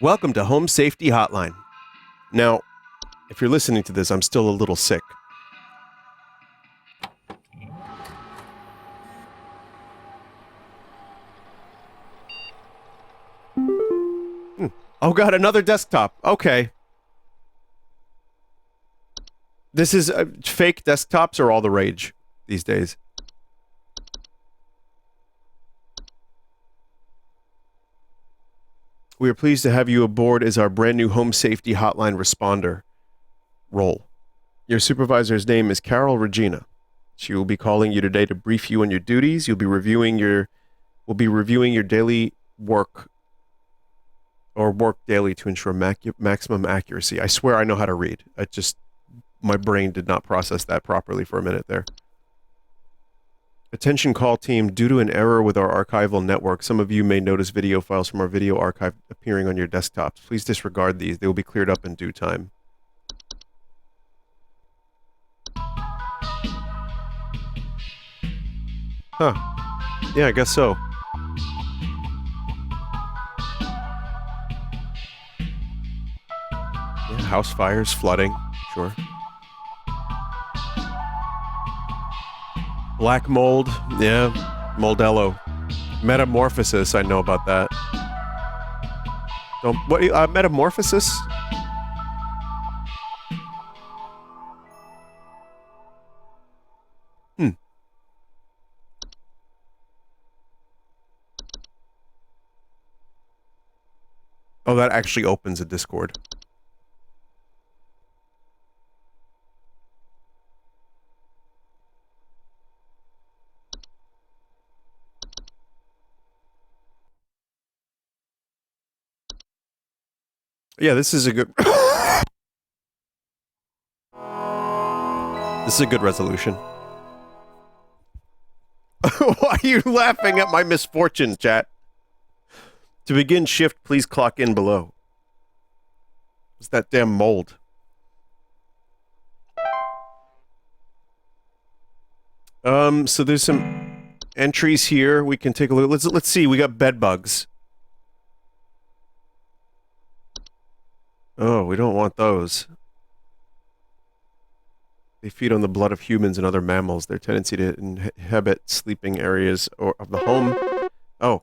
Welcome to Home Safety Hotline. Now, if you're listening to this, I'm still a little sick. Oh god, another desktop. Okay. This is fake desktops are all the rage these days. We are pleased to have you aboard as our brand new Home Safety Hotline responder role. Your supervisor's name is Carol Regina. She will be calling you today to brief you on your duties. We'll be reviewing your daily work or work daily to ensure maximum accuracy. I swear I know how to read. My brain did not process that properly for a minute there. Attention call team, due to an error with our archival network, some of you may notice video files from our video archive appearing on your desktops. Please disregard these. They will be cleared up in due time. Huh. Yeah, I guess so. Yeah, house fires, flooding, sure. Black mold, yeah, moldello. Metamorphosis, I know about that. Metamorphosis? Oh, that actually opens a Discord. Yeah, this is a good... This is a good resolution. Why are you laughing at my misfortune, chat? To begin shift, please clock in below. It's that damn mold. So there's some entries here. We can take a look. Let's see. We got bed bugs. Oh, we don't want those. They feed on the blood of humans and other mammals. Their tendency to inhabit sleeping areas of the home. Oh.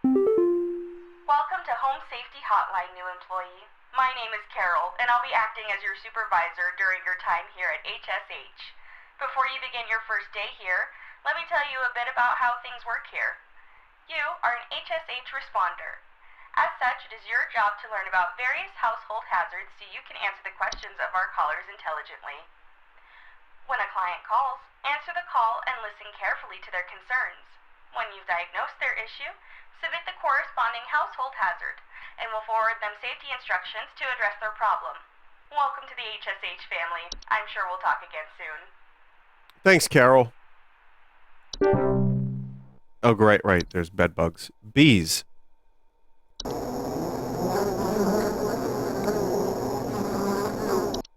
Welcome to Home Safety Hotline, new employee. My name is Carol, and I'll be acting as your supervisor during your time here at HSH. Before you begin your first day here, let me tell you a bit about how things work here. You are an HSH responder. As such, it is your job to learn about various household hazards so you can answer the questions of our callers intelligently. When a client calls, answer the call and listen carefully to their concerns. When you've diagnosed their issue, submit the corresponding household hazard, and we'll forward them safety instructions to address their problem. Welcome to the HSH family. I'm sure we'll talk again soon. Thanks, Carol. Oh, great, right. There's bed bugs. Bees.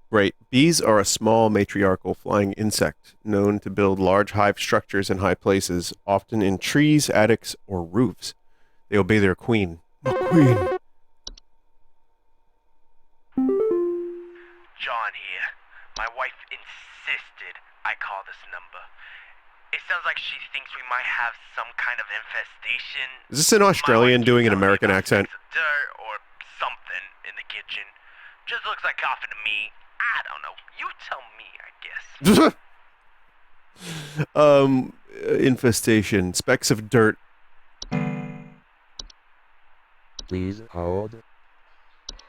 Great. Bees are a small matriarchal flying insect known to build large hive structures in high places, often in trees, attics, or roofs. They obey their queen. The queen. John here. My wife insisted I call this number. It sounds like she thinks we might have some kind of infestation. Is this an Australian doing an American accent? Dirt or something in the kitchen. Just looks like coughing to me. I don't know. You tell me, I guess. Infestation. Specks of dirt. Please hold.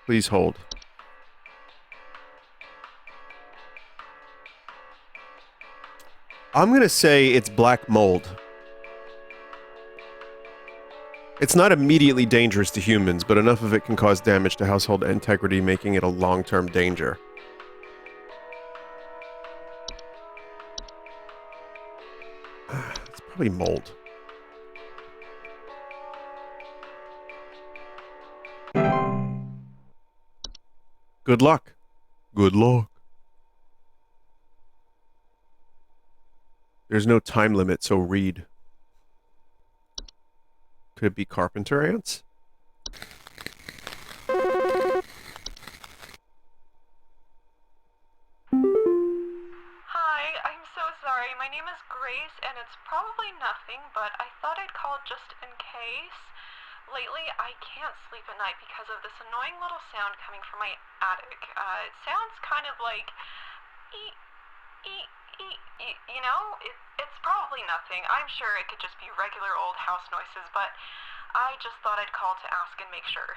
Please hold. I'm gonna say it's black mold. It's not immediately dangerous to humans, but enough of it can cause damage to household integrity, making it a long-term danger. It's probably mold. Good luck. Good luck. There's no time limit, so read. Could it be carpenter ants? Hi, I'm so sorry. My name is Grace, and it's probably nothing, but I thought I'd call just in case. Lately, I can't sleep at night because of this annoying little sound coming from my attic. It sounds kind of like eek, eek, eek, eek, you know? It's probably nothing. I'm sure it could just be regular old house noises, but I just thought I'd call to ask and make sure.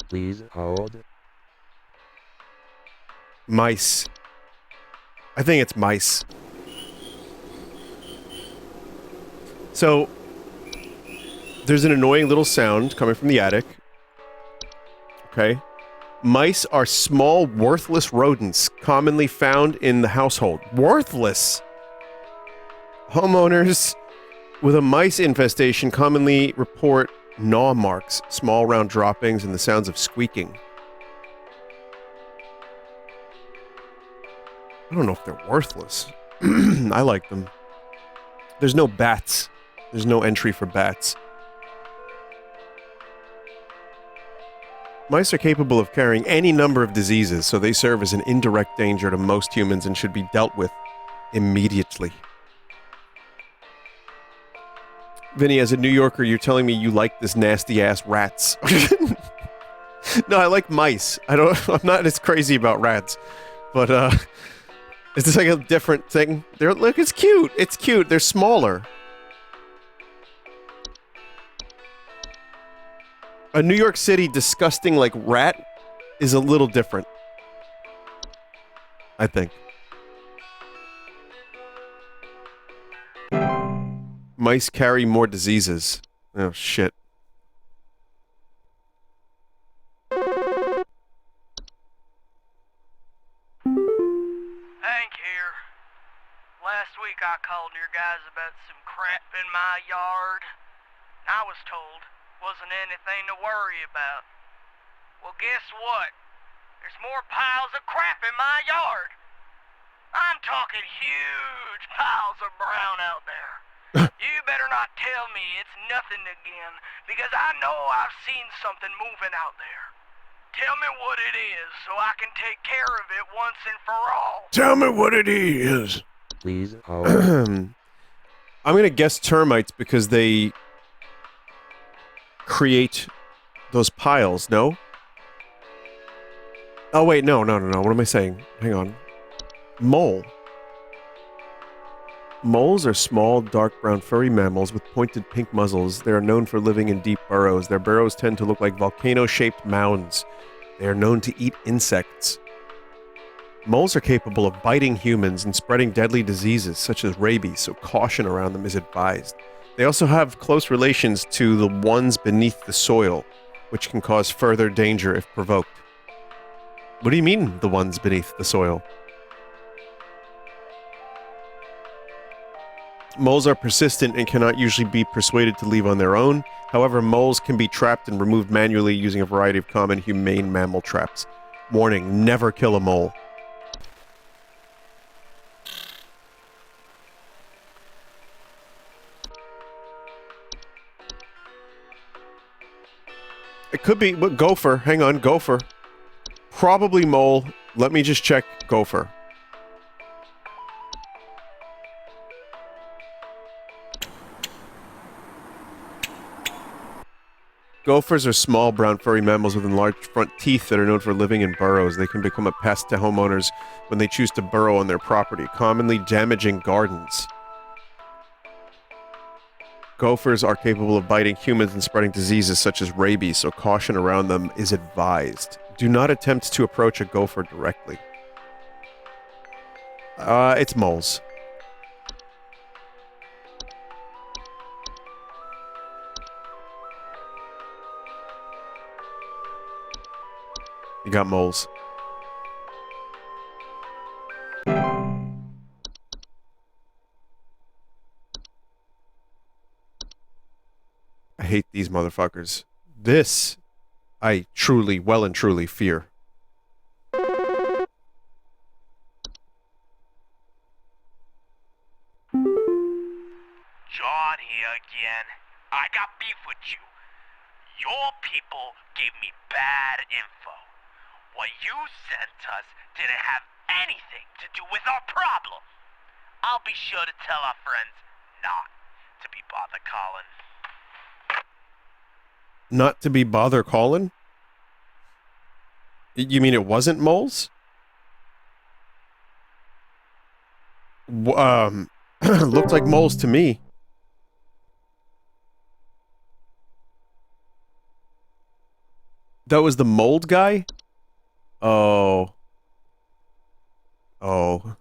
Please hold. Mice. I think it's mice. So, there's an annoying little sound coming from the attic. Okay. Mice are small, worthless rodents commonly found in the household. Worthless! Homeowners with a mice infestation commonly report gnaw marks, small round droppings, and the sounds of squeaking. I don't know if they're worthless. I like them. There's no bats. There's no entry for bats. Mice are capable of carrying any number of diseases, so they serve as an indirect danger to most humans and should be dealt with immediately. Vinny, as a New Yorker, you're telling me you like this nasty-ass rats. No, I like mice. I'm not as crazy about rats. But, it's just like a different thing. Look, it's cute. It's cute. They're smaller. A New York City disgusting, like, rat is a little different. I think. Mice carry more diseases. Oh, shit. Hank here. Last week I called your guys about some crap in my yard. I was told wasn't anything to worry about. Well, guess what? There's more piles of crap in my yard. I'm talking huge piles of brown out there. You better not tell me it's nothing again, because I know I've seen something moving out there. Tell me what it is so I can take care of it once and for all. Tell me what it is. Please hold. I'm going to guess termites because they create those piles, no? Oh, wait, no. What am I saying? Hang on. Mole. Moles are small, dark brown furry mammals with pointed pink muzzles. They are known for living in deep burrows. Their burrows tend to look like volcano-shaped mounds. They are known to eat insects. Moles are capable of biting humans and spreading deadly diseases such as rabies, so caution around them is advised. They also have close relations to the ones beneath the soil, which can cause further danger if provoked. What do you mean, the ones beneath the soil? Moles are persistent and cannot usually be persuaded to leave on their own. However, moles can be trapped and removed manually using a variety of common humane mammal traps. Warning, never kill a mole. It could be, but gopher. Hang on, gopher. Probably mole. Let me just check gopher. Gophers are small, brown, furry mammals with enlarged front teeth that are known for living in burrows. They can become a pest to homeowners when they choose to burrow on their property, commonly damaging gardens. Gophers are capable of biting humans and spreading diseases such as rabies, so caution around them is advised. Do not attempt to approach a gopher directly. It's moles. You got moles. I hate these motherfuckers. This, I truly, well and truly fear. again. I got beef with you. Your people gave me bad info. What you sent us didn't have anything to do with our problem. I'll be sure to tell our friends not to be bother calling. Not to be bother calling? You mean it wasn't moles? Looked like moles to me. That was the mold guy? Oh. Oh.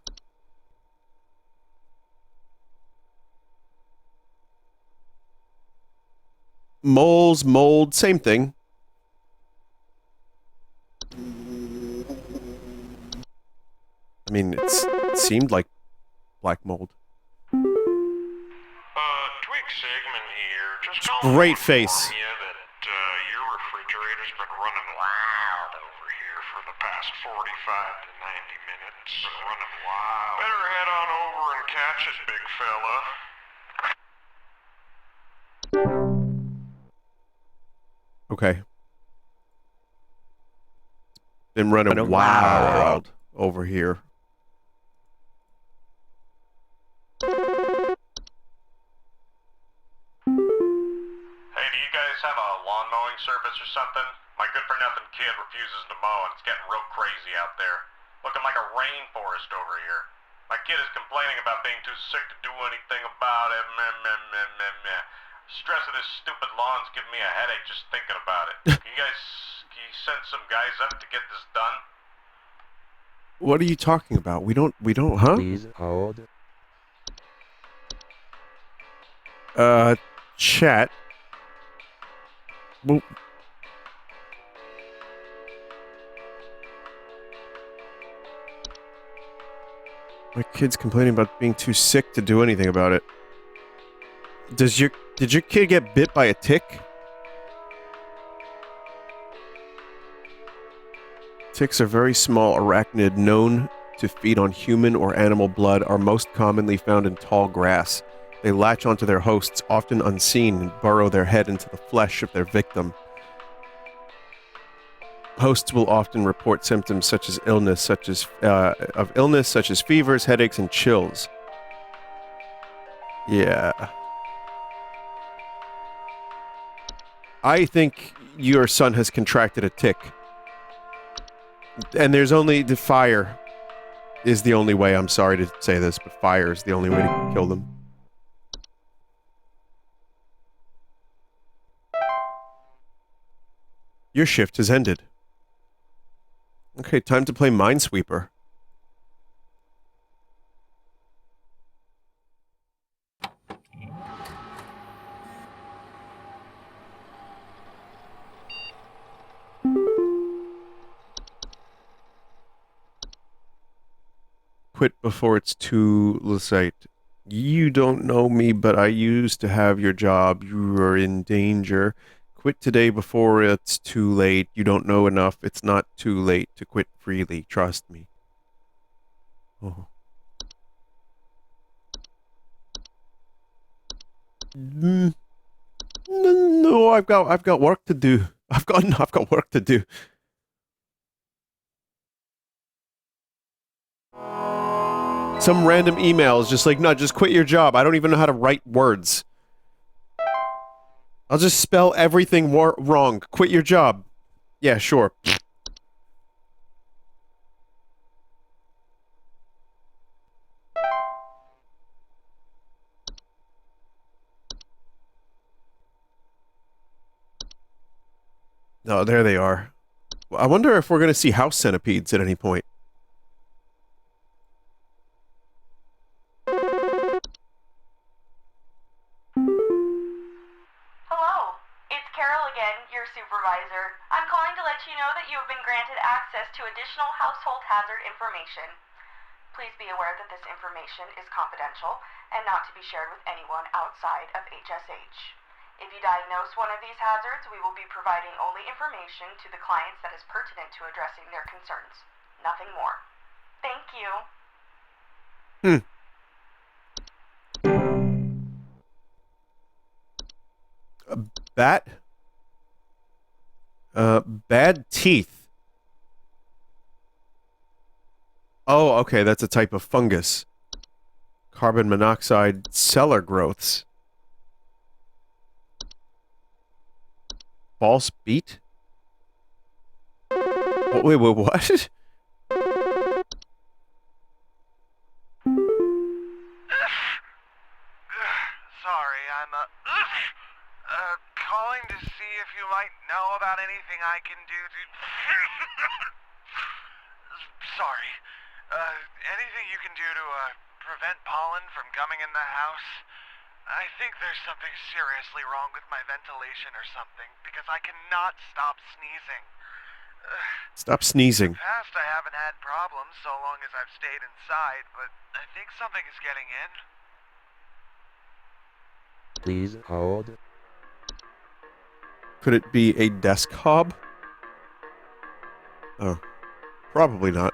Moles, mold, same thing. I mean, it seemed like black mold. Twig Segment here. Just calling Great to face. inform you that your refrigerator's been running wild over here for the past 45 to 90 minutes. Been running wild. Better head on over and catch it, big fella. Okay. Been running wild over here. Hey, do you guys have a lawn mowing service or something? My good-for-nothing kid refuses to mow, and it's getting real crazy out there. Looking like a rainforest over here. My kid is complaining about being too sick to do anything about it. Meh, meh, meh, meh, meh. Stress of this stupid lawn's giving me a headache just thinking about it. Can you send some guys up to get this done? What are you talking about? We don't, huh? Please hold. Chat. Well, my kid's complaining about being too sick to do anything about it. Did your kid get bit by a tick? Ticks are very small arachnid known to feed on human or animal blood, are most commonly found in tall grass. They latch onto their hosts, often unseen, and burrow their head into the flesh of their victim. Hosts will often report symptoms such as illness, such as fevers, headaches, and chills. Yeah. I think your son has contracted a tick. And there's only the fire is the only way. I'm sorry to say this, but fire is the only way to kill them. Your shift has ended. Okay, time to play Minesweeper. Quit before it's too late. You don't know me, but I used to have your job. You are in danger. Quit today before it's too late. You don't know enough. It's not too late to quit freely. Trust me. Oh. No, I've got work to do. I've got work to do. Some random emails just like, no, just quit your job. I don't even know how to write words. I'll just spell everything wrong. Quit your job. Yeah, sure. Oh, there they are. I wonder if we're going to see house centipedes at any point. Hello, it's Carol again, your supervisor. I'm calling to let you know that you have been granted access to additional household hazard information. Please be aware that this information is confidential and not to be shared with anyone outside of HSH. If you diagnose one of these hazards, we will be providing only information to the clients that is pertinent to addressing their concerns. Nothing more. Thank you. Bad teeth. Oh, okay, that's a type of fungus. Carbon monoxide cellar growths. False beat? Wait, what? Sorry, I'm calling to see if you might know about anything I can do to... Sorry. Anything you can do to prevent pollen from coming in the house? I think there's something seriously wrong with my ventilation or something, because I cannot stop sneezing. Stop sneezing. In the past, I haven't had problems so long as I've stayed inside, but I think something is getting in. Please hold. Could it be a desk hob? Oh, probably not.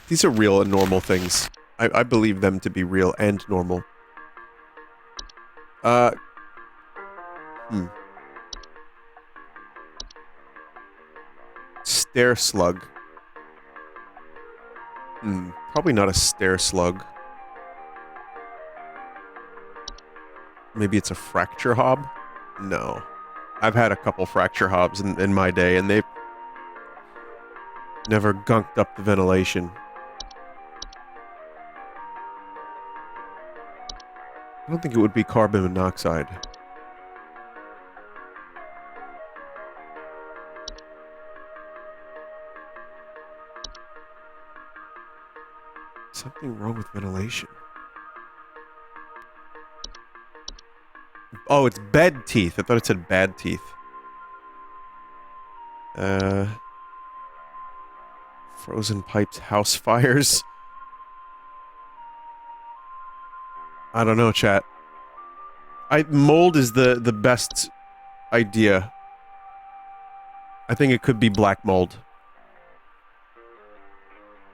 These are real and normal things. I believe them to be real and normal. Stair slug. Probably not a stair slug. Maybe it's a fracture hob? No. I've had a couple fracture hobs in my day, and they've never gunked up the ventilation. I don't think it would be carbon monoxide. Something wrong with ventilation. Oh, it's bed teeth. I thought it said bad teeth. Frozen pipes, house fires. I don't know, chat. Mold is the best idea. I think it could be black mold.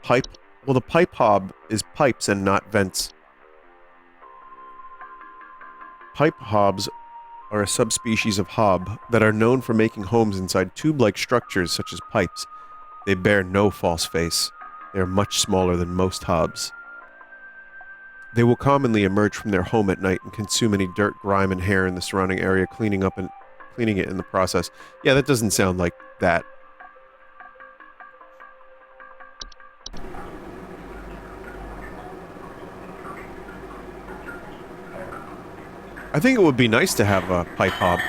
Pipe. Well, the pipe hob is pipes and not vents. Pipe hobs are a subspecies of hob that are known for making homes inside tube-like structures such as pipes. They bear no false face. They are much smaller than most hobs. They will commonly emerge from their home at night and consume any dirt, grime, and hair in the surrounding area, cleaning it in the process. Yeah, that doesn't sound like that. I think it would be nice to have a pipe hob.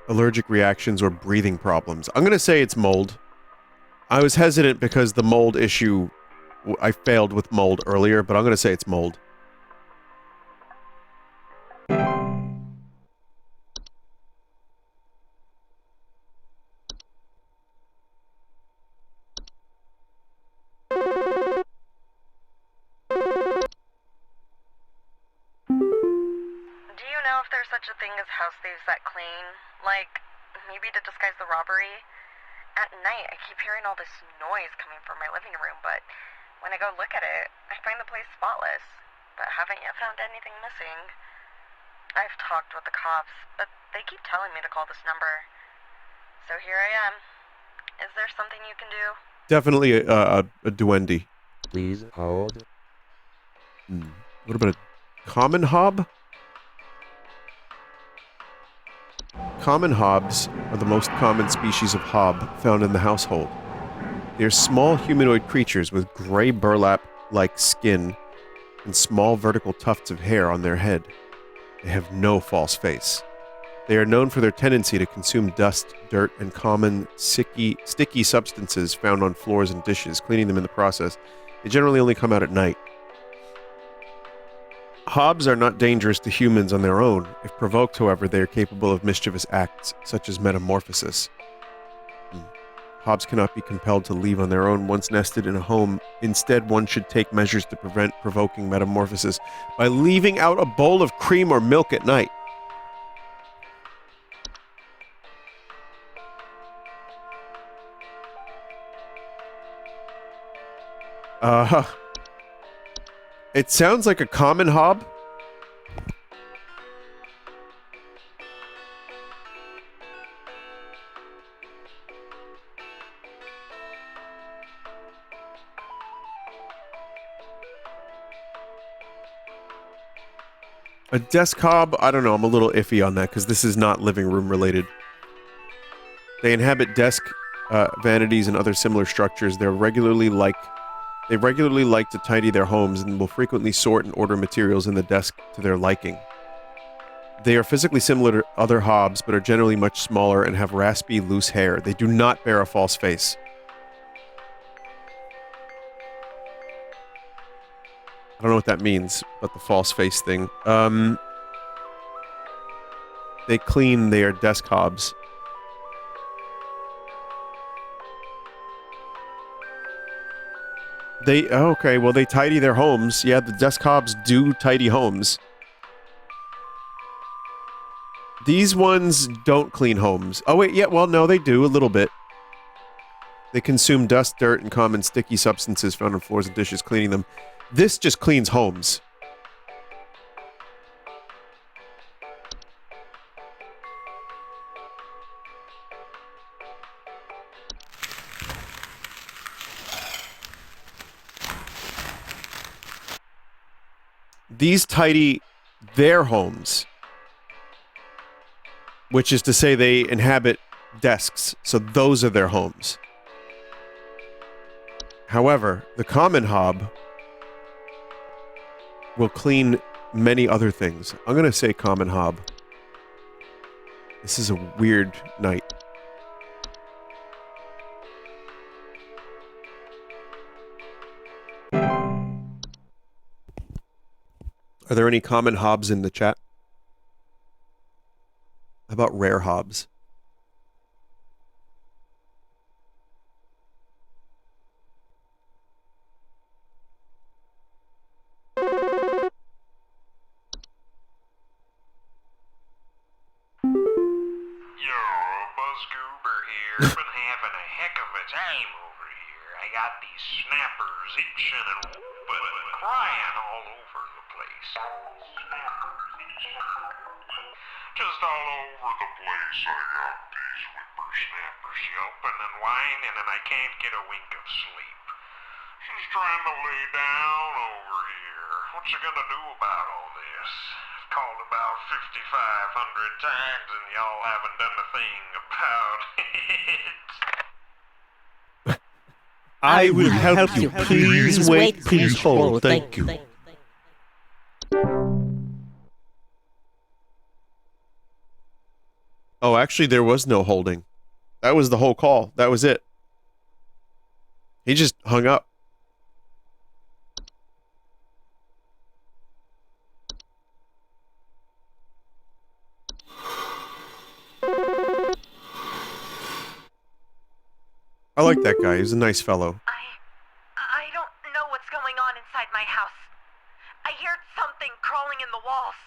Allergic reactions or breathing problems. I'm going to say it's mold. I was hesitant because the mold issue... I failed with mold earlier, but I'm going to say it's mold. Such a thing as house thieves that clean? Like, maybe to disguise the robbery? At night, I keep hearing all this noise coming from my living room, but when I go look at it, I find the place spotless, but haven't yet found anything missing. I've talked with the cops, but they keep telling me to call this number. So here I am. Is there something you can do? Definitely a duende. Please hold. What about a common hob? Common hobs are the most common species of hob found in the household. They are small humanoid creatures with gray burlap-like skin and small vertical tufts of hair on their head. They have no false face. They are known for their tendency to consume dust, dirt, and common sticky substances found on floors and dishes, cleaning them in the process. They generally only come out at night. Hobs are not dangerous to humans on their own. If provoked, however, they are capable of mischievous acts, such as metamorphosis. Hobs cannot be compelled to leave on their own once nested in a home. Instead, one should take measures to prevent provoking metamorphosis by leaving out a bowl of cream or milk at night. Uh, it sounds like a common hob. A desk hob? I don't know. I'm a little iffy on that because this is not living room related. They inhabit desk vanities and other similar structures. They regularly like to tidy their homes and will frequently sort and order materials in the desk to their liking. They are physically similar to other hobs, but are generally much smaller and have raspy, loose hair. They do not bear a false face. I don't know what that means, but the false face thing. They clean their desk hobs. Okay, well, they tidy their homes. Yeah, the desk hobs do tidy homes. These ones don't clean homes. Oh, wait, yeah, well, no, they do, a little bit. They consume dust, dirt, and common sticky substances found on floors and dishes, cleaning them. This just cleans homes. These tidy their homes, which is to say they inhabit desks, so those are their homes. However, the common hob will clean many other things. I'm going to say common hob. This is a weird night. Are there any common hobs in the chat? How about rare hobs? Buzzgoober here. Been having a heck of a time over here. I got these snappers itching and whooping and crying all over the place. Just all over the place I got these whippersnappers yelping and whining and I can't get a wink of sleep. She's trying to lay down over here. What's she gonna do about all this? I've called about 5,500 times and y'all haven't done a thing about it. I will help you. Please wait. Please hold. Thank you. Oh, actually, there was no holding. That was the whole call. That was it. He just hung up. I like that guy. He's a nice fellow. I don't know what's going on inside my house. I heard something crawling in the walls.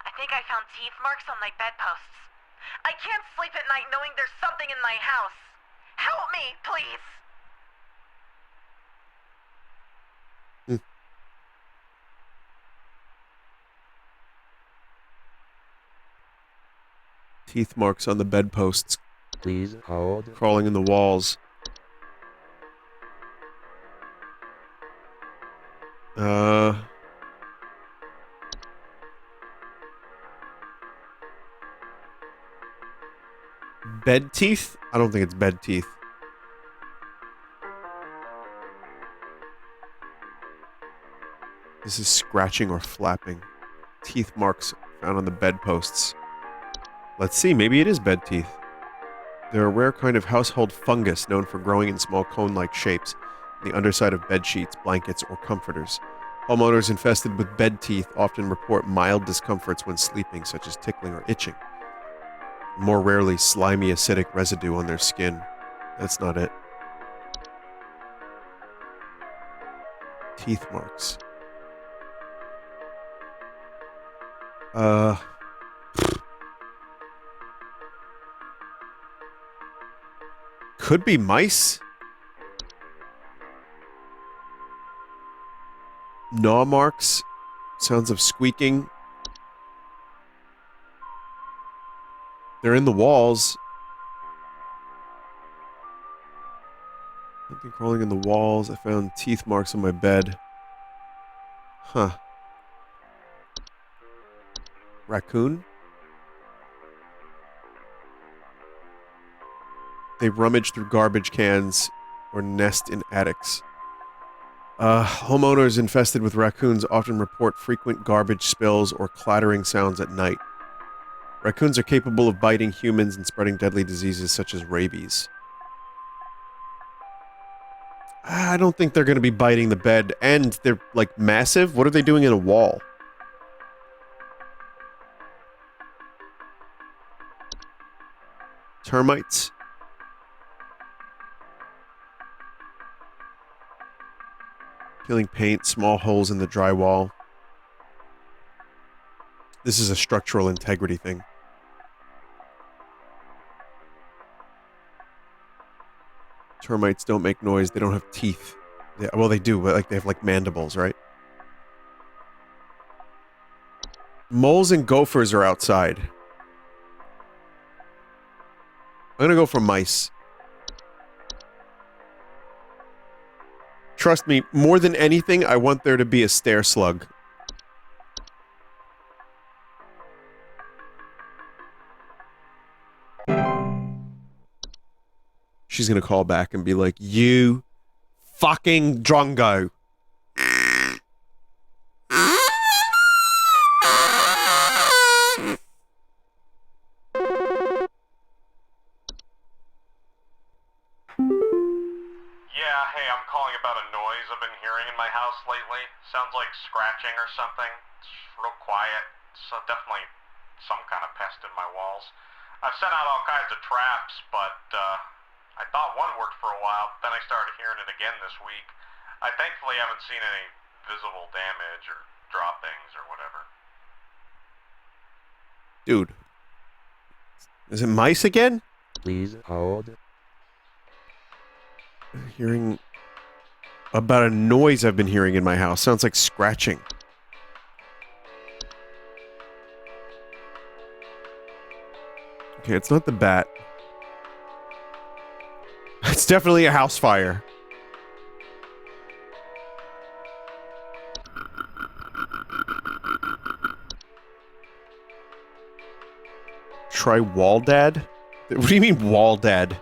I think I found teeth marks on my bedposts. I can't sleep at night knowing there's something in my house. Help me, please. Teeth marks on the bedposts. Please hold. Crawling in the walls. Bed teeth? I don't think it's bed teeth. This is scratching or flapping. Teeth marks found on the bedposts. Let's see, maybe it is bed teeth. They're a rare kind of household fungus known for growing in small cone-like shapes in the underside of bed sheets, blankets, or comforters. Homeowners infested with bed teeth often report mild discomforts when sleeping, such as tickling or itching. More rarely, slimy acidic residue on their skin. That's not it. Teeth marks. Could be mice? Gnaw marks. Sounds of squeaking. They're in the walls. Something crawling in the walls. I found teeth marks on my bed. Huh. Raccoon? They rummage through garbage cans or nest in attics. Homeowners infested with raccoons often report frequent garbage spills or clattering sounds at night. Raccoons are capable of biting humans and spreading deadly diseases such as rabies. I don't think they're going to be biting the bed, and they're, like, massive. What are they doing in a wall? Termites. Peeling paint, small holes in the drywall. This is a structural integrity thing. Termites don't make noise. They don't have teeth. Well, they do, but like they have like mandibles, right? Moles and gophers are outside. I'm gonna go for mice. Trust me, more than anything, I want there to be a stair slug. She's gonna call back and be like, "You fucking drongo." Yeah, hey, I'm calling about a noise I've been hearing in my house lately. Sounds like scratching or something. It's real quiet. So definitely some kind of pest in my walls. I've sent out all kinds of traps, but I thought one worked for a while, then I started hearing it again this week. I thankfully haven't seen any visible damage or droppings or whatever. Dude. Is it mice again? Please hold. Hearing about a noise I've been hearing in my house. Sounds like scratching. Okay, it's not the bat. It's definitely a house fire. Try wall dad? What do you mean wall dad?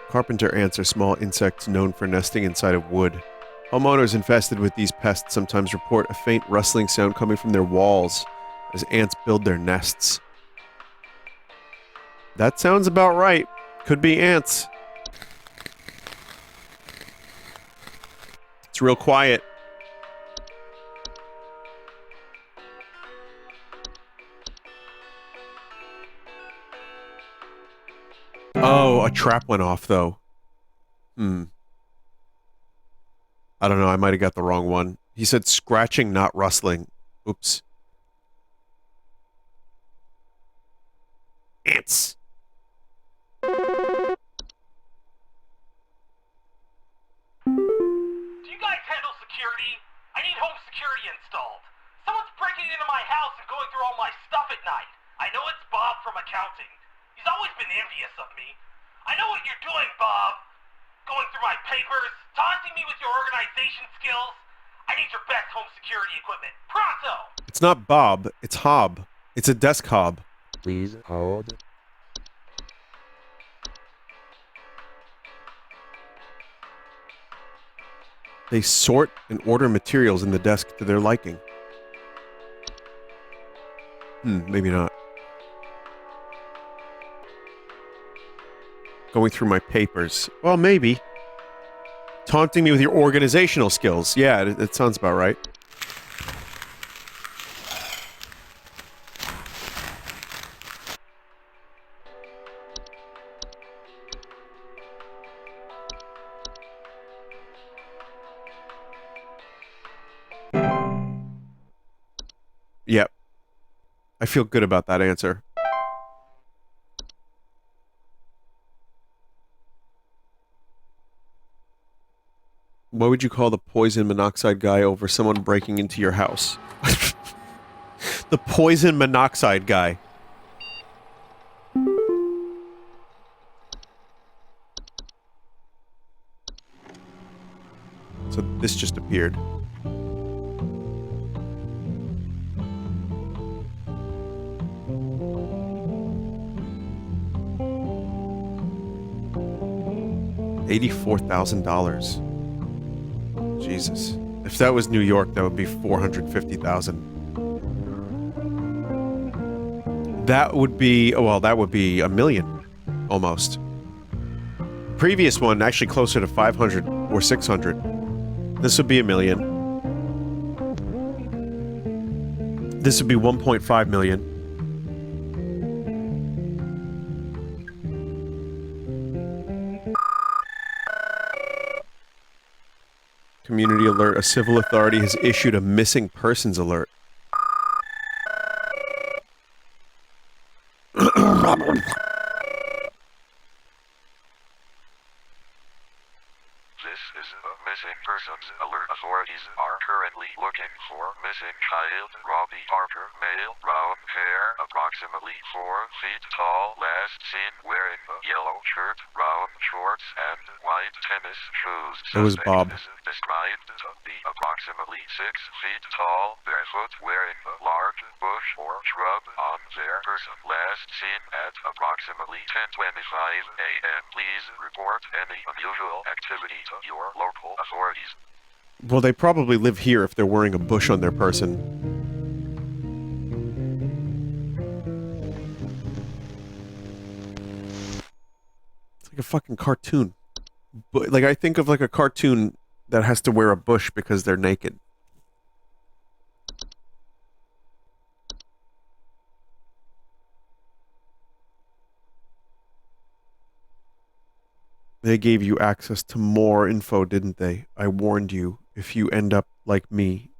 Carpenter ants are small insects known for nesting inside of wood. Homeowners infested with these pests sometimes report a faint rustling sound coming from their walls as ants build their nests. That sounds about right. Could be ants. It's real quiet. Oh, a trap went off, though. I don't know, I might have got the wrong one. He said scratching, not rustling. Oops. Ants. Do you guys handle security? I need home security installed. Someone's breaking into my house and going through all my stuff at night. I know it's Bob from accounting. He's always been envious of me. I know what you're doing, Bob. Going through my papers, taunting me with your organization skills. I need your best home security equipment. Pronto! It's not Bob, it's Hob. It's a desk hob. Please hold. They sort and order materials in the desk to their liking. Maybe not. Going through my papers. Well, maybe. Taunting me with your organizational skills. Yeah, it sounds about right. Yep. I feel good about that answer. What would you call the poison monoxide guy over someone breaking into your house? The poison monoxide guy. So this just appeared. $84,000. Jesus. If that was New York, that would be $450,000. That would be, well, that would be $1 million, almost. Previous one, actually closer to 500 or 600. This would be $1 million. This would be 1.5 million. Community alert. A civil authority has issued a missing persons alert. This is a missing persons alert. Authorities are currently looking for missing child Robbie Parker, male, brown hair, approximately 4 feet tall, last seen wearing a yellow shirt, brown shorts, and white tennis shoes. It was Bob. Is described to be approximately 6 feet tall, barefoot, wearing a large bush or shrub on their person. Last seen at approximately 10:25 a.m. Please report any unusual activity to your local authorities. Well, they probably live here if they're wearing a bush on their person. It's like a fucking cartoon. But, like, I think of like a cartoon that has to wear a bush because they're naked. They gave you access to more info, didn't they? I warned you. If you end up like me,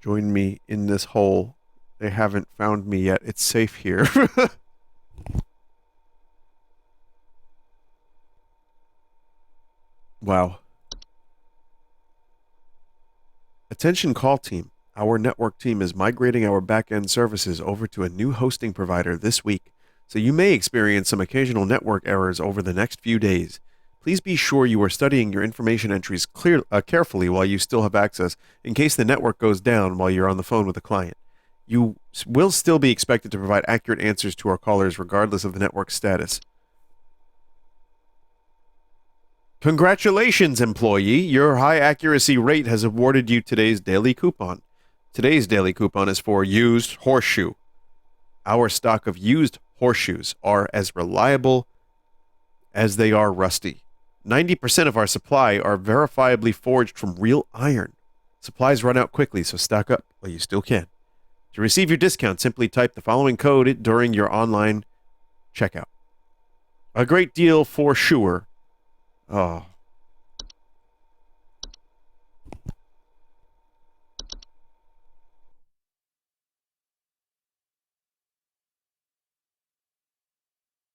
join me in this hole. They haven't found me yet. It's safe here. Wow. Attention call team. Our network team is migrating our back-end services over to a new hosting provider this week, so you may experience some occasional network errors over the next few days. Please be sure you are studying your information entries carefully while you still have access, in case the network goes down while you're on the phone with a client. You will still be expected to provide accurate answers to our callers regardless of the network status. Congratulations, employee! Your high accuracy rate has awarded you today's daily coupon. Today's daily coupon is for used horseshoe. Our stock of used horseshoes are as reliable as they are rusty. 90% of our supply are verifiably forged from real iron. Supplies run out quickly, so stock up while you still can. To receive your discount, simply type the following code during your online checkout. A great deal for sure. Oh.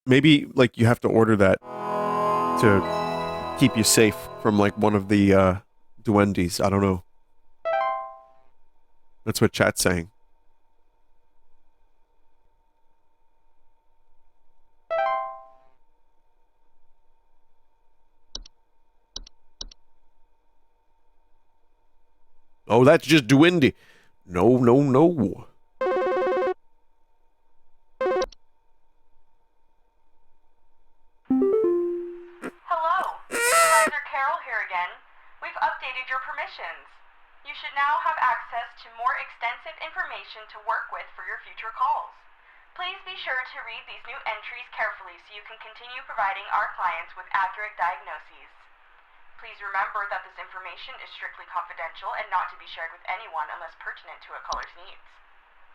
Maybe, like, you have to order that to keep you safe from, like, one of the, duendes. I don't know. That's what chat's saying. Oh, that's just duende. No, no, no. Updated your permissions. You should now have access to more extensive information to work with for your future calls. Please be sure to read these new entries carefully so you can continue providing our clients with accurate diagnoses. Please remember that this information is strictly confidential and not to be shared with anyone unless pertinent to a caller's needs.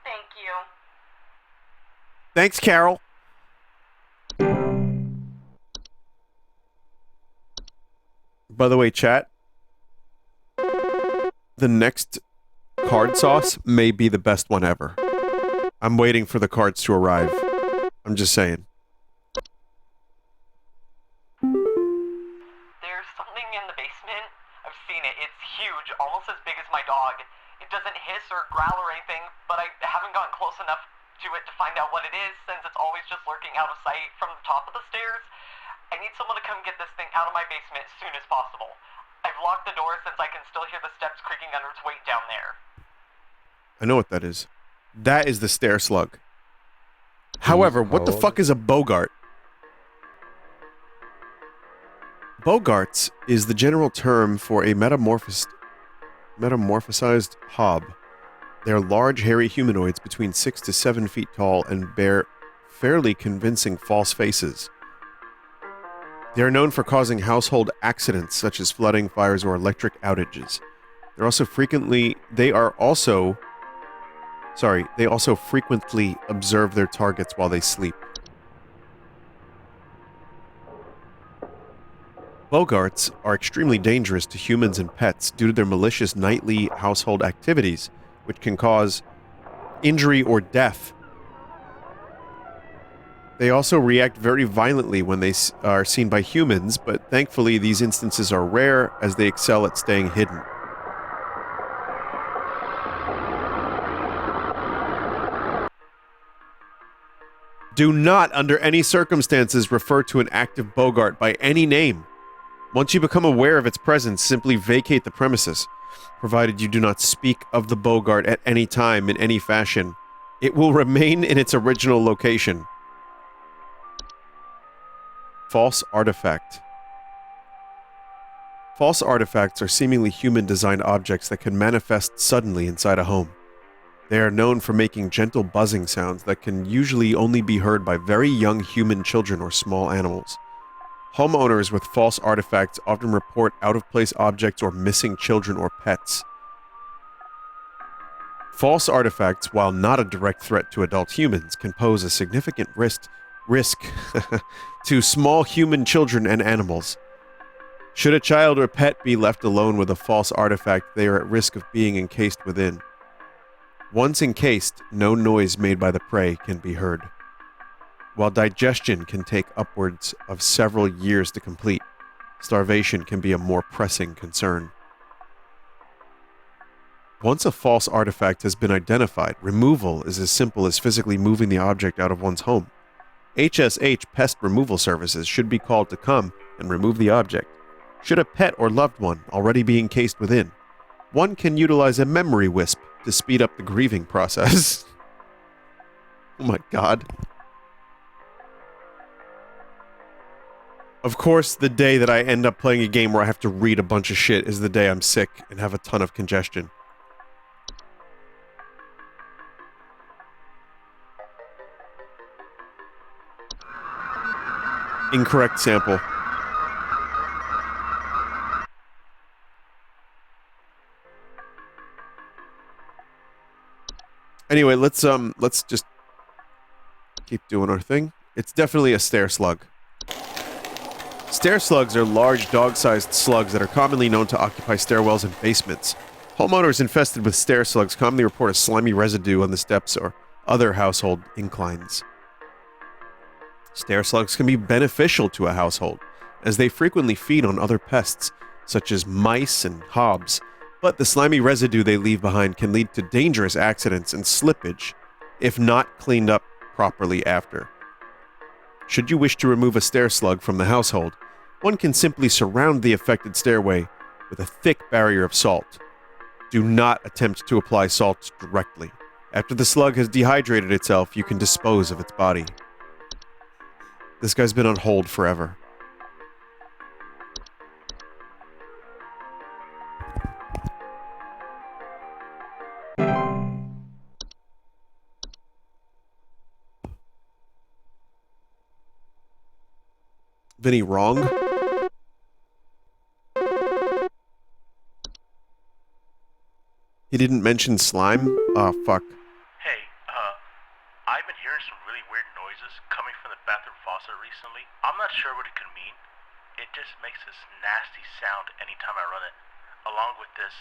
Thank you. Thanks, Carol. By the way, chat, the next card sauce may be the best one ever. I'm waiting for the cards to arrive. I'm just saying. There's something in the basement. I've seen it. It's huge, almost as big as my dog. It doesn't hiss or growl or anything, but I haven't gotten close enough to it to find out what it is, since it's always just lurking out of sight from the top of the stairs. I need someone to come get this thing out of my basement as soon as possible. I've locked the door since I can still hear the steps creaking under its weight down there. I know what that is. That is the stair slug. However, what the fuck is a bogart? Bogarts is the general term for a metamorphosized hob. They are large, hairy humanoids between 6 to 7 feet tall and bear fairly convincing false faces. They are known for causing household accidents such as flooding, fires, or electric outages. They also frequently observe their targets while they sleep. Bogarts are extremely dangerous to humans and pets due to their malicious nightly household activities, which can cause injury or death. They also react very violently when they are seen by humans, but thankfully these instances are rare as they excel at staying hidden. Do not, under any circumstances, refer to an active bogart by any name. Once you become aware of its presence, simply vacate the premises, provided you do not speak of the bogart at any time in any fashion. It will remain in its original location. False artifact. False artifacts are seemingly human-designed objects that can manifest suddenly inside a home. They are known for making gentle buzzing sounds that can usually only be heard by very young human children or small animals. Homeowners with false artifacts often report out-of-place objects or missing children or pets. False artifacts, while not a direct threat to adult humans, can pose a significant risk to small human children and animals. Should a child or pet be left alone with a false artifact, they are at risk of being encased within. Once encased, no noise made by the prey can be heard. While digestion can take upwards of several years to complete, starvation can be a more pressing concern. Once a false artifact has been identified, removal is as simple as physically moving the object out of one's home. HSH pest removal services should be called to come and remove the object. Should a pet or loved one already be encased within, one can utilize a memory wisp to speed up the grieving process. Oh my god. Of course, the day that I end up playing a game where I have to read a bunch of shit is the day I'm sick and have a ton of congestion. Incorrect sample. Anyway, let's just keep doing our thing. It's definitely a stair slug. Stair slugs are large, dog-sized slugs that are commonly known to occupy stairwells and basements. Homeowners infested with stair slugs commonly report a slimy residue on the steps or other household inclines. Stair slugs can be beneficial to a household, as they frequently feed on other pests, such as mice and hobs, but the slimy residue they leave behind can lead to dangerous accidents and slippage if not cleaned up properly after. Should you wish to remove a stair slug from the household, one can simply surround the affected stairway with a thick barrier of salt. Do not attempt to apply salt directly. After the slug has dehydrated itself, you can dispose of its body. This guy's been on hold forever. Vinny, wrong? He didn't mention slime? Oh, fuck. Hey, I've been hearing some really weird noises coming from the bathroom faucet recently. I'm not sure what it could mean. It just makes this nasty sound anytime I run it, along with this,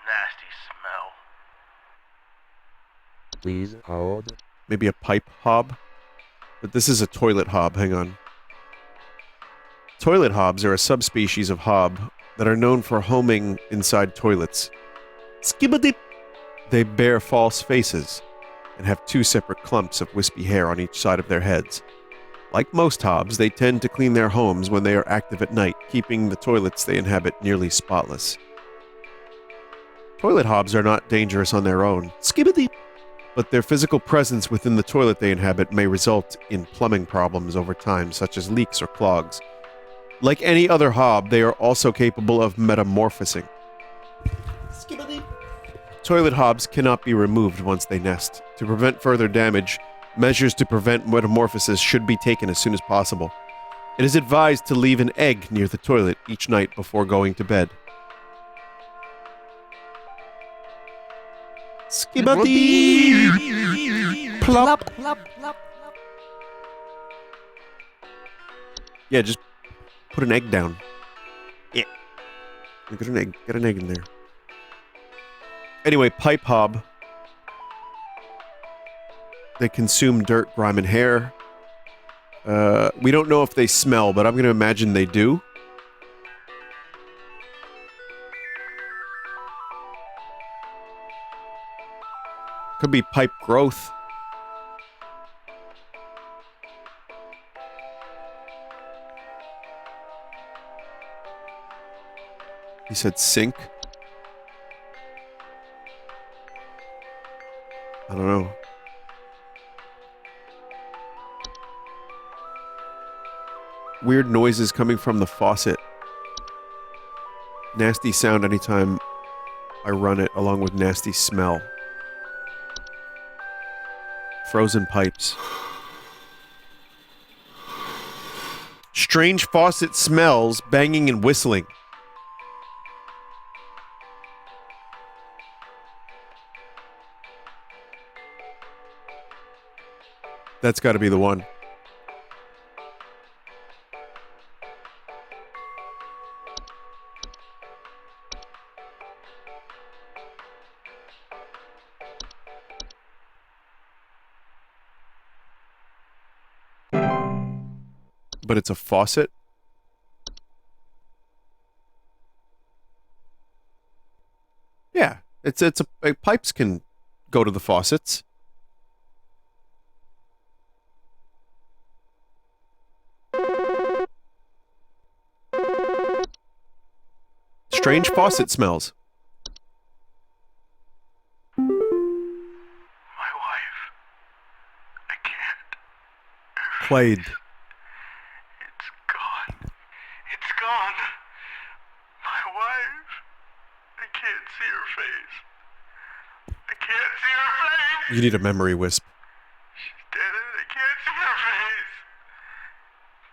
nasty smell. Please hold. Maybe a pipe hob? But this is a toilet hob, hang on. Toilet hobs are a subspecies of hob that are known for homing inside toilets. Skibbity! They bear false faces and have 2 separate clumps of wispy hair on each side of their heads. Like most hobs, they tend to clean their homes when they are active at night, keeping the toilets they inhabit nearly spotless. Toilet hobs are not dangerous on their own, skibbity, but their physical presence within the toilet they inhabit may result in plumbing problems over time, such as leaks or clogs. Like any other hob, they are also capable of metamorphosing. Skibbity. Toilet hobs cannot be removed once they nest. To prevent further damage, measures to prevent metamorphosis should be taken as soon as possible. It is advised to leave an egg near the toilet each night before going to bed. Skibbity! Plop! Yeah, just put an egg down. Yeah. Get an egg in there. Anyway, pipe hob. They consume dirt, grime, and hair. We don't know if they smell, but I'm going to imagine they do. Could be pipe growth. He said sink. I don't know. Weird noises coming from the faucet. Nasty sound anytime I run it, along with nasty smell. Frozen pipes. Strange faucet smells, banging and whistling. That's got to be the one. But it's a faucet? Yeah, pipes can go to the faucets. Strange faucet smells. My wife. I can't. Played. It's gone. It's gone. My wife. I can't see her face. I can't see her face. You need a memory wisp. She's dead and I can't see her face.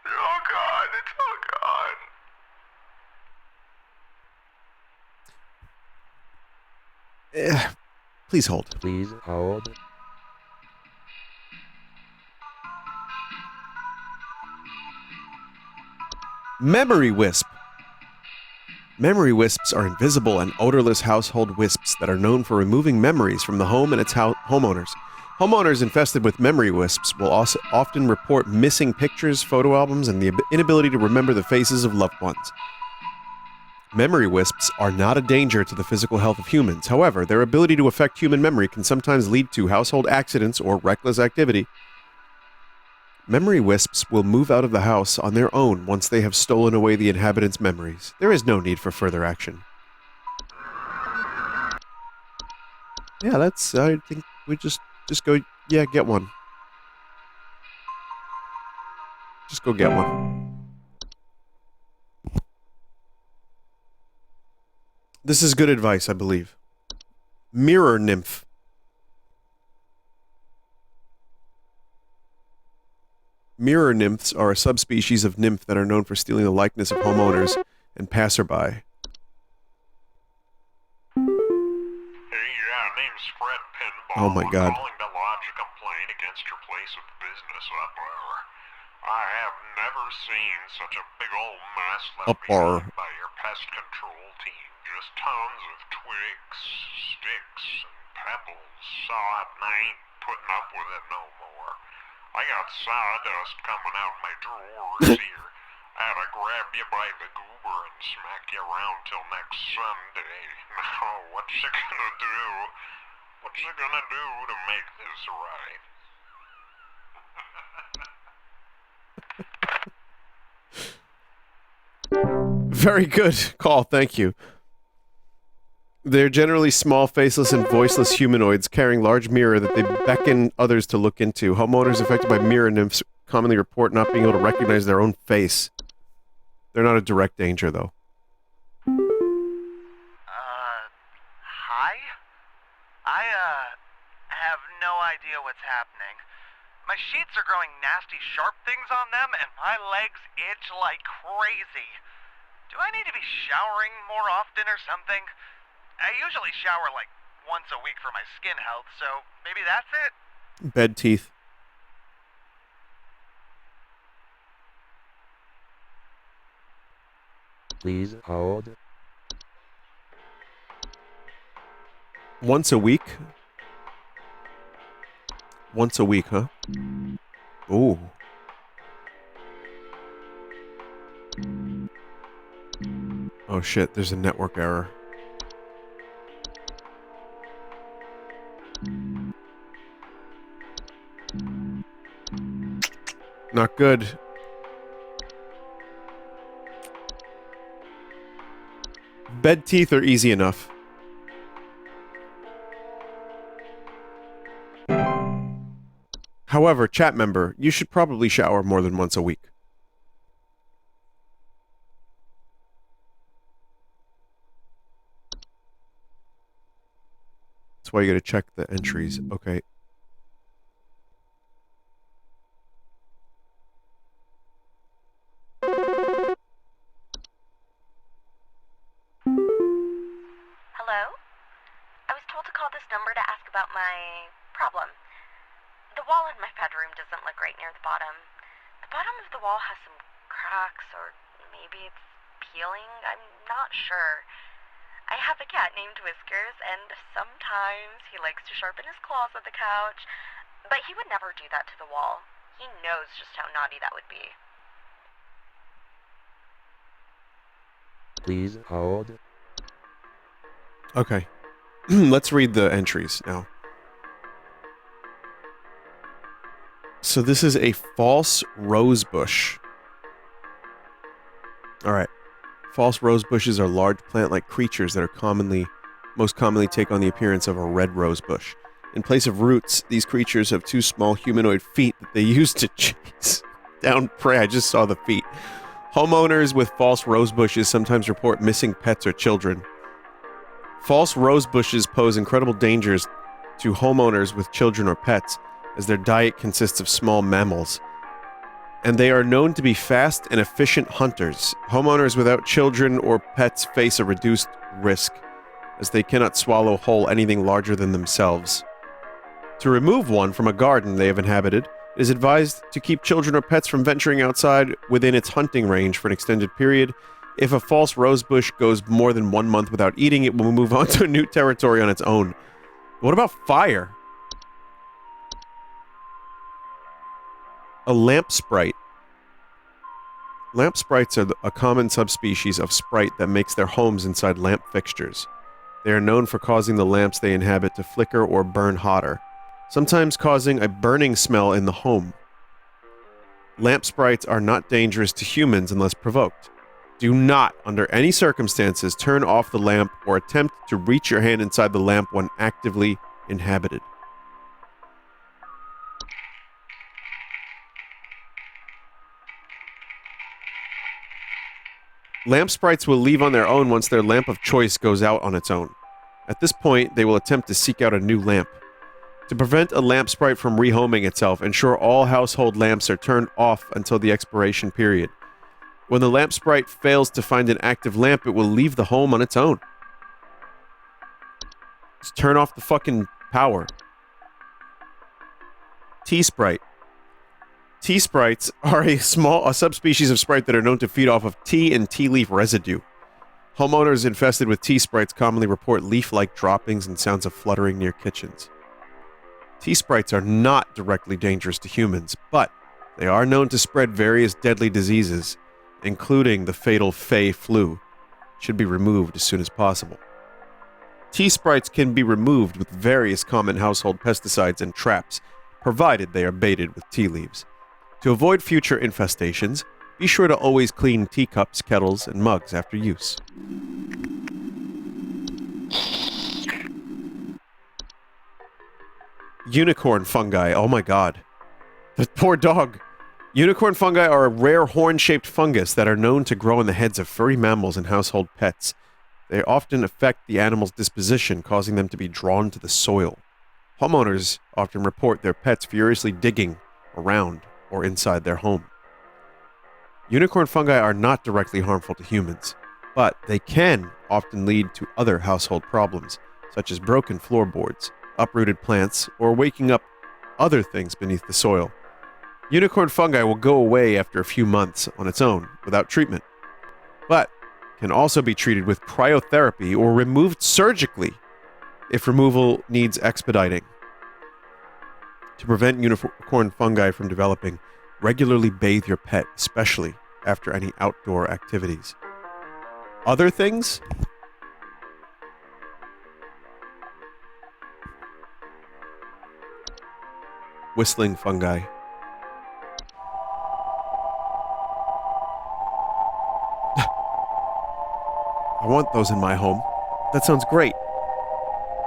They're all gone. It's all gone. Please hold. Please hold. Memory wisp. Memory wisps are invisible and odorless household wisps that are known for removing memories from the home and its homeowners. Homeowners infested with memory wisps will also often report missing pictures, photo albums, and the inability to remember the faces of loved ones. Memory wisps are not a danger to the physical health of humans. However, their ability to affect human memory can sometimes lead to household accidents or reckless activity. Memory wisps will move out of the house on their own once they have stolen away the inhabitants' memories. There is no need for further action. Yeah, I think we just go, yeah, get one. Just go get one. This is good advice, I believe. Mirror nymph. Mirror nymphs are a subspecies of nymph that are known for stealing the likeness of homeowners and passerby. Hey, name's Fred Pinball. Oh my God. I'm calling to lodge a complaint against your place of business up there. I have never seen such a big old mess left behind by your pest control team. Just tons of twigs, sticks, and pebbles sod and I ain't putting up with it no more. I got sawdust coming out my drawers here. I oughta grab you by the goober and smack you around till next Sunday. Now, what's you gonna do? What's you gonna do to make this right? Very good call, thank you. They're generally small, faceless, and voiceless humanoids carrying large mirror that they beckon others to look into. Homeowners affected by mirror nymphs commonly report not being able to recognize their own face. They're not a direct danger, though. Hi? I have no idea what's happening. My sheets are growing nasty sharp things on them, and my legs itch like crazy. Do I need to be showering more often or something? I usually shower like once a week for my skin health, so maybe that's it? Bed teeth. Please hold. Once a week? Once a week, huh? Ooh. Oh shit, there's a network error. Not good. Bed teeth are easy enough. However, chat member, you should probably shower more than once a week. That's why you gotta check the entries. Okay. Hello? I was told to call this number to ask about my problem. The wall in my bedroom doesn't look right near the bottom. The bottom of the wall has some cracks, or maybe it's peeling. I'm not sure. I have a cat named Whiskers, and sometimes he likes to sharpen his claws at the couch, but he would never do that to the wall. He knows just how naughty that would be. Please hold. Okay. Let's read the entries now. So this is a false rosebush. Alright. False rosebushes are large plant-like creatures that are most commonly take on the appearance of a red rosebush. In place of roots, these creatures have two small humanoid feet that they use to chase down prey. I just saw the feet. Homeowners with false rosebushes sometimes report missing pets or children. False rosebushes pose incredible dangers to homeowners with children or pets, as their diet consists of small mammals. And they are known to be fast and efficient hunters. Homeowners without children or pets face a reduced risk, as they cannot swallow whole anything larger than themselves. To remove one from a garden they have inhabited, it is advised to keep children or pets from venturing outside within its hunting range for an extended period. If a false rosebush goes more than 1 month without eating, it will move on to a new territory on its own. What about fire? A lamp sprite. Lamp sprites are a common subspecies of sprite that makes their homes inside lamp fixtures. They are known for causing the lamps they inhabit to flicker or burn hotter, sometimes causing a burning smell in the home. Lamp sprites are not dangerous to humans unless provoked. Do not, under any circumstances, turn off the lamp or attempt to reach your hand inside the lamp when actively inhabited. Lamp sprites will leave on their own once their lamp of choice goes out on its own. At this point, they will attempt to seek out a new lamp. To prevent a lamp sprite from rehoming itself, ensure all household lamps are turned off until the expiration period. When the lamp sprite fails to find an active lamp, it will leave the home on its own. Just turn off the fucking power. Tea-sprite. Tea-sprites are a subspecies of sprite that are known to feed off of tea and tea leaf residue. Homeowners infested with tea-sprites commonly report leaf-like droppings and sounds of fluttering near kitchens. T-sprites are not directly dangerous to humans, but they are known to spread various deadly diseases, including the fatal Fey flu. Should be removed as soon as possible. T-sprites can be removed with various common household pesticides and traps, provided they are baited with tea leaves. To avoid future infestations, be sure to always clean teacups, kettles, and mugs after use. Unicorn fungi, oh my god. The poor dog. Unicorn fungi are a rare horn-shaped fungus that are known to grow in the heads of furry mammals and household pets. They often affect the animal's disposition, causing them to be drawn to the soil. Homeowners often report their pets furiously digging around or inside their home. Unicorn fungi are not directly harmful to humans, but they can often lead to other household problems, such as broken floorboards, uprooted plants, or waking up other things beneath the soil. Unicorn fungi will go away after a few months on its own without treatment, but can also be treated with cryotherapy or removed surgically if removal needs expediting. To prevent unicorn fungi from developing, regularly bathe your pet, especially after any outdoor activities. Other things? Whistling fungi. I want those in my home. That sounds great.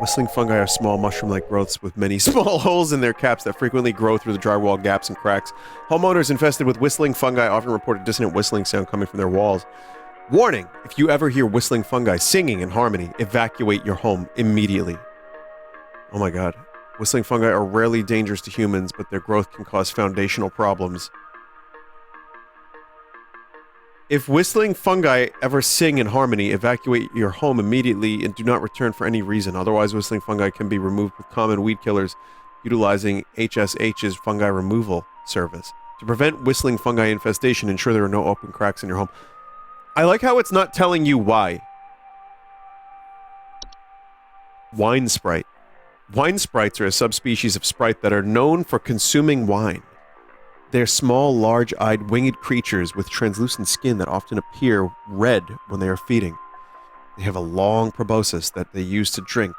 Whistling fungi are small mushroom-like growths with many small holes in their caps that frequently grow through the drywall gaps and cracks. Homeowners infested with whistling fungi often report a dissonant whistling sound coming from their walls. Warning! If you ever hear whistling fungi singing in harmony, evacuate your home immediately. Oh my god. Whistling fungi are rarely dangerous to humans, but their growth can cause foundational problems. If whistling fungi ever sing in harmony, evacuate your home immediately and do not return for any reason. Otherwise, whistling fungi can be removed with common weed killers utilizing HSH's fungi removal service. To prevent whistling fungi infestation, ensure there are no open cracks in your home. I like how it's not telling you why. Wine sprite. Wine sprites are a subspecies of sprite that are known for consuming wine. They're small, large-eyed, winged creatures with translucent skin that often appear red when they are feeding. They have a long proboscis that they use to drink.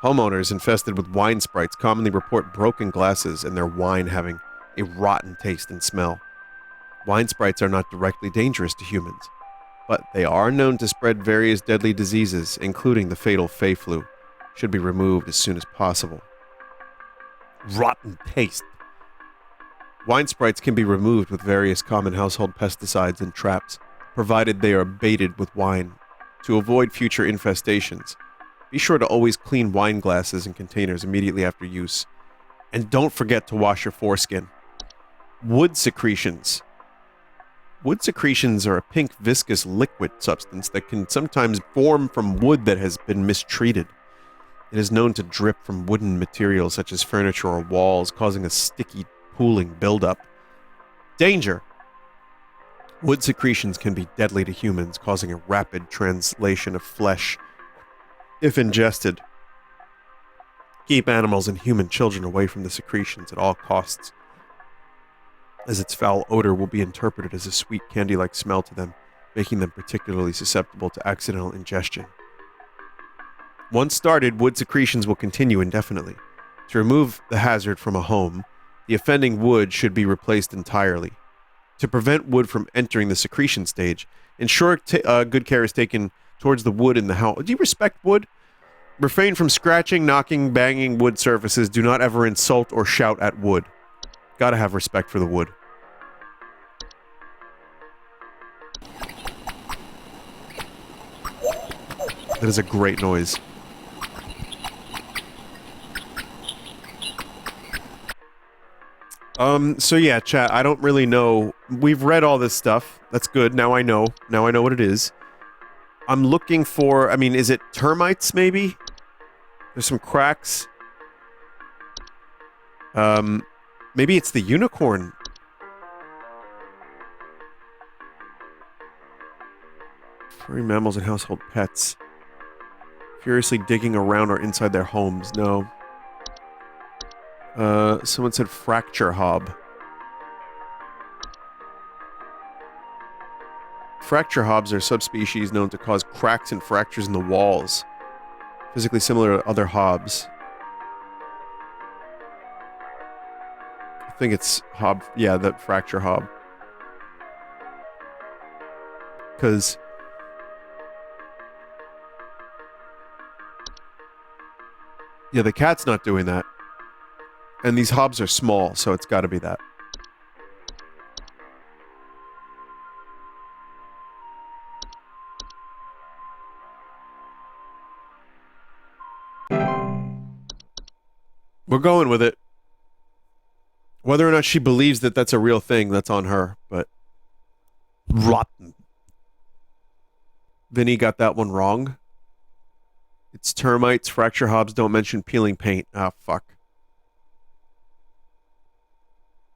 Homeowners infested with wine sprites commonly report broken glasses and their wine having a rotten taste and smell. Wine sprites are not directly dangerous to humans, but they are known to spread various deadly diseases, including the fatal Fey flu. Should be removed as soon as possible. Rotten taste. Wine sprites can be removed with various common household pesticides and traps, provided they are baited with wine. To avoid future infestations, be sure to always clean wine glasses and containers immediately after use. And don't forget to wash your foreskin. Wood secretions. Wood secretions are a pink viscous liquid substance that can sometimes form from wood that has been mistreated. It is known to drip from wooden materials such as furniture or walls, causing a sticky, pooling buildup. Danger! Wood secretions can be deadly to humans, causing a rapid translation of flesh if ingested. Keep animals and human children away from the secretions at all costs, as its foul odor will be interpreted as a sweet candy-like smell to them, making them particularly susceptible to accidental ingestion. Once started, wood secretions will continue indefinitely. To remove the hazard from a home, the offending wood should be replaced entirely. To prevent wood from entering the secretion stage, ensure good care is taken towards the wood in the house. Do you respect wood? Refrain from scratching, knocking, banging wood surfaces. Do not ever insult or shout at wood. Gotta have respect for the wood. That is a great noise. So yeah, chat, I don't really know. We've read all this stuff. That's good. Now I know. Now I know what it is. I'm looking for, I mean, is it termites, maybe? There's some cracks. Maybe it's the unicorn. Furry mammals and household pets. Furiously digging around or inside their homes. No. Someone said fracture hob. Fracture hobs are subspecies known to cause cracks and fractures in the walls, physically similar to other hobs. I think it's hob, yeah, that fracture hob. Because yeah, the cat's not doing that. And these hobs are small, so it's got to be that. We're going with it. Whether or not she believes that that's a real thing, that's on her, but... Rotten. Vinny got that one wrong. It's termites. Fracture hobs don't mention peeling paint. Ah, fuck.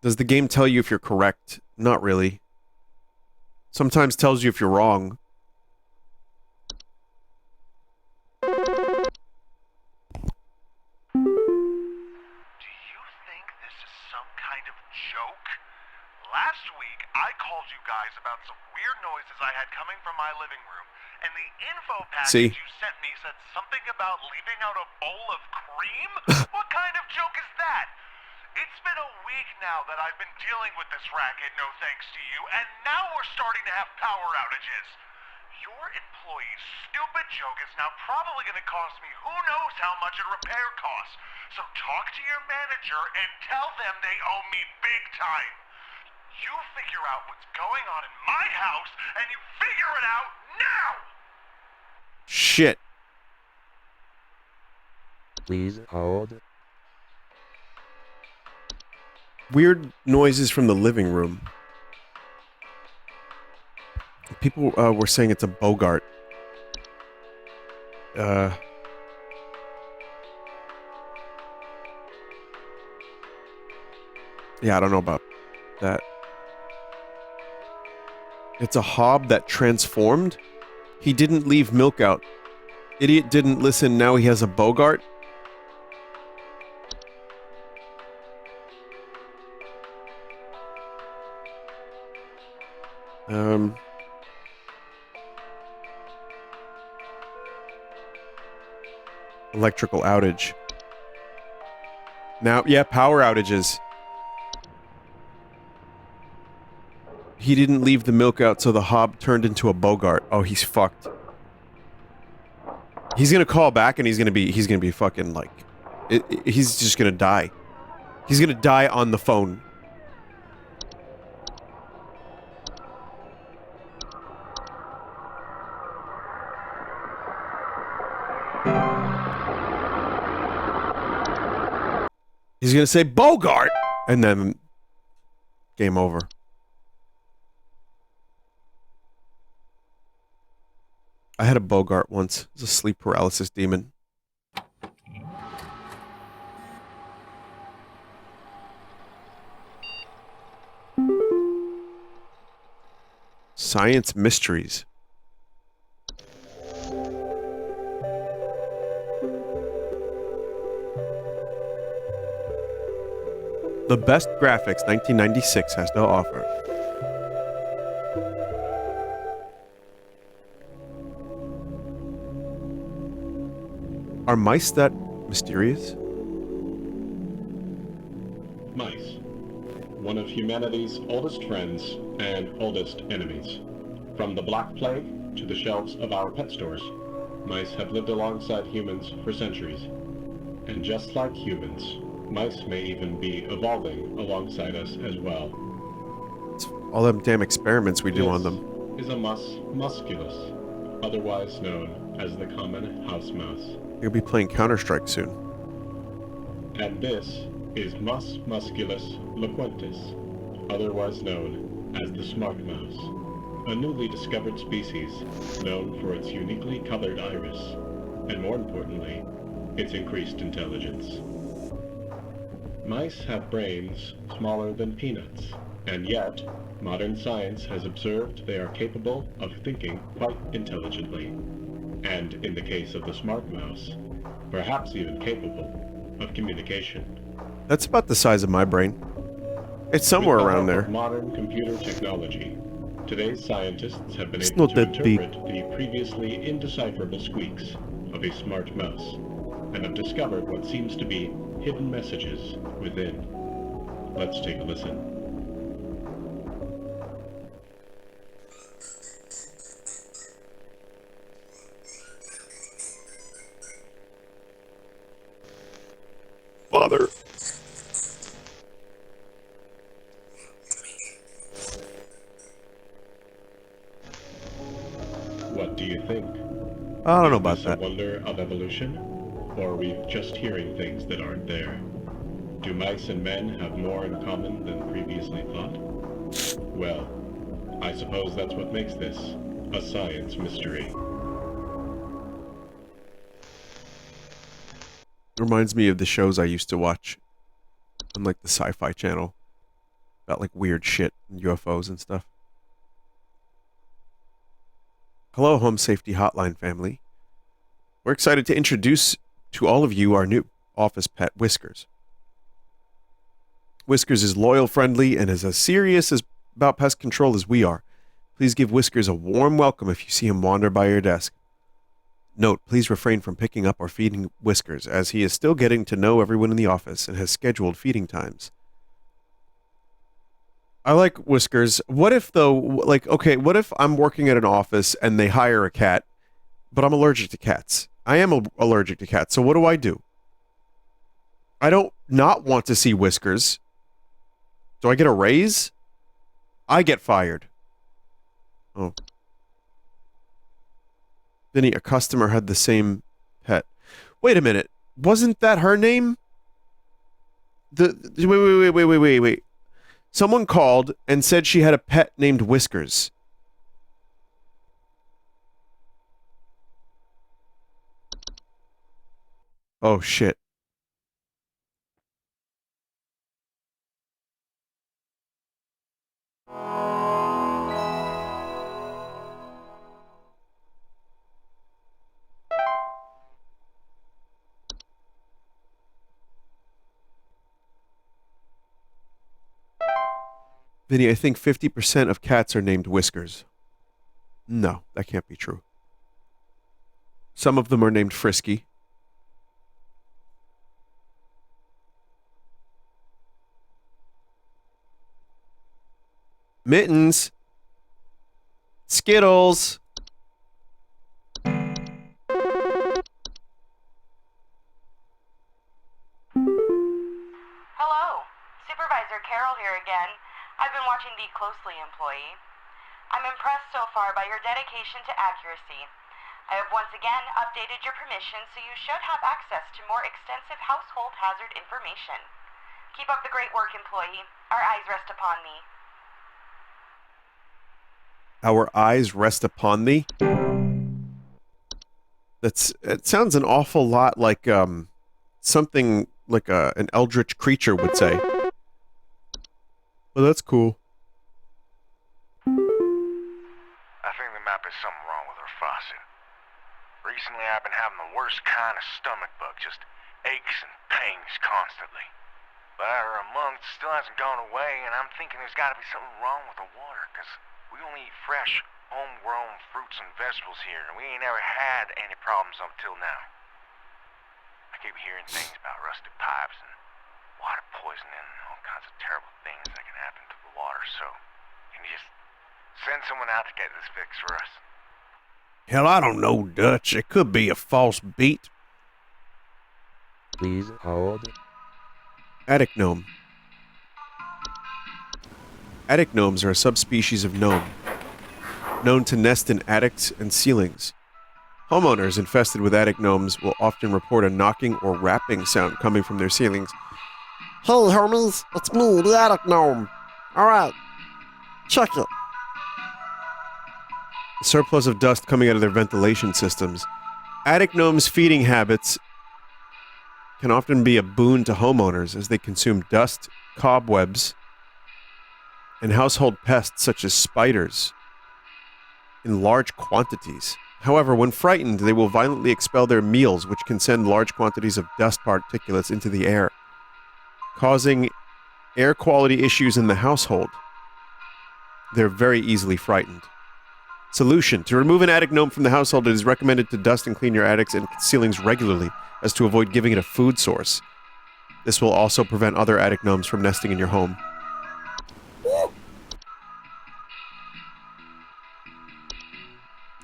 Does the game tell you if you're correct? Not really. Sometimes tells you if you're wrong. Joke? Last week, I called you guys about some weird noises I had coming from my living room, and the info package you sent me said something about leaving out a bowl of cream? What kind of joke is that? It's been a week now that I've been dealing with this racket, no thanks to you, and now we're starting to have power outages. Your employee's stupid joke is now probably going to cost me who knows how much in repair costs. So talk to your manager and tell them they owe me big time. You figure out what's going on in my house, and you figure it out now! Shit. Please hold. Weird noises from the living room. People were saying it's a Bogart. Yeah, I don't know about that. It's a hob that transformed? He didn't leave milk out. Idiot didn't listen, now he has a Bogart? Electrical outage. Now, yeah, power outages. He didn't leave the milk out, so the hob turned into a Bogart. Oh, he's fucked. He's gonna call back and he's gonna be fucking like... he's just gonna die. He's gonna die on the phone. He's gonna say Bogart! And then... game over. I had a Bogart once. It was a sleep paralysis demon. Science mysteries. The best graphics 1996 has to offer. Are mice that mysterious? Mice. One of humanity's oldest friends and oldest enemies. From the Black Plague to the shelves of our pet stores, mice have lived alongside humans for centuries. And just like humans, mice may even be evolving alongside us as well. It's all them damn experiments we do on them. This is a mus musculus, otherwise known as the common house mouse. You'll be playing Counter-Strike soon. And this is Mus musculus loquentis, otherwise known as the smart mouse, a newly discovered species known for its uniquely colored iris, and more importantly, its increased intelligence. Mice have brains smaller than peanuts, and yet, modern science has observed they are capable of thinking quite intelligently, and in the case of the smart mouse, perhaps even capable of communication. That's about the size of my brain. It's somewhere With the around help there. of modern computer technology, today's scientists have been It's able not to that big. interpret the previously indecipherable squeaks of a smart mouse, and have discovered what seems to be hidden messages within. Let's take a listen. Father. What do you think? I don't know Is about this that. a wonder of evolution? Or are we just hearing things that aren't there? Do mice and men have more in common than previously thought? Well, I suppose that's what makes this a science mystery. Reminds me of the shows I used to watch on like the Sci-Fi Channel about like weird shit and UFOs and stuff. Hello, Home Safety Hotline family. We're excited to introduce to all of you our new office pet, Whiskers. Whiskers is loyal, friendly, and is as serious about pest control as we are. Please give Whiskers a warm welcome if you see him wander by your desk. Note, please refrain from picking up or feeding Whiskers, as he is still getting to know everyone in the office and has scheduled feeding times. I like Whiskers. What if, though, like, okay, what if I'm working at an office and they hire a cat, but I'm allergic to cats? I am allergic to cats, so what do? I don't not want to see Whiskers. Do I get a raise? I get fired. Oh. Vinny, a customer had the same pet. Wait a minute. Wasn't that her name? Wait. Someone called and said she had a pet named Whiskers. Oh, shit. Vinny, I think 50% of cats are named Whiskers. No, that can't be true. Some of them are named Frisky. Mittens. Skittles. Hello, Supervisor Carol here again. I've been watching thee closely, employee. I'm impressed so far by your dedication to accuracy. I have once again updated your permission, so you should have access to more extensive household hazard information. Keep up the great work, employee. Our eyes rest upon thee. Our eyes rest upon thee. It sounds an awful lot like something like an eldritch creature would say. Well, that's cool. I think there might be something wrong with her faucet. Recently I've been having the worst kind of stomach bug, just aches and pains constantly. But after a month, it still hasn't gone away, and I'm thinking there's got to be something wrong with the water, because we only eat fresh, homegrown fruits and vegetables here, and we ain't ever had any problems up till now. I keep hearing things about rusted pipes and water poisoning and all kinds of terrible things that can happen to the water, so can you just send someone out to get this fixed for us? Hell, I don't know, Dutch. It could be a false beat. Please hold. Attic gnome. Attic gnomes are a subspecies of gnome, known to nest in attics and ceilings. Homeowners infested with attic gnomes will often report a knocking or rapping sound coming from their ceilings. Hey, homies, it's me, the attic gnome. Alright, check it. A surplus of dust coming out of their ventilation systems. Attic gnomes' feeding habits can often be a boon to homeowners as they consume dust, cobwebs, and household pests such as spiders in large quantities. However, when frightened, they will violently expel their meals, which can send large quantities of dust particulates into the air. causing air quality issues in the household. They're very easily frightened. Solution. To remove an attic gnome from the household, it is recommended to dust and clean your attics and ceilings regularly, as to avoid giving it a food source. This will also prevent other attic gnomes from nesting in your home.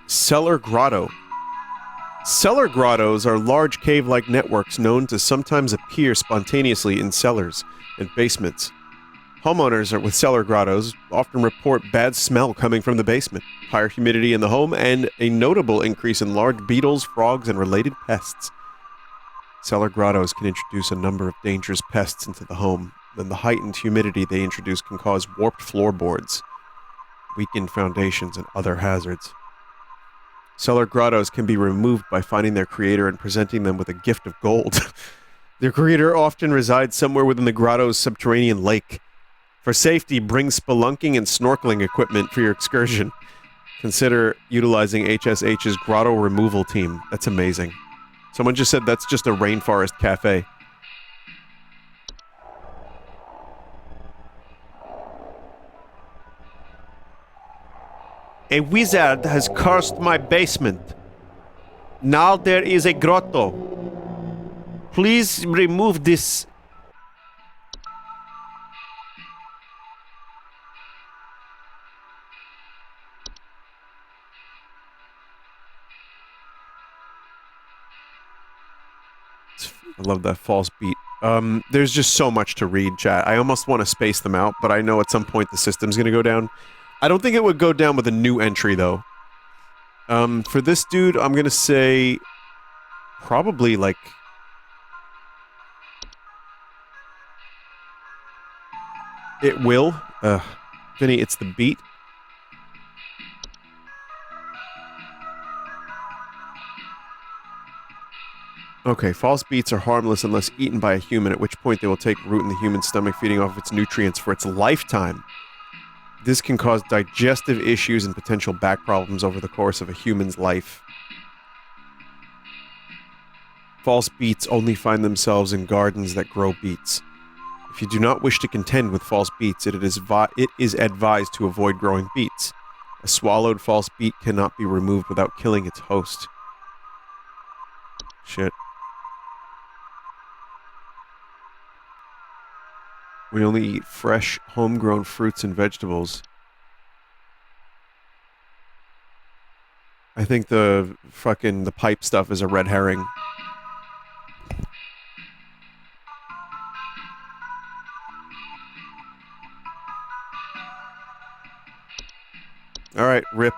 Cellar grotto. Cellar grottos are large cave-like networks known to sometimes appear spontaneously in cellars and basements. Homeowners with cellar grottos often report bad smell coming from the basement, higher humidity in the home, and a notable increase in large beetles, frogs, and related pests. Cellar grottos can introduce a number of dangerous pests into the home, and the heightened humidity they introduce can cause warped floorboards, weakened foundations, and other hazards. Cellar grottos can be removed by finding their creator and presenting them with a gift of gold. Their creator often resides somewhere within the grotto's subterranean lake. For safety, bring spelunking and snorkeling equipment for your excursion. Consider utilizing HSH's grotto removal team. That's amazing. Someone just said that's just a rainforest cafe. A wizard has cursed my basement. Now there is a grotto. Please remove this. I love that false beat. There's just so much to read, chat. I almost want to space them out, but I know at some point the system's going to go down. I don't think it would go down with a new entry, though. For this dude, I'm going to say probably, like... It will. Vinny, it's the beat. Okay, false beets are harmless unless eaten by a human, at which point they will take root in the human stomach, feeding off its nutrients for its lifetime. This can cause digestive issues and potential back problems over the course of a human's life. False beets only find themselves in gardens that grow beets. If you do not wish to contend with false beets, it is advised to avoid growing beets. A swallowed false beet cannot be removed without killing its host. Shit. We only eat fresh, homegrown fruits and vegetables. I think the pipe stuff is a red herring. Alright, rip.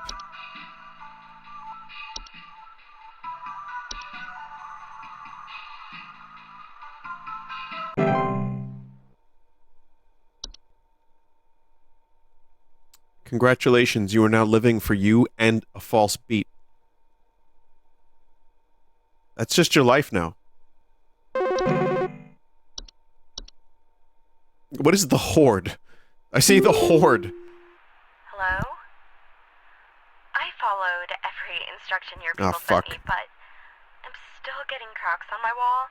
Congratulations, you are now living for you and a false beat. That's just your life now. What is the Horde? I see the Horde. Hello? I followed every instruction your people sent me, but I'm still getting cracks on my wall.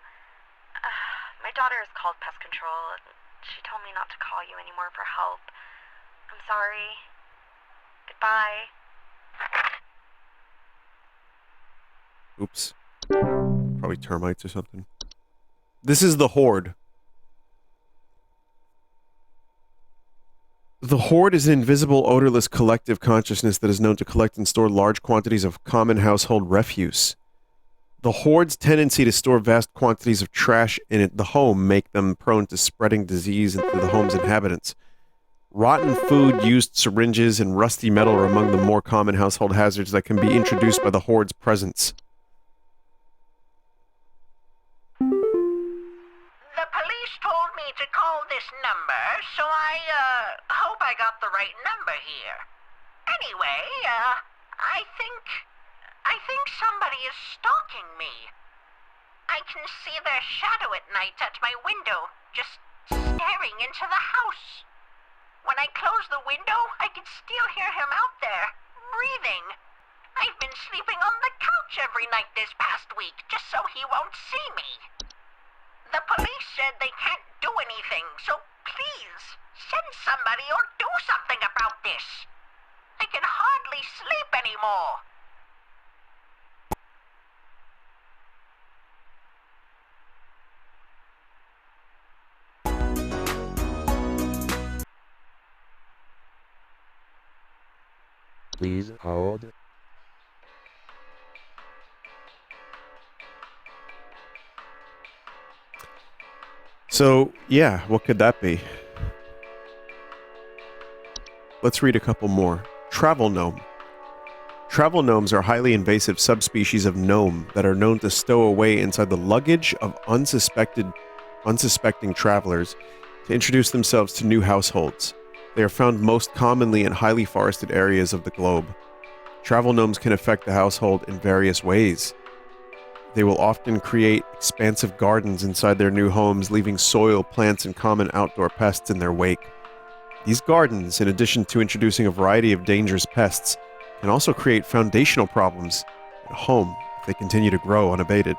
My daughter is called pest control, and she told me not to call you anymore for help. I'm sorry. Goodbye. Oops. Probably termites or something. This is the Horde. The Horde is an invisible, odorless collective consciousness that is known to collect and store large quantities of common household refuse. The Horde's tendency to store vast quantities of trash in the home make them prone to spreading disease into the home's inhabitants. Rotten food, used syringes, and rusty metal are among the more common household hazards that can be introduced by the Horde's presence. The police told me to call this number, so I hope I got the right number here. Anyway, I think somebody is stalking me. I can see their shadow at night at my window, just staring into the house. When I close the window, I can still hear him out there, breathing. I've been sleeping on the couch every night this past week, just so he won't see me. The police said they can't do anything, so please, send somebody or do something about this. I can hardly sleep anymore. Please hold. So, yeah, what could that be? Let's read a couple more. Travel gnome. Travel gnomes are highly invasive subspecies of gnome that are known to stow away inside the luggage of unsuspecting travelers to introduce themselves to new households. They are found most commonly in highly forested areas of the globe. Travel gnomes can affect the household in various ways. They will often create expansive gardens inside their new homes, leaving soil, plants, and common outdoor pests in their wake. These gardens, in addition to introducing a variety of dangerous pests, can also create foundational problems at home if they continue to grow unabated.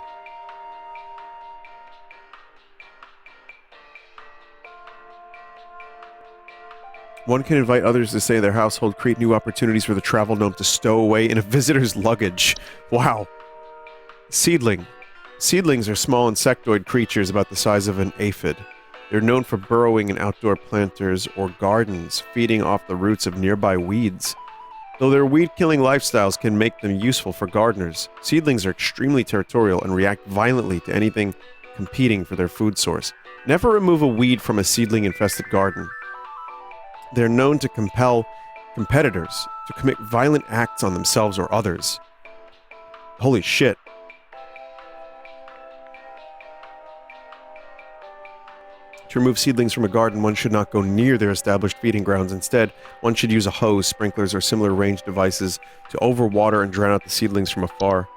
One can invite others to stay in their household, create new opportunities for the travel gnome to stow away in a visitor's luggage. Wow. Seedling. Seedlings are small insectoid creatures about the size of an aphid. They're known for burrowing in outdoor planters or gardens, feeding off the roots of nearby weeds. Though their weed-killing lifestyles can make them useful for gardeners, seedlings are extremely territorial and react violently to anything competing for their food source. Never remove a weed from a seedling-infested garden. They're known to compel competitors to commit violent acts on themselves or others. Holy shit. To remove seedlings from a garden, one should not go near their established feeding grounds. Instead, one should use a hose, sprinklers, or similar ranged devices to overwater and drown out the seedlings from afar.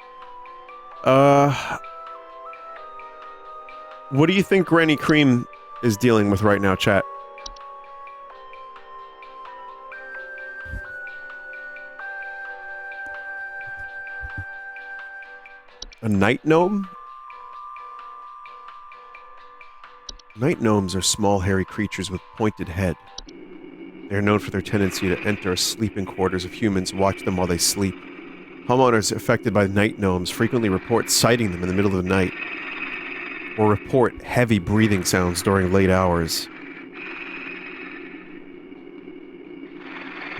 What do you think Granny Cream is dealing with right now, chat? A night gnome? Night gnomes are small, hairy creatures with pointed head. They are known for their tendency to enter sleeping quarters of humans and watch them while they sleep. Homeowners affected by night gnomes frequently report sighting them in the middle of the night, or report heavy breathing sounds during late hours.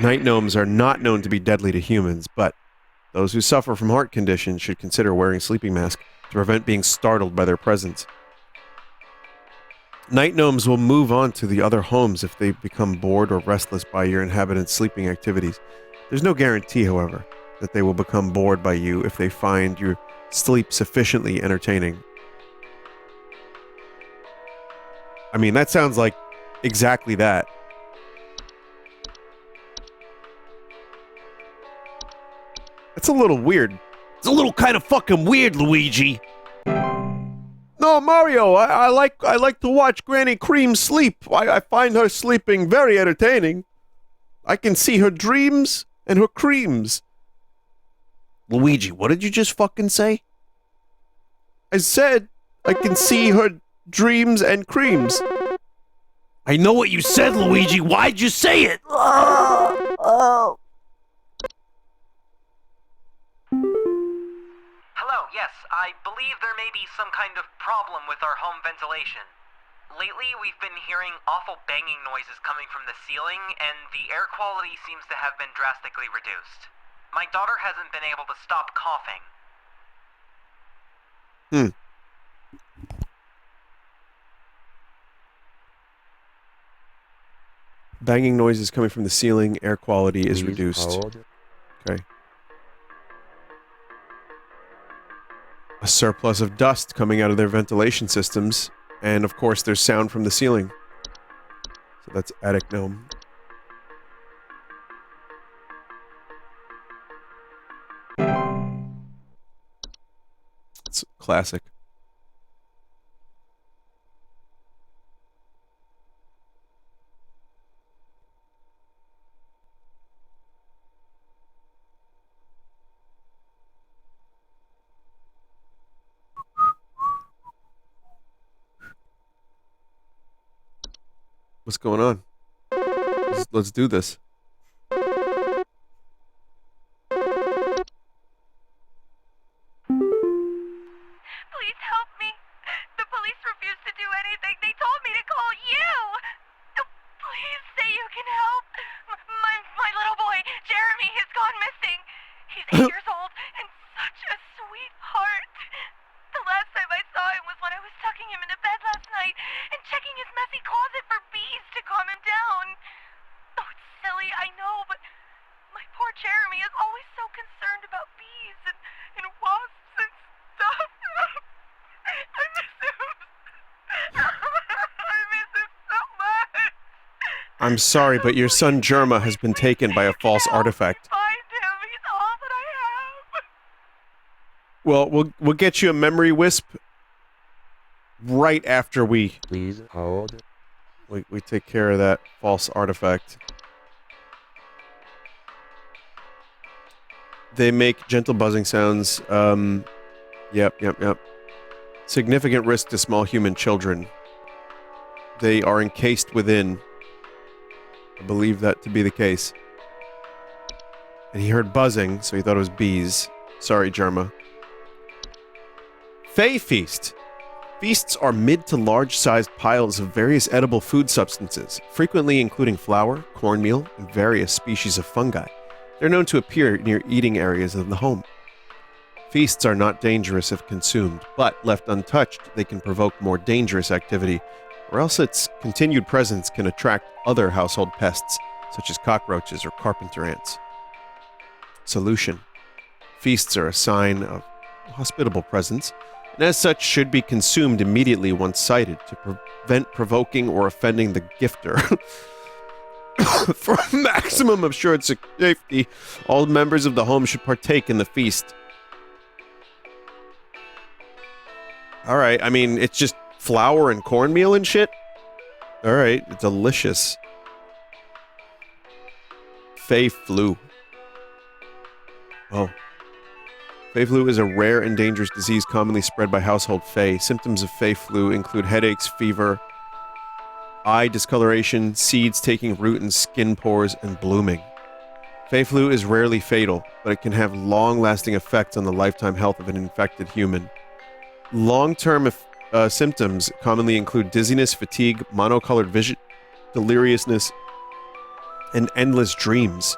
Night gnomes are not known to be deadly to humans, but those who suffer from heart conditions should consider wearing sleeping masks to prevent being startled by their presence. Night gnomes will move on to the other homes if they become bored or restless by your inhabitants' sleeping activities. There's no guarantee, however, that they will become bored by you if they find your sleep sufficiently entertaining. I mean, that sounds like exactly that. That's a little weird. It's a little kind of fucking weird, Luigi. No, Mario, I like to watch Granny Cream sleep. I find her sleeping very entertaining. I can see her dreams and her creams. Luigi, what did you just fucking say? I said I can see her dreams and creams. I know what you said, Luigi. Why'd you say it? Oh. Hello, yes, I believe there may be some kind of problem with our home ventilation. Lately, we've been hearing awful banging noises coming from the ceiling, and the air quality seems to have been drastically reduced. My daughter hasn't been able to stop coughing. Banging noises coming from the ceiling, air quality is Please reduced. hold. Okay. A surplus of dust coming out of their ventilation systems, and of course there's sound from the ceiling. So that's attic gnome. It's classic. What's going on? Let's do this. Please help me. The police refuse to do anything. They told me to call you. Please say you can help. My little boy, Jeremy, has gone missing. He's 8 years old and such a sweetheart. The last time I saw him was when I was tucking him into bed last night and checking his messy closet for bees to calm him down. Oh, it's silly, I know, but my poor Jeremy is always so concerned about bees and wasps and stuff. I miss him. I miss him so much. I'm sorry, but your son Jerma has been taken by a false artifact. Find him. He's all that I have. Well, we'll get you a memory wisp right after we Please hold. we take care of that false artifact. They make gentle buzzing sounds. Yep. Significant risk to small human children. They are encased within. I believe that to be the case. And he heard buzzing, so he thought it was bees. Sorry, Jerma. Fey Feast. Feasts are mid to large-sized piles of various edible food substances, frequently including flour, cornmeal, and various species of fungi. They're known to appear near eating areas of the home. Feasts are not dangerous if consumed, but left untouched, they can provoke more dangerous activity, or else its continued presence can attract other household pests, such as cockroaches or carpenter ants. Solution. Feasts are a sign of hospitable presence, and as such should be consumed immediately once sighted to prevent provoking or offending the gifter. For a maximum assured safety, all members of the home should partake in the feast. Alright, I mean, it's just flour and cornmeal and shit? Alright, delicious. Fey flu. Oh. Fey flu is a rare and dangerous disease commonly spread by household Fey. Symptoms of Fey flu include headaches, fever, eye discoloration, seeds taking root in skin pores, and blooming. Fey flu is rarely fatal, but it can have long-lasting effects on the lifetime health of an infected human. Long-term symptoms commonly include dizziness, fatigue, monocolored vision, deliriousness, and endless dreams.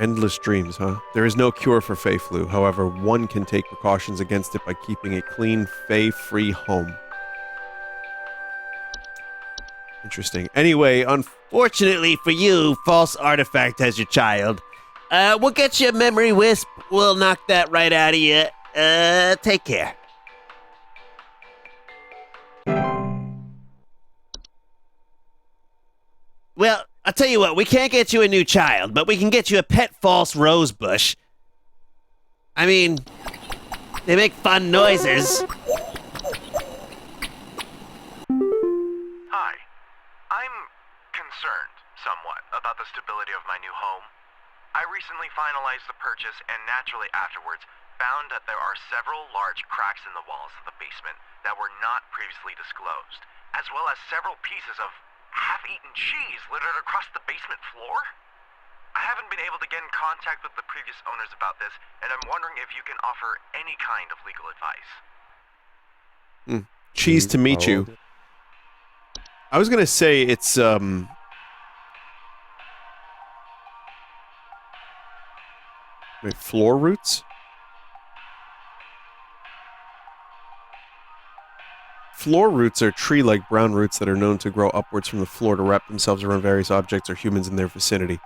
Endless dreams, huh? There is no cure for Fey flu. However, one can take precautions against it by keeping a clean, Fey-free home. Interesting. Anyway, Fortunately for you, false artifact has your child. We'll get you a memory wisp. We'll knock that right out of you. Take care. Well, I'll tell you what, we can't get you a new child, but we can get you a pet false rose bush. I mean, they make fun noises. Hi. I'm concerned, somewhat, about the stability of my new home. I recently finalized the purchase and naturally afterwards found that there are several large cracks in the walls of the basement that were not previously disclosed, as well as several pieces of half-eaten cheese littered across the basement floor. I haven't been able to get in contact with the previous owners about this, and I'm wondering if you can offer any kind of legal advice. Cheese to meet you. I was gonna say it's wait, floor roots? Floor roots are tree-like brown roots that are known to grow upwards from the floor to wrap themselves around various objects or humans in their vicinity.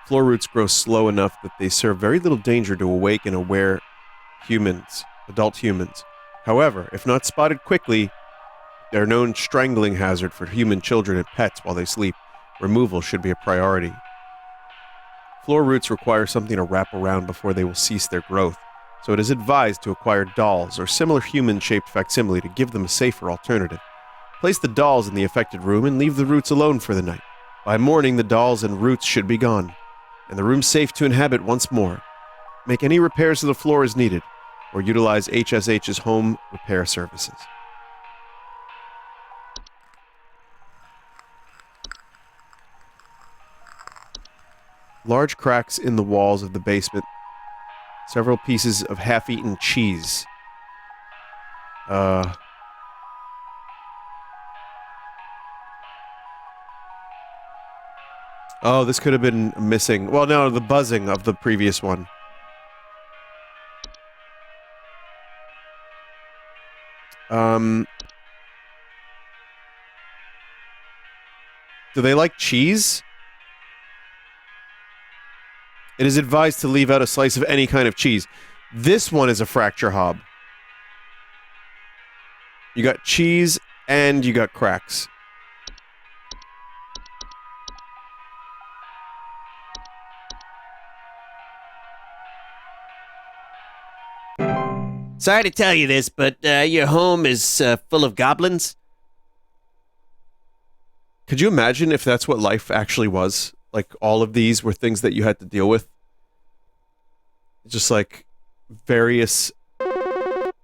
Floor roots grow slow enough that they serve very little danger to awake and aware humans, adult humans. However, if not spotted quickly, they're a known strangling hazard for human children and pets while they sleep. Removal should be a priority. Floor roots require something to wrap around before they will cease their growth, so it is advised to acquire dolls or similar human-shaped facsimile to give them a safer alternative. Place the dolls in the affected room and leave the roots alone for the night. By morning, the dolls and roots should be gone, and the room safe to inhabit once more. Make any repairs to the floor as needed, or utilize HSH's home repair services. Large cracks in the walls of the basement. Several pieces of half-eaten cheese. Oh, this could have been missing. Well, no, the buzzing of the previous one. Do they like cheese? It is advised to leave out a slice of any kind of cheese. This one is a fracture hob. You got cheese and you got cracks. Sorry to tell you this, but your home is full of goblins. Could you imagine if that's what life actually was? Like, all of these were things that you had to deal with? Just like various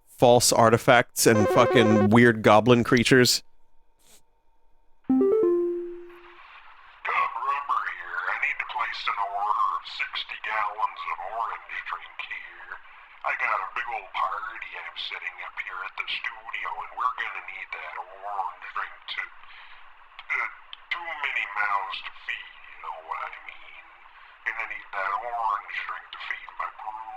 false artifacts and fucking weird goblin creatures. Rubber here. I need to place an order of 60 gallons of orange drink here. I got a big old party I'm setting up here at the studio, and we're gonna need that orange drink to... too many mouths to feed, you know what I mean? Gonna need that orange drink to feed my crew.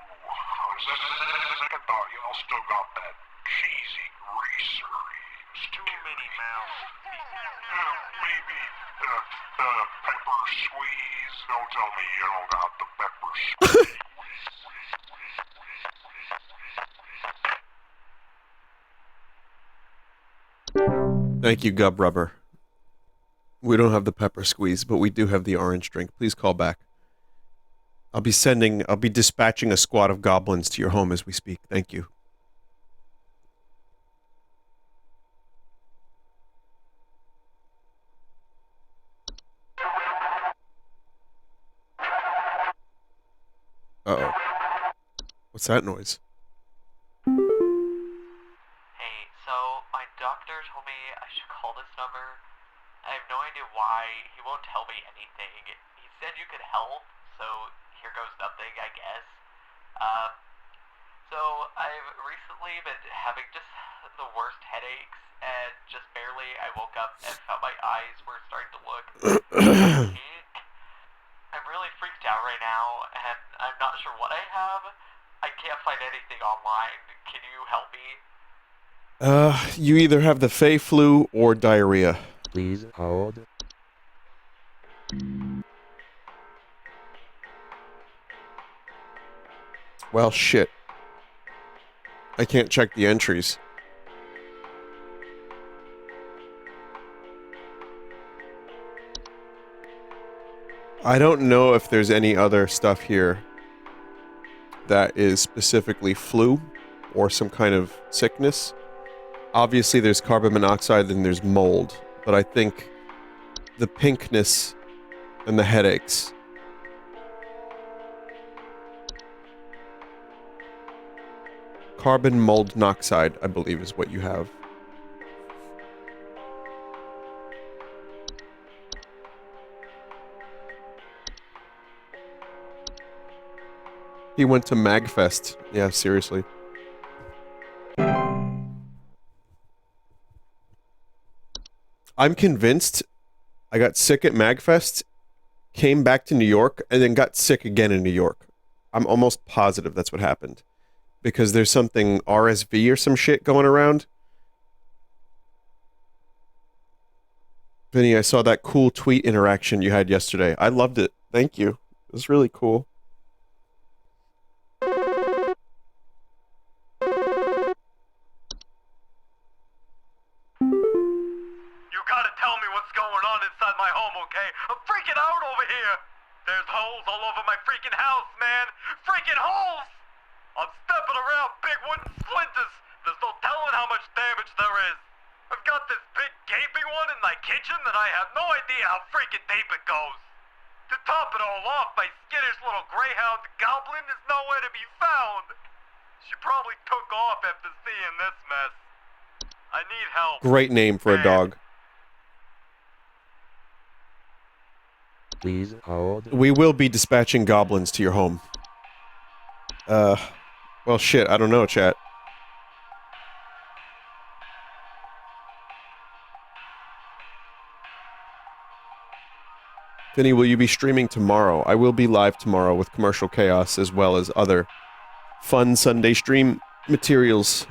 Second thought, y'all still got that cheesy greaseries. Too many mouths to feed. Maybe pepper squeeze. Don't tell me you don't got the pepper squeeze. Thank you, Gub Rubber. We don't have the pepper squeeze, but we do have the orange drink. Please call back. I'll be dispatching a squad of goblins to your home as we speak. Thank you. Uh-oh. What's that noise? Hey, so my doctor told me I should call this number. I have no idea why. He won't tell me anything. He said you could help, so here goes nothing, I guess. So I've recently been having just the worst headaches, and just barely I woke up and found my eyes were starting to look pink. I'm really freaked out right now, and I'm not sure what I have. I can't find anything online. Can you help me? You either have the Fey flu or diarrhea. Please hold. Well, shit. I can't check the entries. I don't know if there's any other stuff here that is specifically flu or some kind of sickness. Obviously, there's carbon monoxide and there's mold, but I think the pinkness and the headaches. Carbon mold monoxide, I believe, is what you have. He went to MagFest. Yeah, seriously. I'm convinced I got sick at MagFest, came back to New York, and then got sick again in New York. I'm almost positive that's what happened. Because there's something RSV or some shit going around. Vinny, I saw that cool tweet interaction you had yesterday. I loved it. Thank you. It was really cool. Tell me what's going on inside my home, okay? I'm freaking out over here! There's holes all over my freaking house, man! Freaking holes! I'm stepping around big wooden splinters! There's no telling how much damage there is! I've got this big gaping one in my kitchen that I have no idea how freaking deep it goes! To top it all off, my skittish little greyhound goblin is nowhere to be found! She probably took off after seeing this mess. I need help. Great name for a dog. Please hold. We will be dispatching goblins to your home. Well, shit, I don't know, chat. Vinny, will you be streaming tomorrow? I will be live tomorrow with Commercial Chaos as well as other fun Sunday stream materials.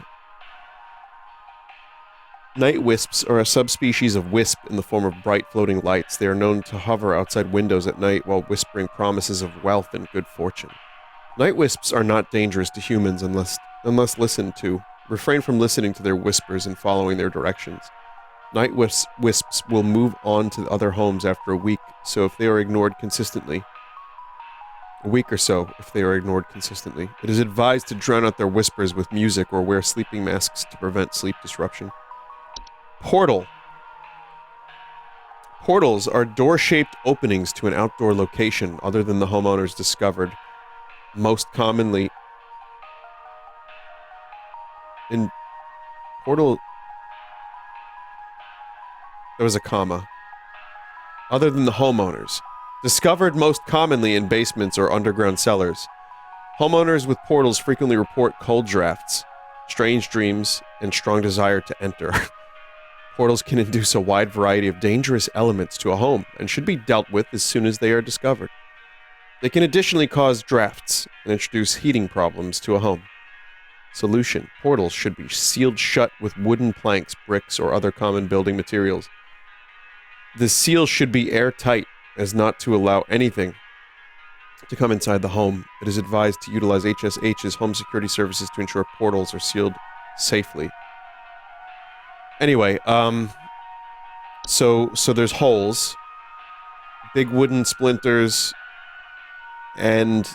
Night wisps are a subspecies of wisp in the form of bright floating lights. They are known to hover outside windows at night while whispering promises of wealth and good fortune. Night wisps are not dangerous to humans unless listened to. Refrain from listening to their whispers and following their directions. Night wisps will move on to other homes after a week or so if they are ignored consistently. It is advised to drown out their whispers with music or wear sleeping masks to prevent sleep disruption. Portal. Portals are door-shaped openings to an outdoor location other than the homeowners discovered. Most commonly in portal... There was a comma. Other than the homeowners. Discovered most commonly in basements or underground cellars. Homeowners with portals frequently report cold drafts, strange dreams, and strong desire to enter. Portals can induce a wide variety of dangerous elements to a home and should be dealt with as soon as they are discovered. They can additionally cause drafts and introduce heating problems to a home. Solution: portals should be sealed shut with wooden planks, bricks, or other common building materials. The seal should be airtight as not to allow anything to come inside the home. It is advised to utilize HSH's home security services to ensure portals are sealed safely. Anyway, so there's holes, big wooden splinters, and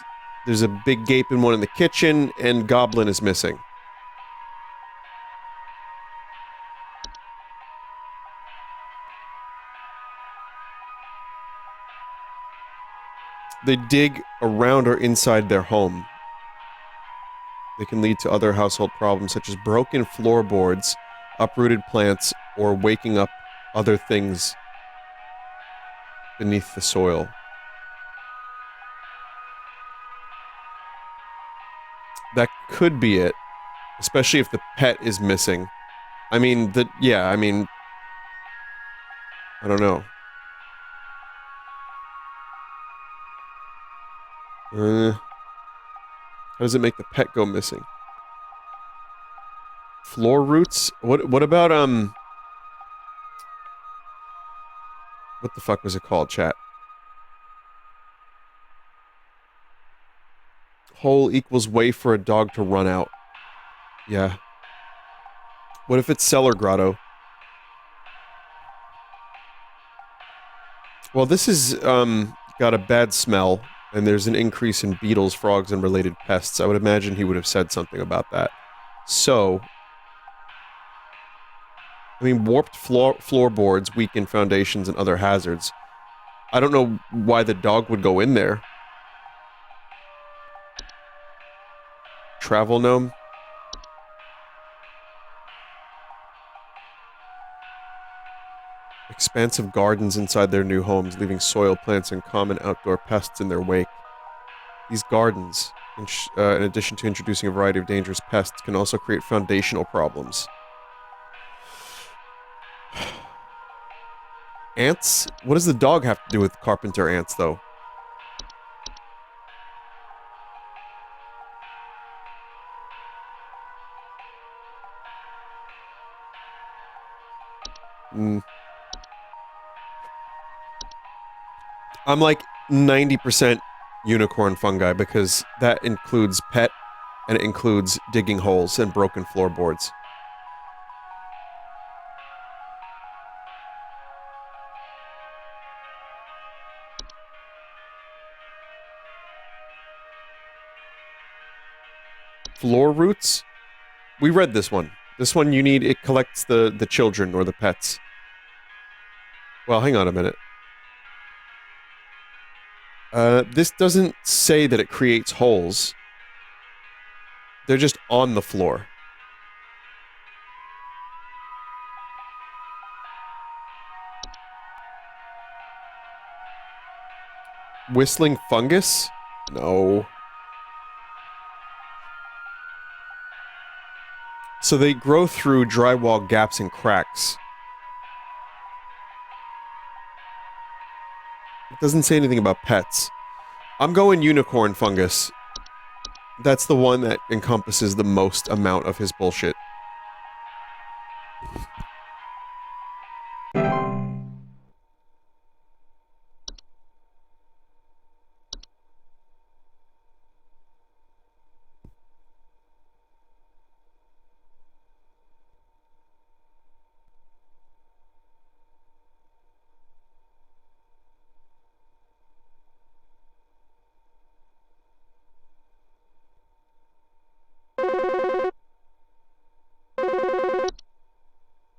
there's a big gape in one in the kitchen, and Goblin is missing. They dig around or inside their home. They can lead to other household problems such as broken floorboards, uprooted plants, or waking up other things beneath the soil. That could be it, especially if the pet is missing. I mean, I don't know. How does it make the pet go missing? Floor roots? What about, what the fuck was it called, chat? Hole equals way for a dog to run out. Yeah. What if it's cellar grotto? Well, this is, got a bad smell, and there's an increase in beetles, frogs, and related pests. I would imagine he would have said something about that. So... I mean, warped floorboards weaken foundations and other hazards. I don't know why the dog would go in there. Travel gnome? Expansive gardens inside their new homes, leaving soil plants and common outdoor pests in their wake. These gardens, in addition to introducing a variety of dangerous pests, can also create foundational problems. Ants? What does the dog have to do with carpenter ants, though? I'm like 90% unicorn fungi because that includes pet and it includes digging holes and broken floorboards. Floor roots? We read this one. This one it collects the children or the pets. Well, hang on a minute. This doesn't say that it creates holes. They're just on the floor. Whistling fungus? No. So they grow through drywall gaps and cracks. It doesn't say anything about pets. I'm going unicorn fungus. That's the one that encompasses the most amount of his bullshit.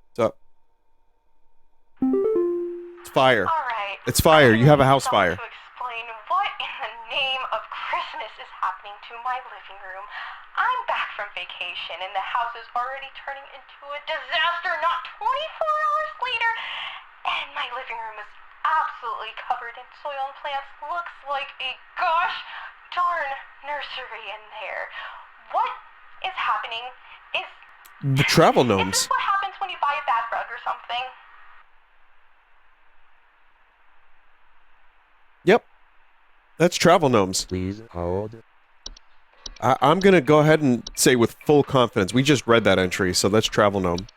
What's up? It's fire. Alright. It's fire. You have a house fire. To explain what in the name of Christmas is happening to my living room. I'm back from vacation and the house is already turning into a disaster not 24 hours later. And my living room is absolutely covered in soil and plants. Looks like a gosh darn nursery in there. What is happening is... The travel Is gnomes. this what happens when you buy a bad rug or something? Yep. That's travel gnomes. Please hold. I'm gonna go ahead and say with full confidence, we just read that entry, so that's travel gnome.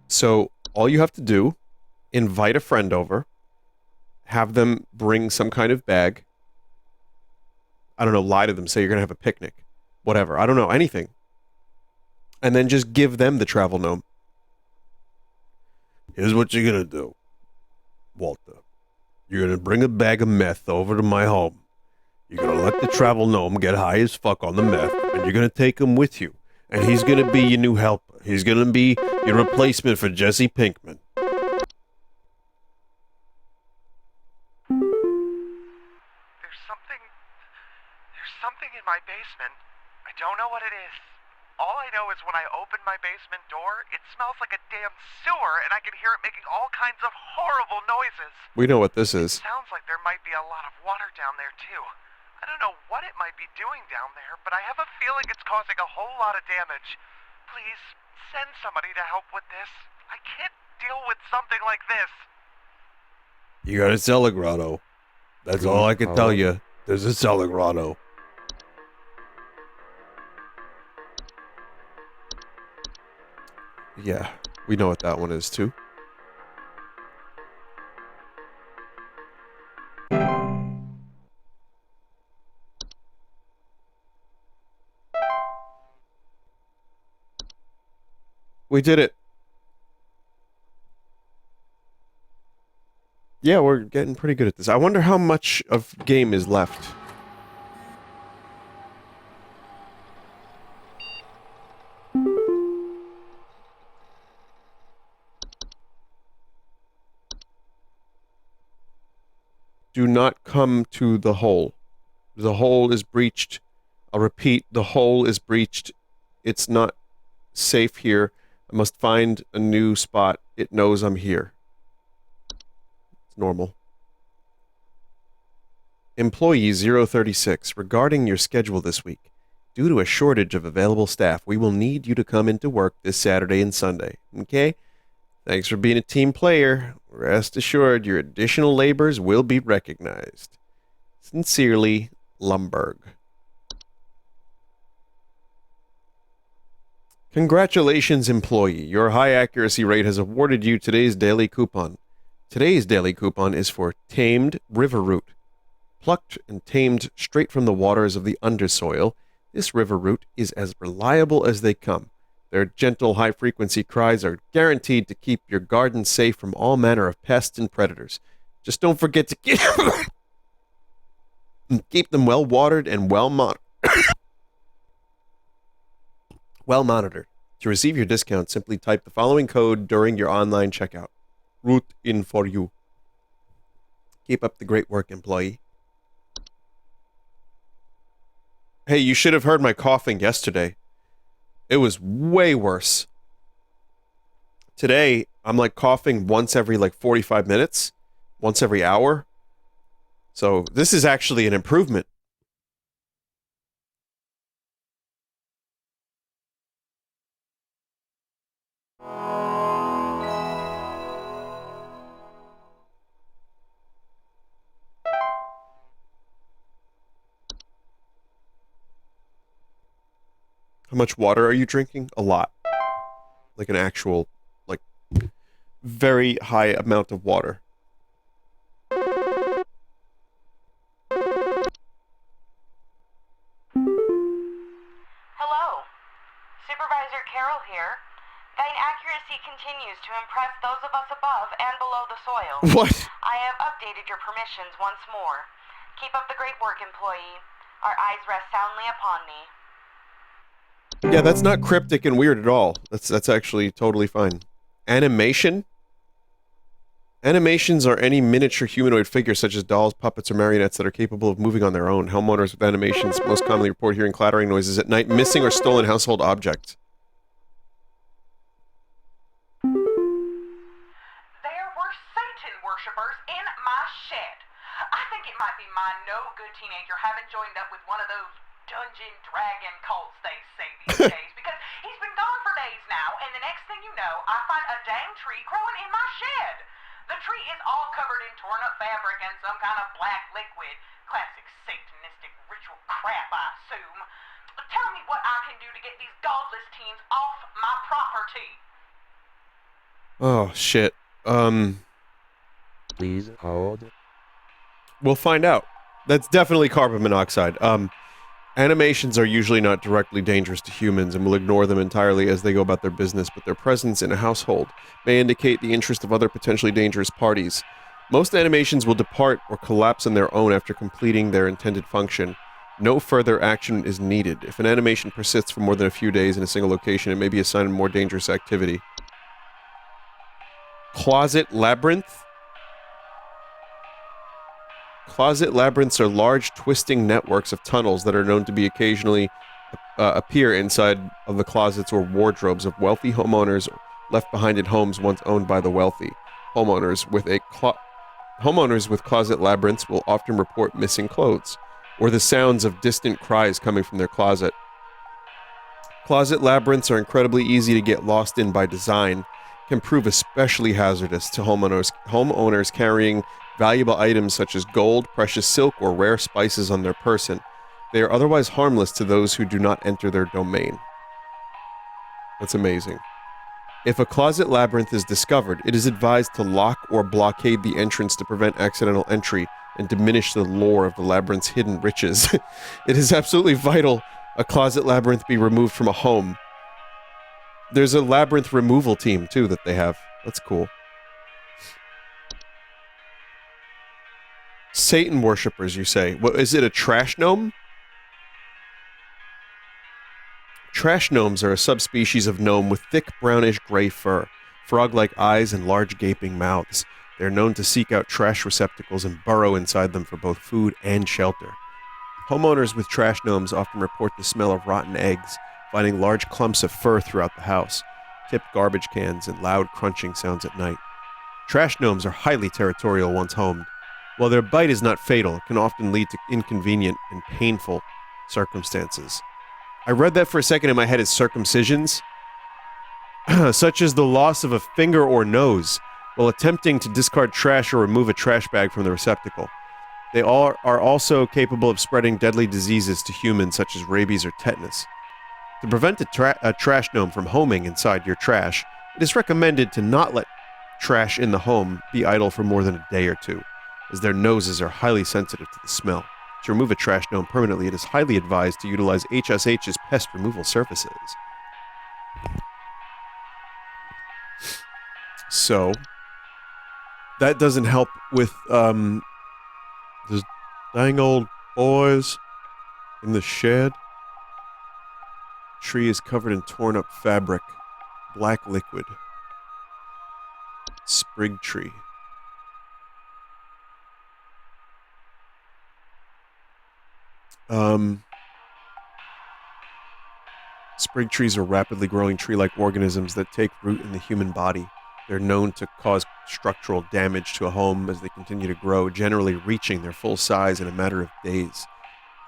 So, all you have to do, invite a friend over, have them bring some kind of bag. I don't know, lie to them, say you're gonna have a picnic. Whatever, I don't know, anything. And then just give them the travel gnome. Here's what you're gonna do, Walter. You're gonna bring a bag of meth over to my home. You're gonna let the travel gnome get high as fuck on the meth, and you're gonna take him with you. And he's gonna be your new helper. He's gonna be your replacement for Jesse Pinkman. There's something in my basement. I don't know what it is. All I know is when I open my basement door, it smells like a damn sewer, and I can hear it making all kinds of horrible noises. We know what this is. Sounds like there might be a lot of water down there, too. I don't know what it might be doing down there, but I have a feeling it's causing a whole lot of damage. Please, send somebody to help with this. I can't deal with something like this. You gotta sell a grotto. That's all I can tell you. There's a cellar grotto. Yeah, we know what that one is too. We did it. Yeah, we're getting pretty good at this. I wonder how much of game is left. Do not come to the hole. The hole is breached. I'll repeat, the hole is breached. It's not safe here. I must find a new spot. It knows I'm here. It's normal. Employee 036, regarding your schedule this week. Due to a shortage of available staff, we will need you to come into work this Saturday and Sunday. Okay? Thanks for being a team player. Rest assured, your additional labors will be recognized. Sincerely, Lumberg. Congratulations, employee. Your high accuracy rate has awarded you today's daily coupon. Today's daily coupon is for tamed river root. Plucked and tamed straight from the waters of the undersoil, this river root is as reliable as they come. Their gentle, high-frequency cries are guaranteed to keep your garden safe from all manner of pests and predators. Just don't forget to keep them well-watered and well-monitored. To receive your discount, simply type the following code during your online checkout. Root in for you. Keep up the great work, employee. Hey, you should have heard my coughing yesterday. It was way worse. Today, I'm like coughing once every like 45 minutes, once every hour. So this is actually an improvement. How much water are you drinking? A lot. Like an actual, like, very high amount of water. Hello. Supervisor Carroll here. Thine accuracy continues to impress those of us above and below the soil. What? I have updated your permissions once more. Keep up the great work, employee. Our eyes rest soundly upon thee. Yeah, that's not cryptic and weird at all. That's actually totally fine. Animation? Animations are any miniature humanoid figure such as dolls, puppets, or marionettes that are capable of moving on their own. Homeowners with animations most commonly report hearing clattering noises at night, missing or stolen household objects. There were Satan worshippers in my shed. I think it might be my no-good teenager having joined up with one of those dungeon dragon cults they say these days, because he's been gone for days now, and the next thing you know, I find a dang tree growing in my shed. The tree is all covered in torn-up fabric and some kind of black liquid. Classic satanistic ritual crap, I assume. Tell me what I can do to get these godless teens off my property. Oh, shit. Please hold. We'll find out. That's definitely carbon monoxide. Animations are usually not directly dangerous to humans and will ignore them entirely as they go about their business, but their presence in a household may indicate the interest of other potentially dangerous parties. Most animations will depart or collapse on their own after completing their intended function. No further action is needed. If an animation persists for more than a few days in a single location, it may be a sign of more dangerous activity. Closet labyrinth? Closet labyrinths are large, twisting networks of tunnels that are known to be occasionally appear inside of the closets or wardrobes of wealthy homeowners left behind in homes once owned by the wealthy. Homeowners with closet labyrinths will often report missing clothes or the sounds of distant cries coming from their closet. Closet labyrinths are incredibly easy to get lost in by design, can prove especially hazardous to homeowners carrying valuable items such as gold, precious silk, or rare spices on their person. They are otherwise harmless to those who do not enter their domain. That's amazing. If a closet labyrinth is discovered, it is advised to lock or blockade the entrance to prevent accidental entry and diminish the lore of the labyrinth's hidden riches. It is absolutely vital a closet labyrinth be removed from a home. There's a labyrinth removal team, too, that they have. That's cool. Satan worshippers, you say. What, is it a trash gnome? Trash gnomes are a subspecies of gnome with thick brownish gray fur, frog-like eyes, and large gaping mouths. They are known to seek out trash receptacles and burrow inside them for both food and shelter. Homeowners with trash gnomes often report the smell of rotten eggs, finding large clumps of fur throughout the house, tipped garbage cans, and loud crunching sounds at night. Trash gnomes are highly territorial once homed. While their bite is not fatal, it can often lead to inconvenient and painful circumstances. I read that for a second in my head as circumcisions, such as the loss of a finger or nose while attempting to discard trash or remove a trash bag from the receptacle. They all are also capable of spreading deadly diseases to humans such as rabies or tetanus. To prevent a trash gnome from homing inside your trash, it is recommended to not let trash in the home be idle for more than a day or two, as their noses are highly sensitive to the smell. To remove a trash gnome permanently, it is highly advised to utilize HSH's pest removal services. So, that doesn't help with, those dang old boys in the shed. Tree is covered in torn up fabric, black liquid. Sprig tree. Sprig trees are rapidly growing tree-like organisms that take root in the human body. They're known to cause structural damage to a home as they continue to grow, generally reaching their full size in a matter of days.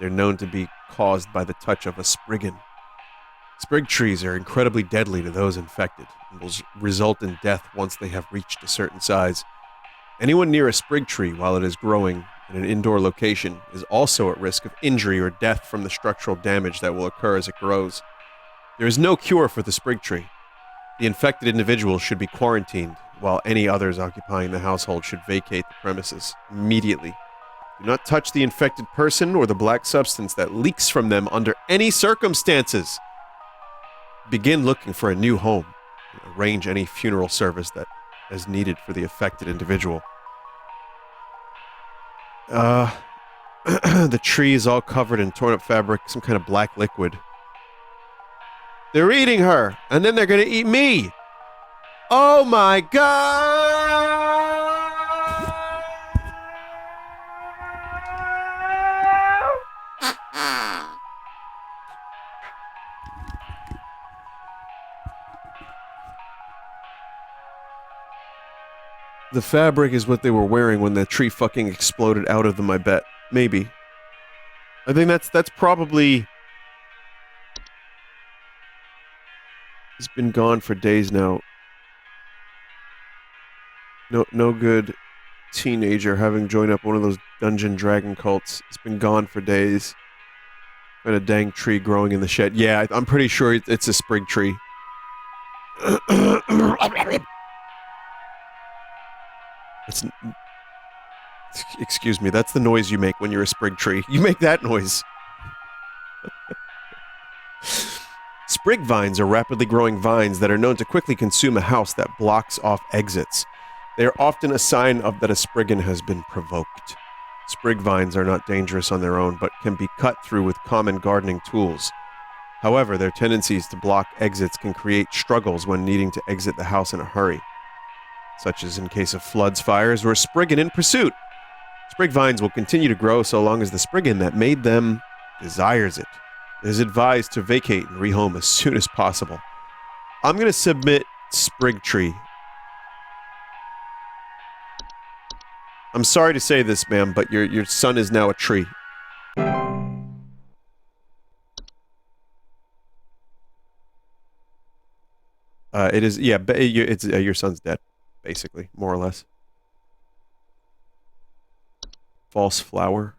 They're known to be caused by the touch of a spriggan. Sprig trees are incredibly deadly to those infected and will result in death once they have reached a certain size. Anyone near a sprig tree while it is growing in an indoor location is also at risk of injury or death from the structural damage that will occur as it grows. There is no cure for the sprig tree. The infected individual should be quarantined, while any others occupying the household should vacate the premises immediately. Do not touch the infected person or the black substance that leaks from them under any circumstances. Begin looking for a new home. Arrange any funeral service that is needed for the affected individual. The tree is all covered in torn up fabric, some kind of black liquid. They're eating her, and then they're gonna eat me! Oh my god! The fabric is what they were wearing when the tree fucking exploded out of them, I bet. Maybe. I think that's probably... It's been gone for days now. No good teenager having joined up one of those Dungeon Dragon cults. It's been gone for days. And a dang tree growing in the shed. Yeah, I'm pretty sure it's a sprig tree. Excuse me, that's the noise you make when you're a sprig tree. You make that noise. Sprig vines are rapidly growing vines that are known to quickly consume a house that blocks off exits. They are often a sign of that a spriggan has been provoked. Sprig vines are not dangerous on their own, but can be cut through with common gardening tools. However, their tendencies to block exits can create struggles when needing to exit the house in a hurry, such as in case of floods, fires, or a spriggan in pursuit. Sprig vines will continue to grow so long as the spriggan that made them desires it. It is advised to vacate and rehome as soon as possible. I'm going to submit sprig tree. I'm sorry to say this, ma'am, but your son is now a tree. It is, yeah, it's your son's dead, basically, more or less. False flower.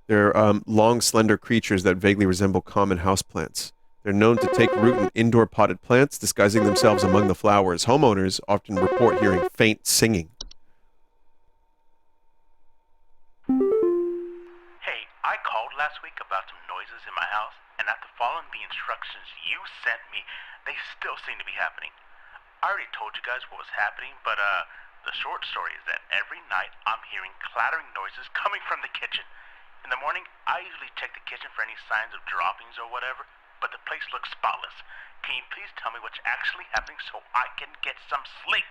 They're long, slender creatures that vaguely resemble common houseplants. They're known to take root in indoor potted plants, disguising themselves among the flowers. Homeowners often report hearing faint singing. Hey, I called last week about some noises in my house, and after following the instructions you sent me, they still seem to be happening. I already told you guys what was happening, but the short story is that every night I'm hearing clattering noises coming from the kitchen. In the morning, I usually check the kitchen for any signs of droppings or whatever, but the place looks spotless. Can you please tell me what's actually happening so I can get some sleep?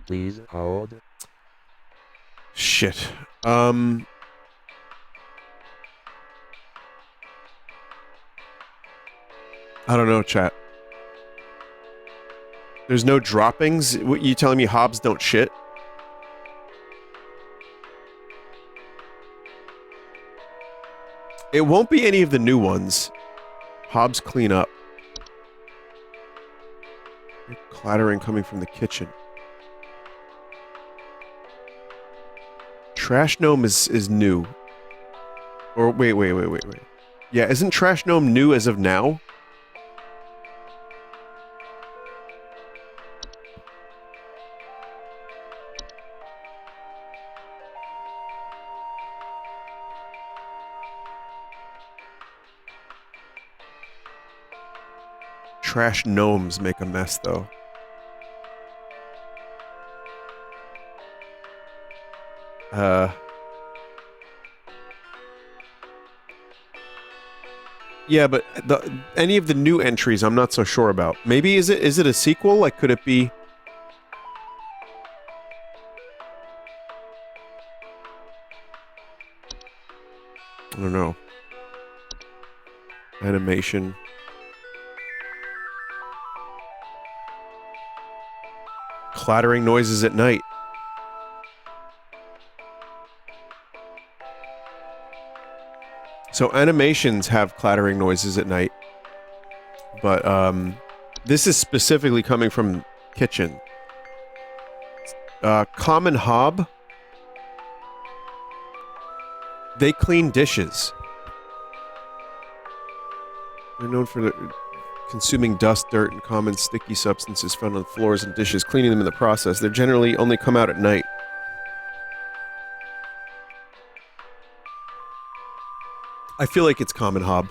Please hold. Shit. I don't know, chat. There's no droppings? What, you telling me Hobbs don't shit? It won't be any of the new ones. Hobbs clean up. Clattering coming from the kitchen. Trash Gnome is new. Or wait. Yeah, isn't Trash Gnome new as of now? Trash gnomes make a mess, though. Yeah, but any of the new entries I'm not so sure about. Maybe is it a sequel? Like, could it be... I don't know. Animation. Clattering noises at night. So animations have clattering noises at night. But this is specifically coming from kitchen. Common hob. They clean dishes. They're known for consuming dust, dirt, and common sticky substances found on floors and dishes, cleaning them in the process. They generally only come out at night. I feel like it's common hob.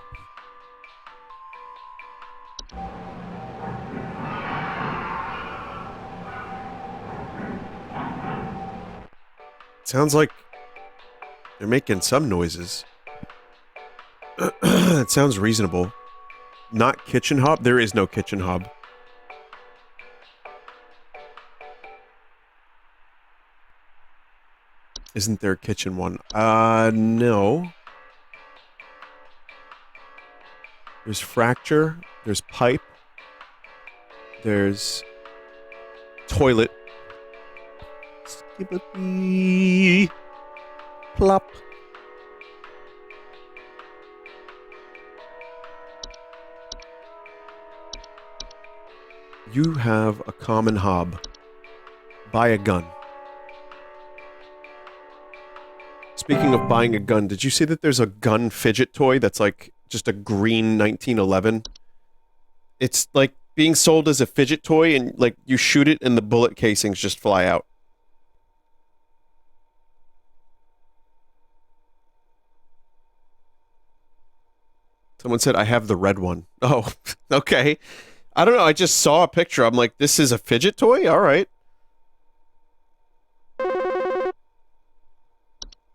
Sounds like they're making some noises. It sounds reasonable. Not kitchen hob? There is no kitchen hob. Isn't there a kitchen one? No. There's fracture. There's pipe. There's toilet. Skippity. Plop. You have a common hob. Buy a gun. Speaking of buying a gun, did you see that there's a gun fidget toy that's like just a green 1911? It's like being sold as a fidget toy, and like you shoot it and the bullet casings just fly out. Someone said, I have the red one. Oh, okay. I don't know. I just saw a picture. I'm like, this is a fidget toy? All right.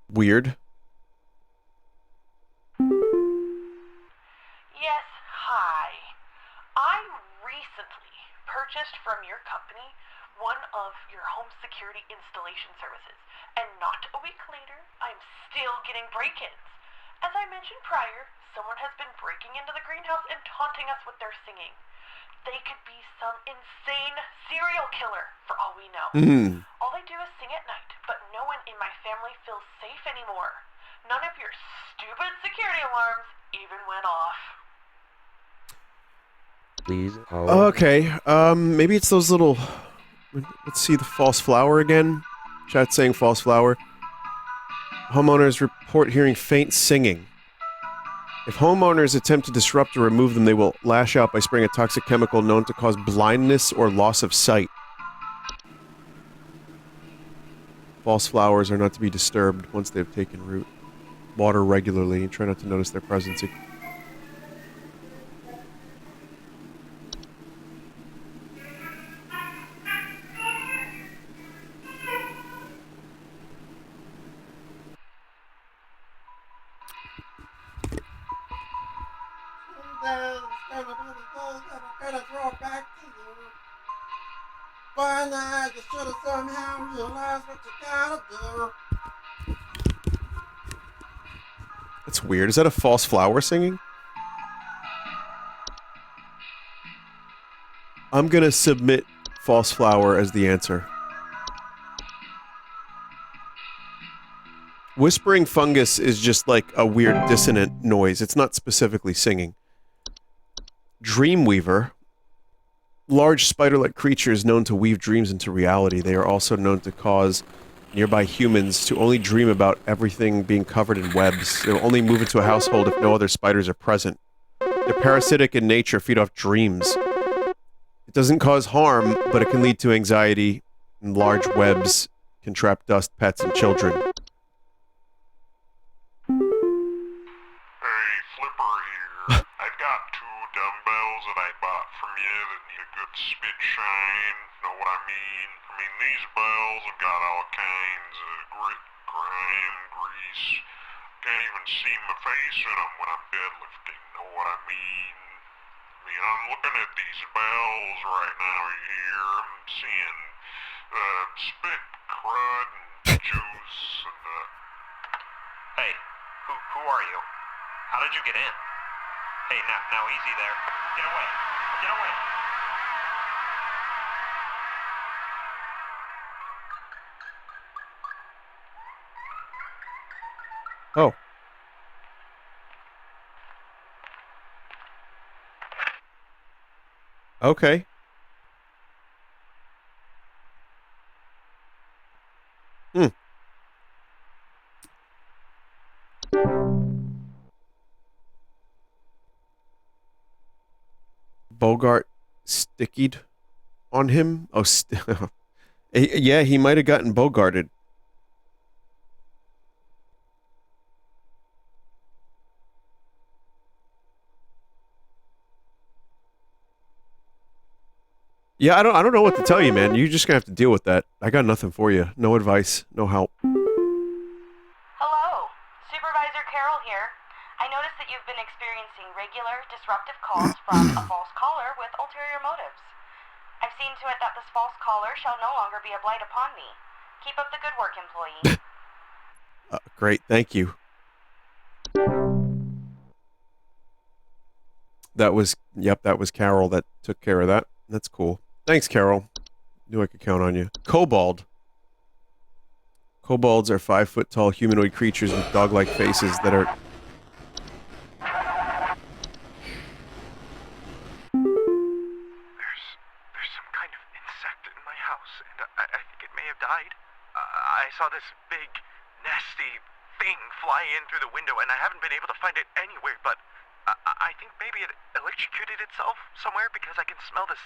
Weird. Yes, hi. I recently purchased from your company one of your home security installation services, and not a week later, I'm still getting break-ins. As I mentioned prior, someone has been breaking into the greenhouse and taunting us with their singing. They could be some insane serial killer, for all we know. All they do is sing at night, but no one in my family feels safe anymore. None of your stupid security alarms even went off. Please hold. Okay, maybe it's those little... Let's see the false flower again. Chat saying false flower. Homeowners report hearing faint singing. If homeowners attempt to disrupt or remove them, they will lash out by spraying a toxic chemical known to cause blindness or loss of sight. False flowers are not to be disturbed once they've taken root. Water regularly and try not to notice their presence. By now, you should have somehow realized what you gotta do. That's weird. Is that a false flower singing? I'm gonna submit false flower as the answer. Whispering fungus is just like a weird dissonant noise. It's not specifically singing. Dreamweaver. Large spider-like creatures known to weave dreams into reality. They are also known to cause nearby humans to only dream about everything being covered in webs. They will only move into a household if no other spiders are present. They're parasitic in nature, feed off dreams. It doesn't cause harm, but it can lead to anxiety, and large webs can trap dust, pets, and children. Hey, Flipper here. I've got 2 dumbbells that I bought from you that need a good spit shine. Know what I mean? These bells have got all kinds of grit, grime, grease. Can't even see my face in them when I'm deadlifting. Know what I mean? I'm looking at these bells right now here. I'm seeing spit, crud, and juice, and Hey, who are you? How did you get in? Hey, now easy there. Get away. Get away. Oh. Okay. Hmm. Bogart stickied on him? Oh, yeah, he might have gotten Bogarted. Yeah, I don't know what to tell you, man. You're just gonna have to deal with that. I got nothing for you. No advice, no help. Hello, Supervisor Carol here. I noticed that you've been experiencing regular, disruptive calls from a false caller with ulterior motives. I've seen to it that this false caller shall no longer be a blight upon me. Keep up the good work, employee. Great, thank you. That was Carol that took care of that. That's cool. Thanks, Carol. Knew I could count on you. Kobold. Kobolds are 5-foot-tall humanoid creatures with dog-like faces that are... There's some kind of insect in my house, and I think it may have died. I saw this big, nasty thing fly in through the window, and I haven't been able to find it anywhere, but I think maybe it electrocuted itself somewhere because I can smell this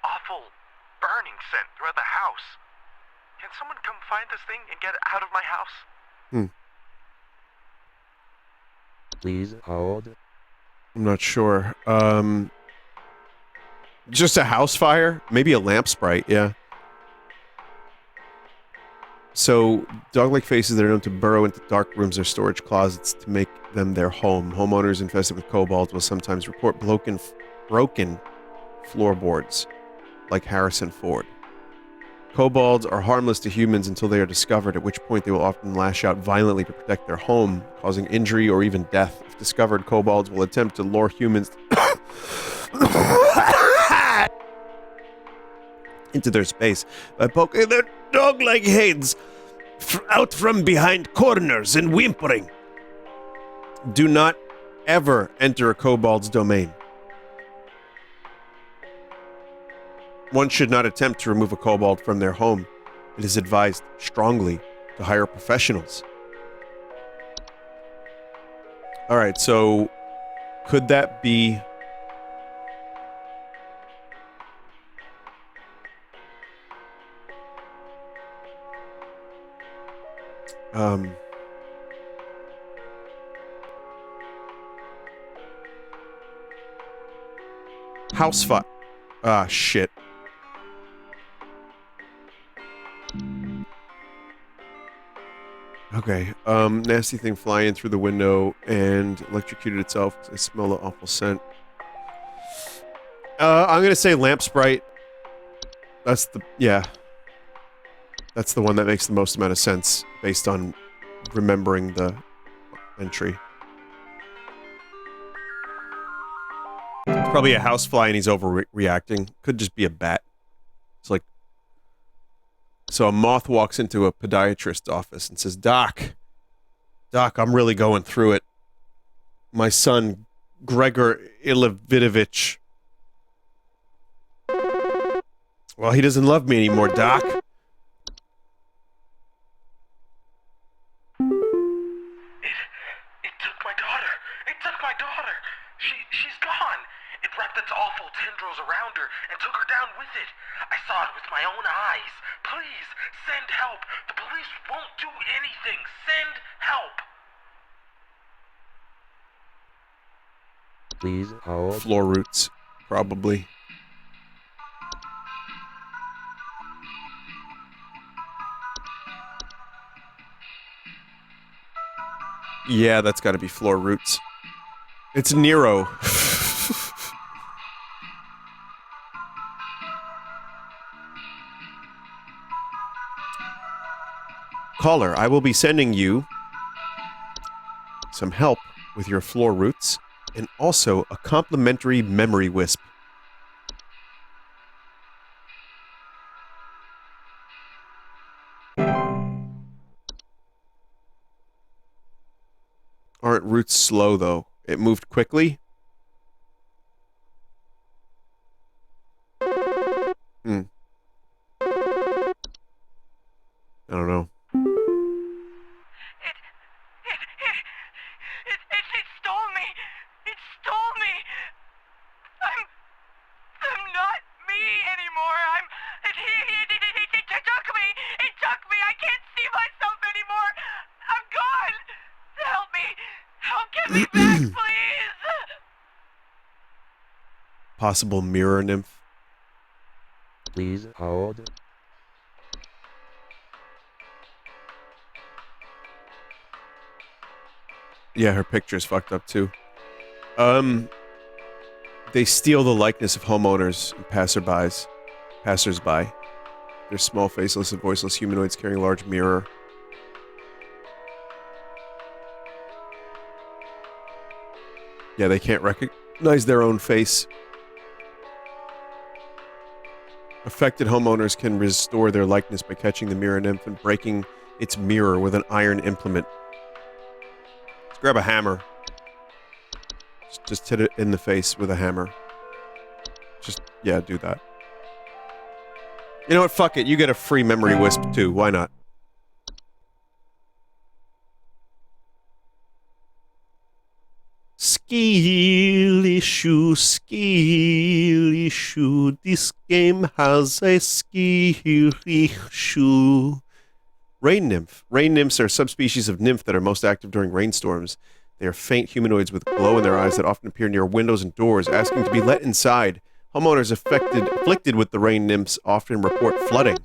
awful burning scent throughout the house. Can someone come find this thing and get it out of my house? Please hold. I'm not sure. Just a house fire? Maybe a lamp sprite, yeah. So, dog-like faces that are known to burrow into dark rooms or storage closets to make them their home. Homeowners infested with kobolds will sometimes report broken floorboards, like Harrison Ford. Kobolds are harmless to humans until they are discovered, at which point they will often lash out violently to protect their home, causing injury or even death. If discovered, kobolds will attempt to lure humans into their space by poking their dog-like heads out from behind corners and whimpering. Do not ever enter a kobold's domain. One should not attempt to remove a kobold from their home. It is advised strongly to hire professionals. Alright, so could that be... house fire. Ah, shit. Okay, nasty thing flying through the window and electrocuted itself because I smell the awful scent. I'm gonna say lamp sprite. That's the one that makes the most amount of sense based on remembering the entry. It's probably a housefly and he's overreacting. Could just be a bat. It's like... So a moth walks into a podiatrist's office and says, Doc, I'm really going through it. My son, Gregor Ilividovich. Well, he doesn't love me anymore, Doc. It took my daughter. It took my daughter. She's gone. It wrapped its awful tendrils around her and took her down with it. I saw it with my own eyes. Please, send help. The police won't do anything. Send help. Please hold. Floor roots, probably. Yeah, that's got to be floor roots. It's Nero. Caller, I will be sending you some help with your floor roots, and also a complimentary memory wisp. Aren't roots slow, though? It moved quickly? I don't know. It stole me. It stole me. I'm not me anymore. It took me. It took me. I can't see myself anymore. I'm gone. Help me. Get me back, please. Possible mirror nymph. Please hold. Yeah, her picture's fucked up too. They steal the likeness of homeowners and passersby. They're small, faceless, and voiceless humanoids carrying a large mirror. Yeah, they can't recognize their own face. Affected homeowners can restore their likeness by catching the mirror nymph and breaking its mirror with an iron implement. Let's grab a hammer. Just hit it in the face with a hammer. Yeah, do that. You know what? Fuck it. You get a free memory wisp too. Why not? Skill issue. This game has a skill issue. Rain nymph. Rain nymphs are subspecies of nymph that are most active during rainstorms. They are faint humanoids with glow in their eyes that often appear near windows and doors, asking to be let inside. Homeowners afflicted with the rain nymphs often report flooding.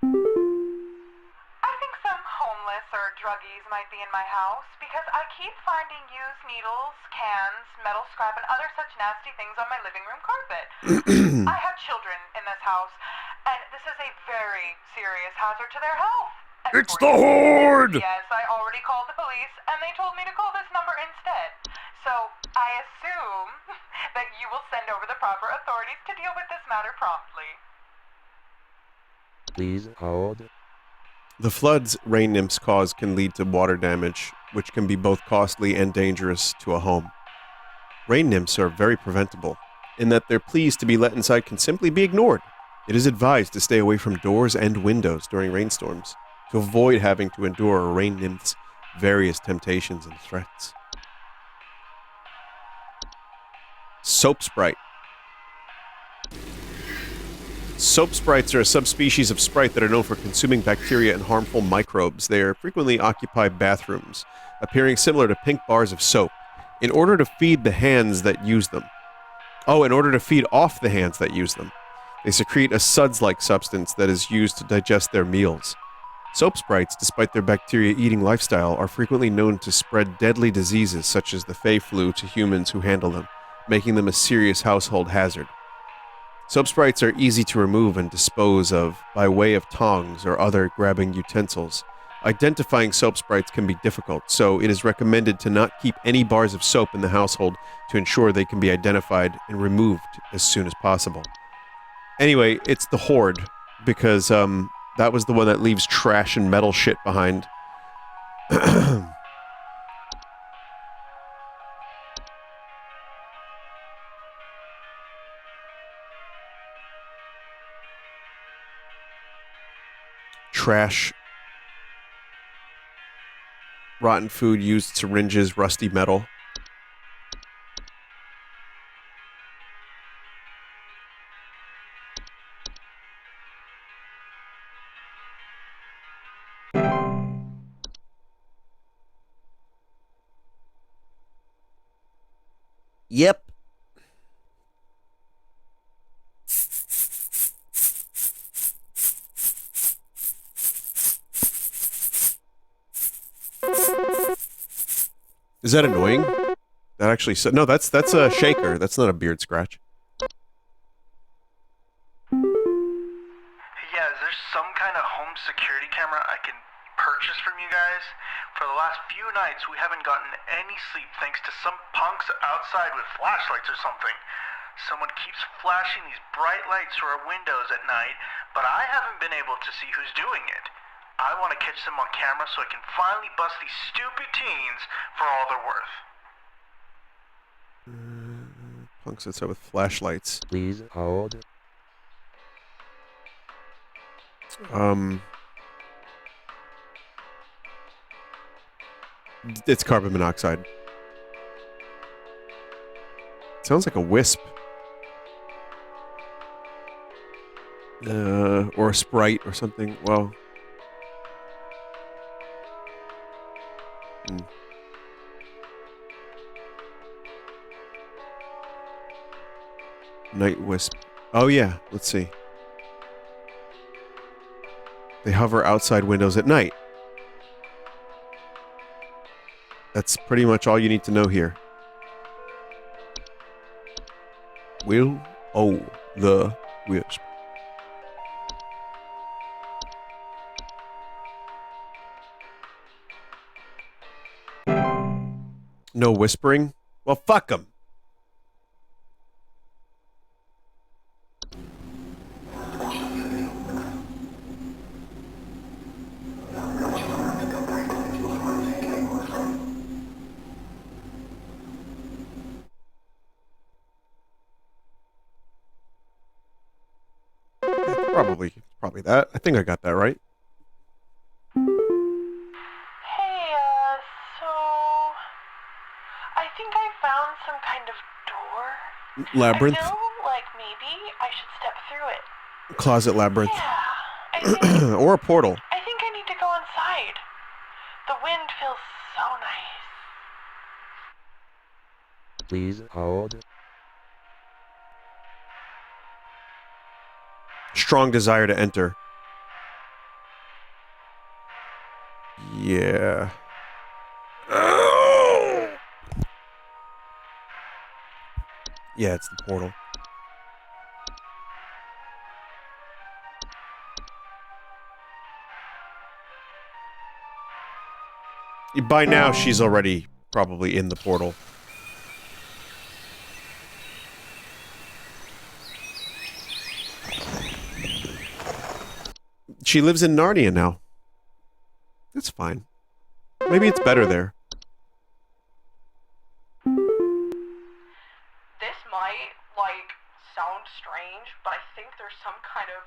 I think some homeless or druggies might be in my house because I keep finding used needles, cans, metal scrap, and other such nasty things on my living room carpet. I have children in this house, and this is a very serious hazard to their health. And It's the Horde! Yes, I already called the police, and they told me to call this number instead. So, I assume that you will send over the proper authorities to deal with this matter promptly. Please hold. The floods rain nymphs cause can lead to water damage, which can be both costly and dangerous to a home. Rain nymphs are very preventable, in that their pleas to be let inside can simply be ignored. It is advised to stay away from doors and windows during rainstorms, to avoid having to endure a rain nymph's various temptations and threats. Soap Sprite. Soap sprites are a subspecies of sprite that are known for consuming bacteria and harmful microbes. They are frequently occupy bathrooms, appearing similar to pink bars of soap, in order to feed the hands that use them. In order to feed off the hands that use them. They secrete a suds-like substance that is used to digest their meals. Soap sprites, despite their bacteria-eating lifestyle, are frequently known to spread deadly diseases such as the Fey flu to humans who handle them, making them a serious household hazard. Soap sprites are easy to remove and dispose of by way of tongs or other grabbing utensils. Identifying soap sprites can be difficult, so it is recommended to not keep any bars of soap in the household to ensure they can be identified and removed as soon as possible. Anyway, it's the Horde, because that was the one that leaves trash and metal shit behind. Trash, rotten food, used syringes, rusty metal. Yep. Is that annoying? That actually... No, that's a shaker. That's not a beard scratch. Yeah, is there some kind of home security camera I can purchase from you guys. For the last few nights, we haven't gotten any sleep thanks to some punks outside with flashlights or something. Someone keeps flashing these bright lights through our windows at night, but I haven't been able to see who's doing it. I want to catch them on camera so I can finally bust these stupid teens for all they're worth. Punks outside with flashlights. Please hold. It's carbon monoxide. Sounds like a wisp. Or a Sprite or something. Well. Night wisp. Oh yeah, let's see. They hover outside windows at night. That's pretty much all you need to know here. The wisp. No whispering? Well, fuck them. Probably that. I think I got that right. Hey, so I think I found some kind of door. Labyrinth. I feel like maybe I should step through it. Closet labyrinth. Yeah, or a portal. I think I need to go inside. The wind feels so nice. Please hold. Strong desire to enter. Yeah. Oh! Yeah, it's the portal. By now, she's already probably in the portal. She lives in Narnia now. That's fine. Maybe it's better there. This might, sound strange, but I think there's some kind of,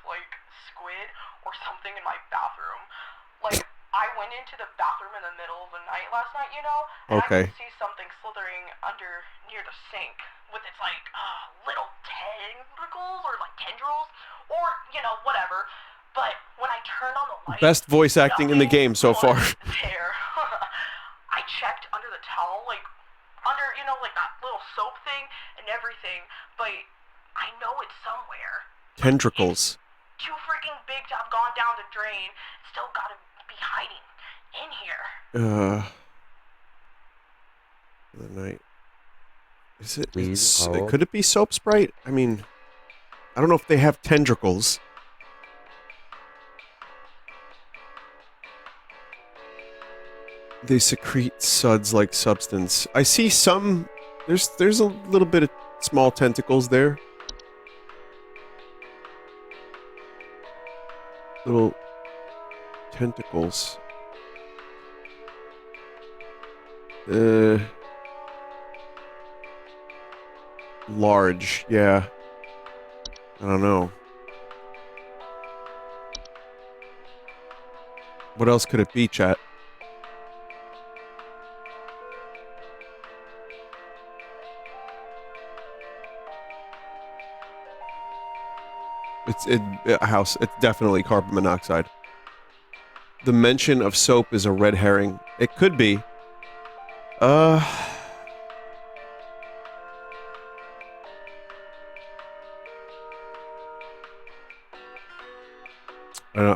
squid or something in my bathroom. I went into the bathroom in the middle of the night last night, and Okay. I could see something slithering near the sink with its, little tentacles or, tendrils or, whatever. But when I turned on the light... Best voice acting in the game so far. There. I checked under the towel, under, that little soap thing and everything, but I know it's somewhere. Tendricles. It's too freaking big to have gone down the drain. Still gotta be hiding in here. The night. Is it? Please hold. Could it be Soap Sprite? I mean, I don't know if they have tendricles. They secrete suds-like substance. I see some... There's a little bit of small tentacles there. Little tentacles. Large, yeah. I don't know. What else could it be, chat? It's definitely carbon monoxide. The mention of soap is a red herring. It could be.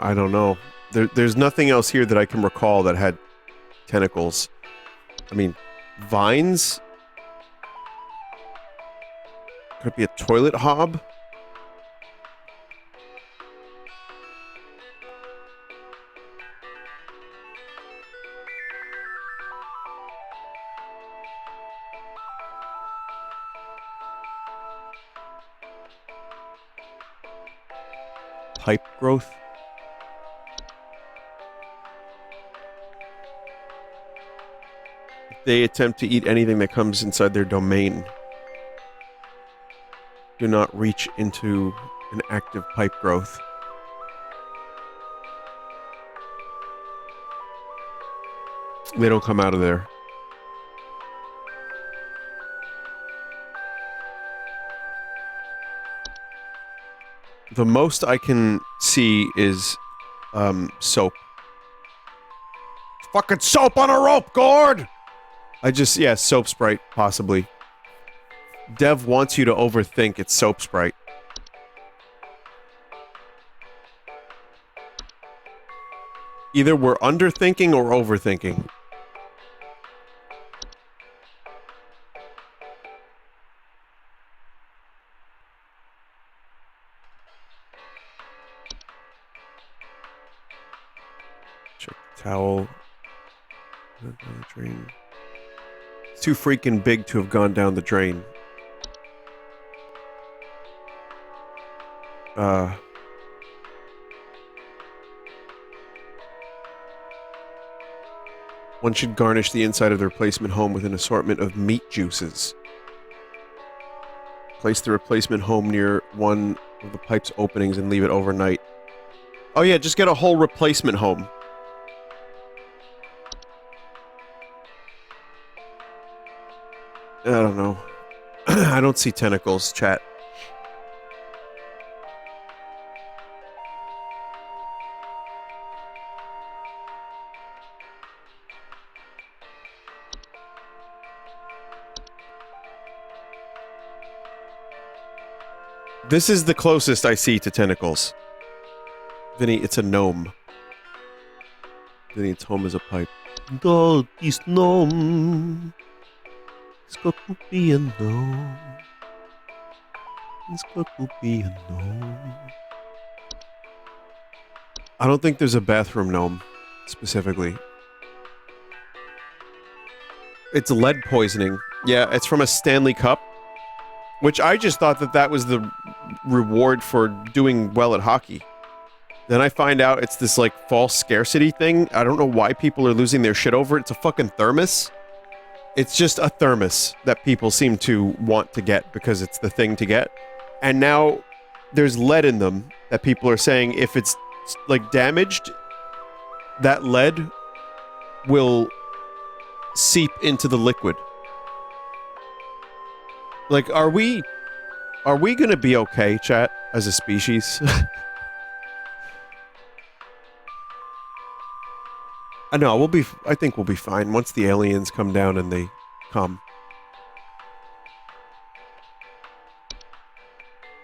I don't know. There's nothing else here that I can recall that had tentacles. I mean, vines? Could it be a toilet hob? growth. If they attempt to eat anything that comes inside their domain, do not reach into an active pipe growth. They don't come out of there. The most I can see is soap. Fucking soap on a rope, Gord! Yeah, soap sprite, possibly. Dev wants you to overthink it's soap sprite. Either we're underthinking or overthinking. Check the towel. Down the drain. It's too freaking big to have gone down the drain. One should garnish the inside of the replacement home with an assortment of meat juices. Place the replacement home near one of the pipe's openings and leave it overnight. Oh yeah, just get a whole replacement home. I don't know. I don't see tentacles, chat. This is the closest I see to tentacles. Vinny, it's a gnome. Vinny, its home is a pipe. Dog is gnome. It's got to be a gnome. It's got to be a gnome. I don't think there's a bathroom gnome, specifically. It's lead poisoning. Yeah, it's from a Stanley Cup. Which I just thought that was the reward for doing well at hockey. Then I find out it's this, like, false scarcity thing. I don't know why people are losing their shit over it. It's a fucking thermos. It's just a thermos that people seem to want to get because it's the thing to get. And now there's lead in them that people are saying if it's, like, damaged, that lead will seep into the liquid. Like, are we gonna be okay, chat, as a species? No, I think we'll be fine once the aliens come down and they come.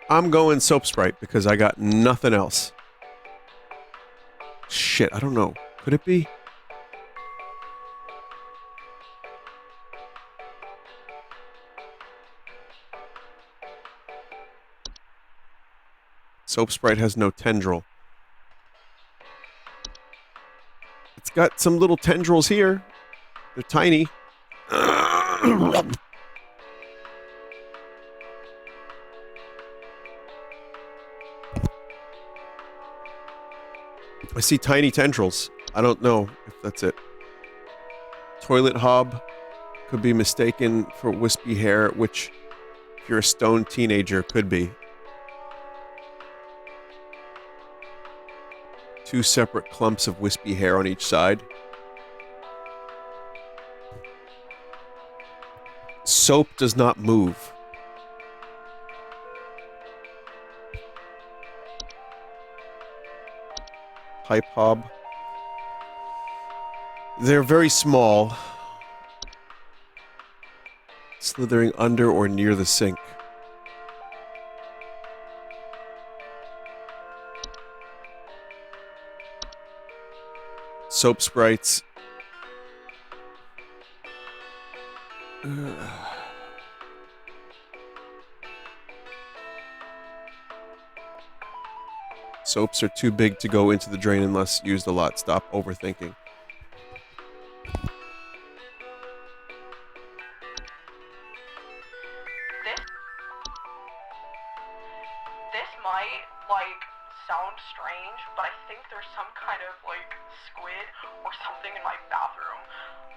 I'm going soap sprite because I got nothing else. Shit, I don't know. Could it be? Soap sprite has no tendril. It's got some little tendrils here. They're tiny. I see tiny tendrils. I don't know if that's it. Toilet hob could be mistaken for wispy hair, which, if you're a stoned teenager, could be. Two separate clumps of wispy hair on each side. Soap does not move. Pipe hob. They're very small. Slithering under or near the sink. Soap sprites. Soaps are too big to go into the drain unless used a lot. Stop overthinking. This might, like, sound strange, kid or something in my bathroom.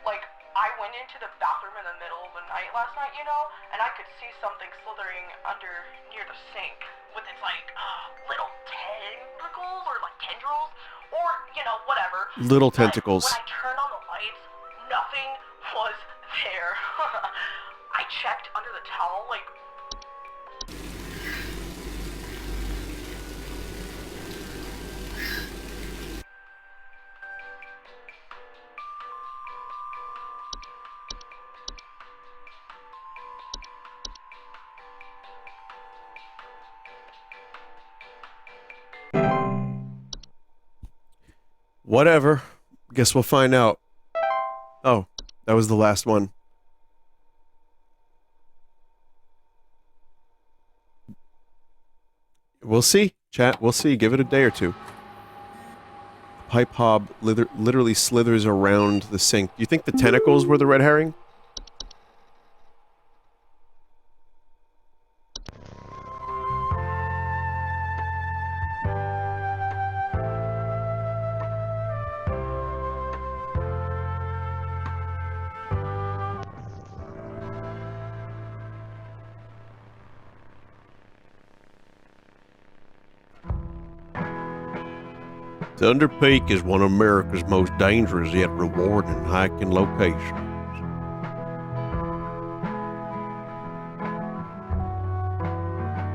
Like, I went into the bathroom in the middle of the night last night, you know, and I could see something slithering under near the sink with its, like, little tentacles or, like, tendrils or, you know, whatever. Little But tentacles. when I turned on the lights, nothing was there. I checked under the towel, like, Whatever. Guess we'll find out. Oh, that was the last one. We'll see, chat. We'll see. Give it a day or two. Pipe Hob literally slithers around the sink. Do you think the tentacles were the red herring? Thunder Peak is one of America's most dangerous yet rewarding hiking locations.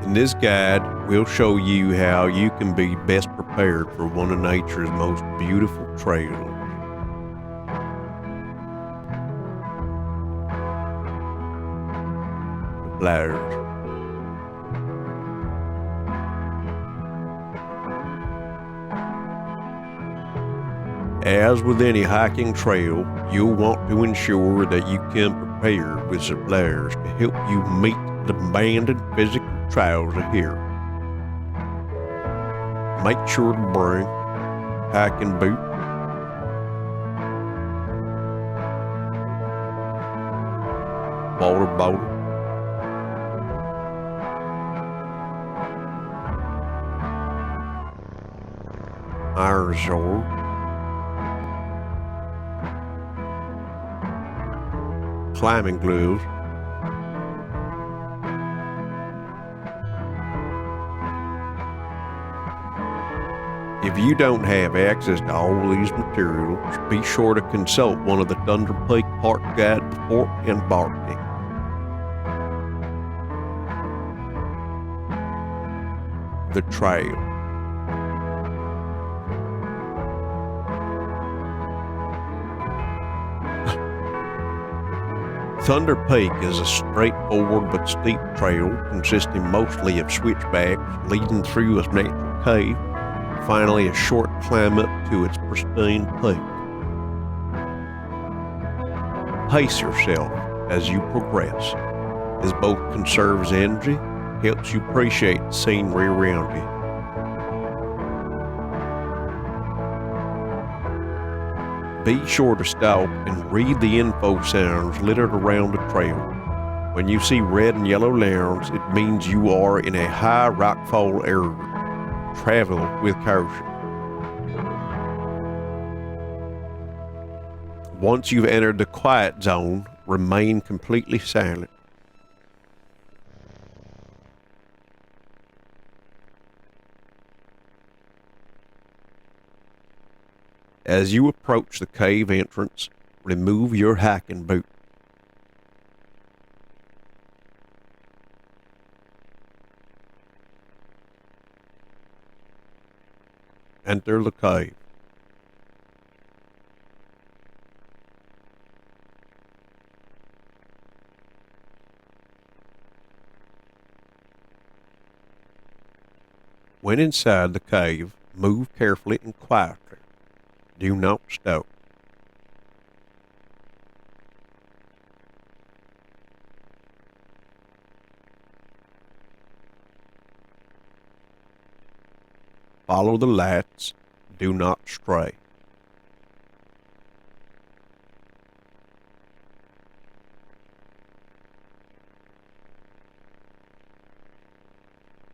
In this guide, we'll show you how you can be best prepared for one of nature's most beautiful trails. The Bladders. As with any hiking trail, you'll want to ensure that you come prepared with supplies to help you meet the demanding physical trials ahead. Make sure to bring hiking boot, water bottle, iron sword, climbing gloves, if you don't have access to all these materials, be sure to consult one of the Thunder Peak Park guide before embarking. The trail. Thunder Peak is a straightforward but steep trail consisting mostly of switchbacks leading through a natural cave, finally a short climb up to its pristine peak. Pace yourself as you progress, as both conserves energy, helps you appreciate the scenery around you. Be sure to stop and read the info signs littered around the trail. When you see red and yellow lines, it means you are in a high rockfall area. Travel with caution. Once you've entered the quiet zone, remain completely silent. As you approach the cave entrance, remove your hiking boot. Enter the cave. When inside the cave, move carefully and quietly. Do not stop. Follow the lights. Do not stray.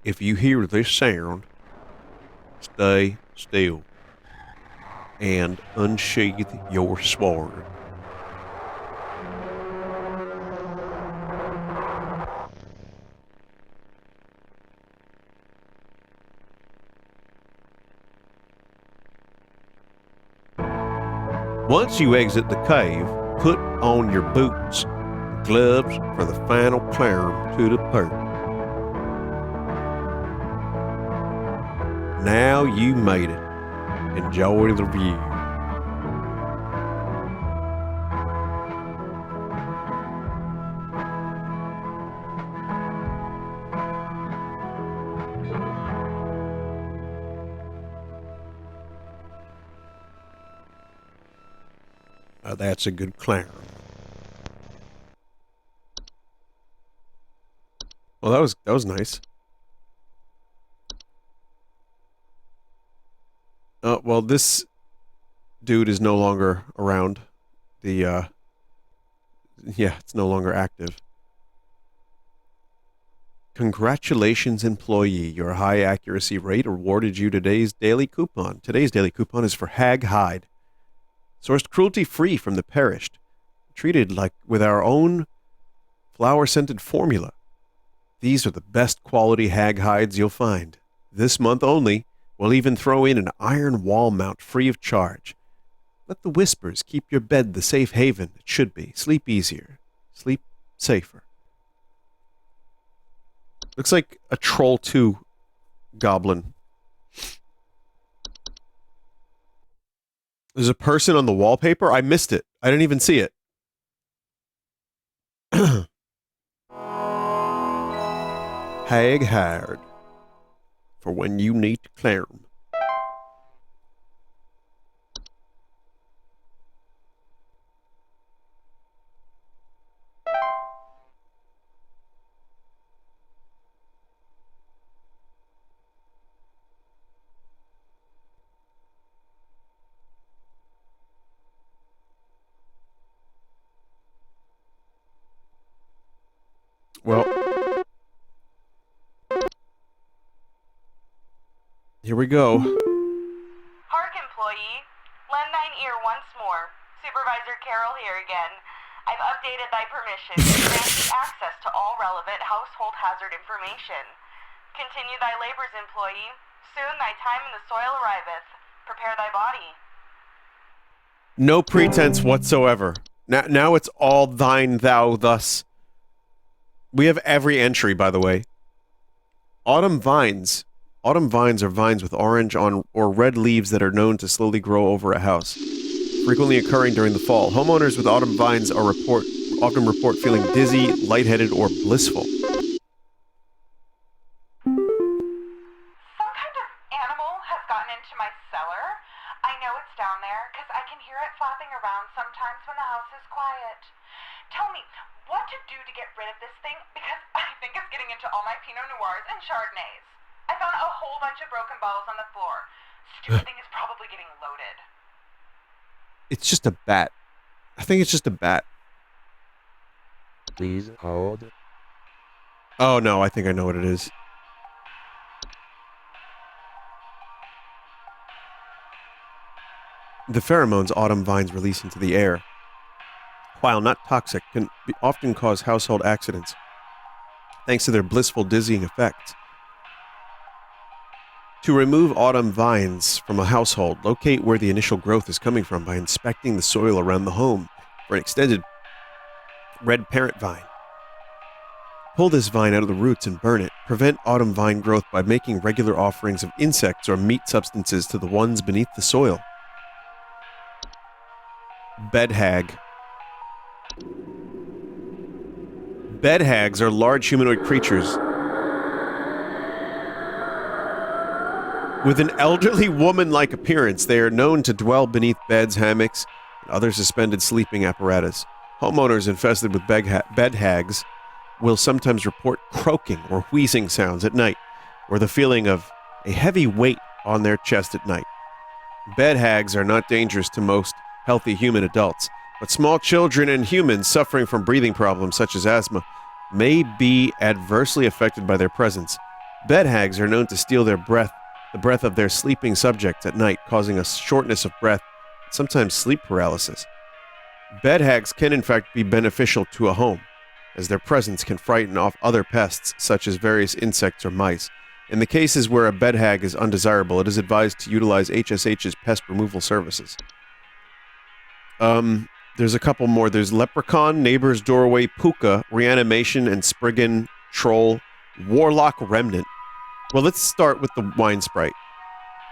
If you hear this sound, stay still. and unsheath your sword. Once you exit the cave, put on your boots and gloves for the final climb to the peak. Now you made it. Enjoy the view. That's a good climb. Well, that was nice. Well, this dude is no longer around. Yeah, it's no longer active. Congratulations, employee. Your high accuracy rate awarded you today's daily coupon. Today's daily coupon is for hag hide. Sourced cruelty-free from the perished. Treated like with our own flower-scented formula. These are the best quality hag hides you'll find. This month only, we'll even throw in an iron wall mount free of charge. Let the whispers keep your bed the safe haven it should be. Sleep easier. Sleep safer. Looks like a Troll 2 goblin. There's a person on the wallpaper? I missed it. I didn't even see it. Hag hard. For when you need to climb. Well, here we go. Hark, employee. Lend thine ear once more. Supervisor Carol here again. I've updated thy permissions and granted access to all relevant household hazard information. Continue thy labors, employee. Soon thy time in the soil arriveth. Prepare thy body. No pretense whatsoever. Now it's all thine, thou, thus. We have every entry, by the way. Autumn vines. Autumn vines are vines with orange or red leaves that are known to slowly grow over a house, frequently occurring during the fall. Homeowners with autumn vines often report feeling dizzy, lightheaded, or blissful. Some kind of animal has gotten into my cellar. I know it's down there because I can hear it flapping around sometimes when the house is quiet. Tell me what to do to get rid of this thing because I think it's getting into all my Pinot Noirs and Chardonnays. I found a whole bunch of broken bottles on the floor. Stupid thing is probably getting loaded. It's just a bat. I think it's just a bat. Please hold. Oh no, I think I know what it is. The pheromones autumn vines release into the air, while not toxic, can often cause household accidents, thanks to their blissful dizzying effects. To remove autumn vines from a household, locate where the initial growth is coming from by inspecting the soil around the home for an extended red parent vine. Pull this vine out of the roots and burn it. Prevent autumn vine growth by making regular offerings of insects or meat substances to the ones beneath the soil. Bed hag. Bed hags are large humanoid creatures with an elderly woman-like appearance. They are known to dwell beneath beds, hammocks, and other suspended sleeping apparatus. Homeowners infested with bed hags will sometimes report croaking or wheezing sounds at night, or the feeling of a heavy weight on their chest at night. Bed hags are not dangerous to most healthy human adults, but small children and humans suffering from breathing problems such as asthma may be adversely affected by their presence. Bed hags are known to steal their breath the breath of their sleeping subjects at night, causing a shortness of breath, sometimes sleep paralysis. Bed hags can in fact be beneficial to a home, as their presence can frighten off other pests such as various insects or mice. In the cases where a bed hag is undesirable, it is advised to utilize HSH's pest removal services. There's a couple more. There's Leprechaun, Neighbor's Doorway, Puka, Reanimation, and Spriggan, Troll, Warlock Remnant. Well, let's start with the Wine Sprite.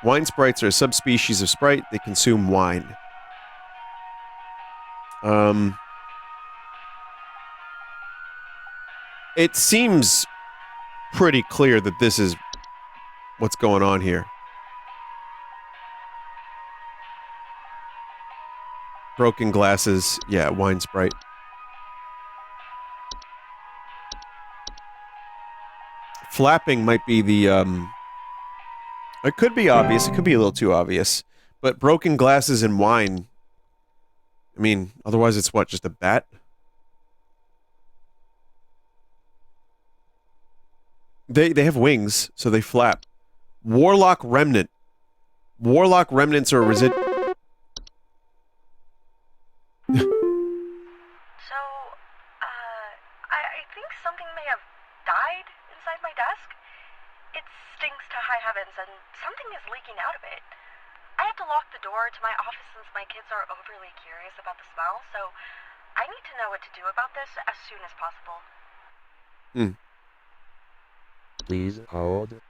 Wine Sprites are a subspecies of sprite. They consume wine. It seems pretty clear that this is what's going on here. Broken glasses. Yeah, wine sprite. Flapping might be the, it could be obvious. It could be a little too obvious. But broken glasses and wine, I mean, otherwise it's what, just a bat? They have wings, so they flap. Warlock Remnant. Warlock Remnants are a I think something may have died inside my desk. It stinks to high heavens, and something is leaking out of it. I have to lock the door to my office since my kids are overly curious about the smell, so I need to know what to do about this as soon as possible. Please hold.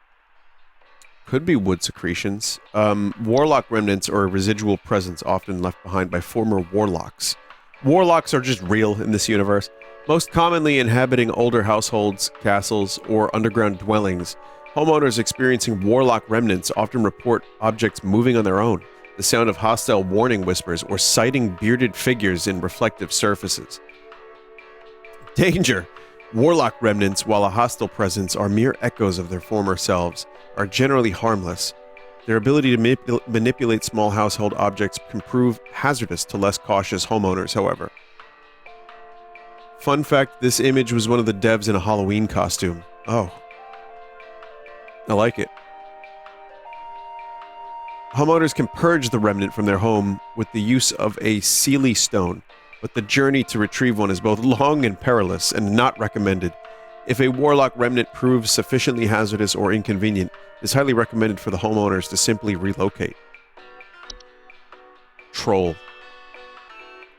Could be wood secretions. Warlock remnants are a residual presence often left behind by former warlocks. Warlocks are just real in this universe, most commonly inhabiting older households, castles, or underground dwellings. Homeowners experiencing warlock remnants often report objects moving on their own, the sound of hostile warning whispers, or sighting bearded figures in reflective surfaces. Danger! Warlock remnants, while a hostile presence, are mere echoes of their former selves, are generally harmless. Their ability to manipulate small household objects can prove hazardous to less cautious homeowners, however. Fun fact, this image was one of the devs in a Halloween costume. Oh. I like it. Homeowners can purge the remnant from their home with the use of a Seelie stone, but the journey to retrieve one is both long and perilous and not recommended. If a warlock remnant proves sufficiently hazardous or inconvenient, it is highly recommended for the homeowners to simply relocate. Troll.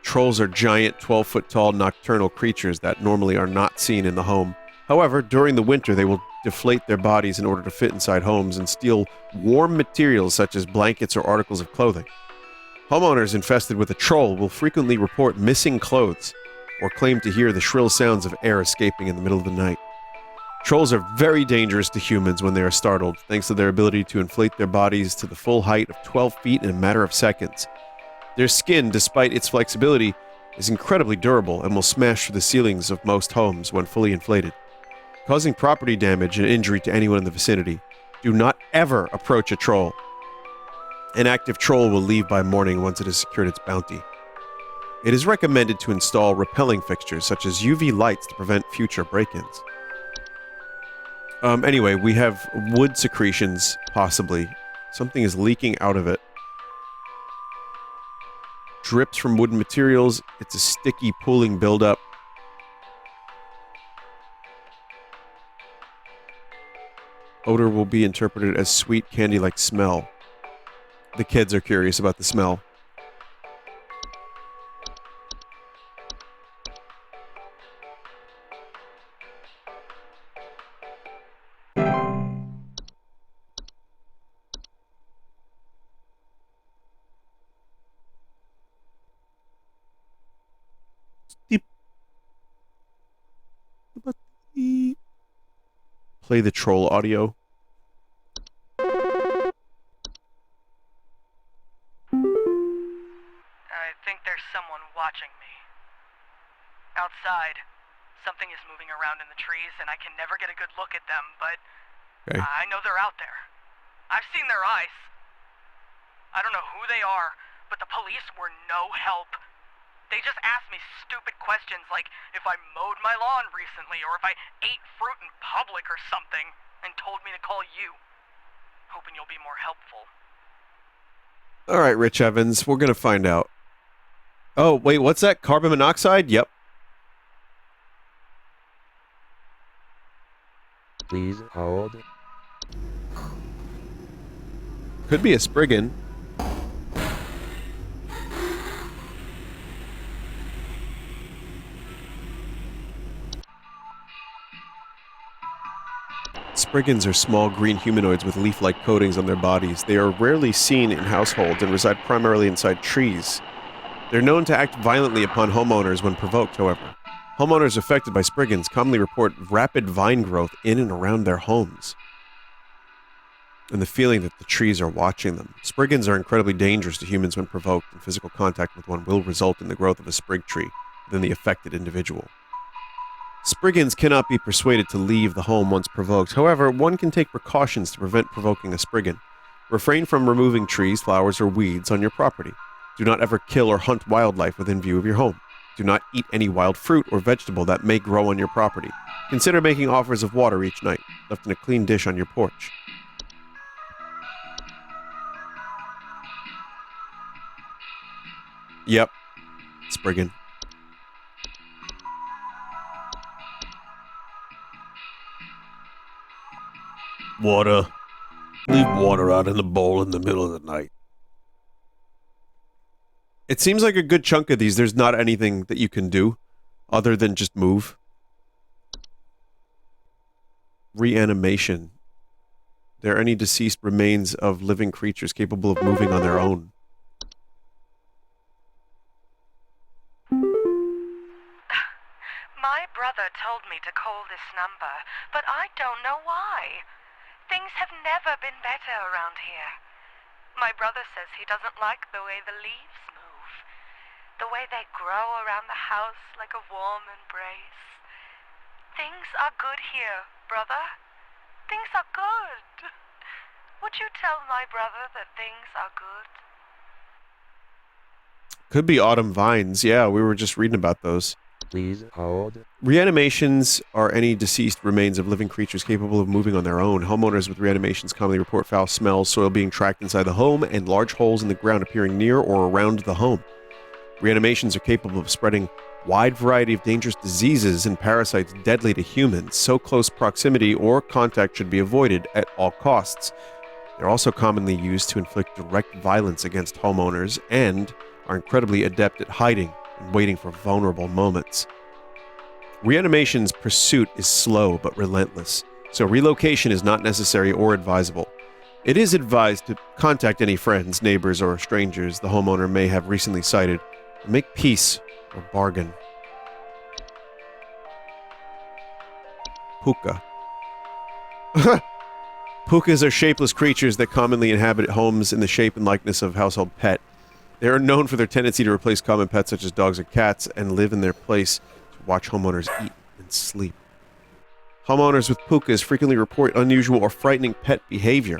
Trolls are giant, 12-foot-tall nocturnal creatures that normally are not seen in the home. However, during the winter, they will deflate their bodies in order to fit inside homes and steal warm materials such as blankets or articles of clothing. Homeowners infested with a troll will frequently report missing clothes or claim to hear the shrill sounds of air escaping in the middle of the night. Trolls are very dangerous to humans when they are startled, thanks to their ability to inflate their bodies to the full height of 12 feet in a matter of seconds. Their skin, despite its flexibility, is incredibly durable and will smash through the ceilings of most homes when fully inflated, causing property damage and injury to anyone in the vicinity. Do not ever approach a troll. An active troll will leave by morning once it has secured its bounty. It is recommended to install repelling fixtures such as UV lights to prevent future break-ins. Anyway, we have wood secretions, possibly. Something is leaking out of it. Drips from wooden materials. It's a sticky, pooling buildup. Odor will be interpreted as sweet candy-like smell. The kids are curious about the smell. Play the troll audio. I think there's someone watching me. Outside, something is moving around in the trees, and I can never get a good look at them, but I know they're out there. I've seen their eyes. I don't know who they are, but the police were no help. They just asked me stupid questions like if I mowed my lawn recently or if I ate fruit in public or something, and told me to call you. hoping you'll be more helpful. All right, Rich Evans, we're going to find out. Oh, wait, what's that? Carbon monoxide? Yep. Please hold. Could be a Spriggan. Spriggans are small green humanoids with leaf-like coatings on their bodies. They are rarely seen in households and reside primarily inside trees. They're known to act violently upon homeowners when provoked, however. Homeowners affected by Spriggans commonly report rapid vine growth in and around their homes, and the feeling that the trees are watching them. Spriggans are incredibly dangerous to humans when provoked, and physical contact with one will result in the growth of a sprig tree within the affected individual. Spriggans cannot be persuaded to leave the home once provoked. However, one can take precautions to prevent provoking a Spriggan. Refrain from removing trees, flowers, or weeds on your property. Do not ever kill or hunt wildlife within view of your home. Do not eat any wild fruit or vegetable that may grow on your property. Consider making offers of water each night, left in a clean dish on your porch. Yep. Spriggan. Water. Leave water out in the bowl in the middle of the night. It seems like a good chunk of these, there's not anything that you can do other than just move. Reanimation. There are any deceased remains of living creatures capable of moving on their own. My brother told me to call this number, but I don't know why. Things have never been better around here. My brother says he doesn't like the way the leaves move, the way they grow around the house like a warm embrace. Things are good here, brother. Things are good. Would you tell my brother that things are good? Could be autumn vines. Yeah, we were just reading about those. Please hold. Reanimations are any deceased remains of living creatures capable of moving on their own. Homeowners with reanimations commonly report foul smells, soil being tracked inside the home, and large holes in the ground appearing near or around the home. Reanimations are capable of spreading wide variety of dangerous diseases and parasites deadly to humans, so close proximity or contact should be avoided at all costs. They're also commonly used to inflict direct violence against homeowners and are incredibly adept at hiding and waiting for vulnerable moments. Reanimation's pursuit is slow but relentless, so relocation is not necessary or advisable. It is advised to contact any friends, neighbors, or strangers the homeowner may have recently sighted and make peace or bargain. Puka. Pukas are shapeless creatures that commonly inhabit homes in the shape and likeness of household pet. They are known for their tendency to replace common pets such as dogs or cats and live in their place to watch homeowners eat and sleep. Homeowners with pukas frequently report unusual or frightening pet behavior.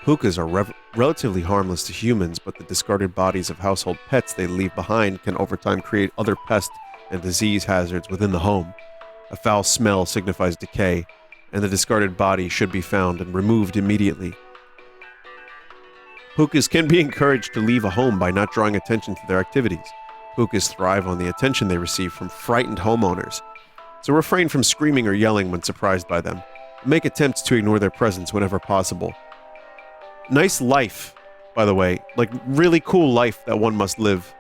Pukas are relatively harmless to humans, but the discarded bodies of household pets they leave behind can over time create other pest and disease hazards within the home. A foul smell signifies decay, and the discarded body should be found and removed immediately. Pukas can be encouraged to leave a home by not drawing attention to their activities. Pukas thrive on the attention they receive from frightened homeowners, so refrain from screaming or yelling when surprised by them. Make attempts to ignore their presence whenever possible. Nice life, by the way. Like, really cool life that one must live.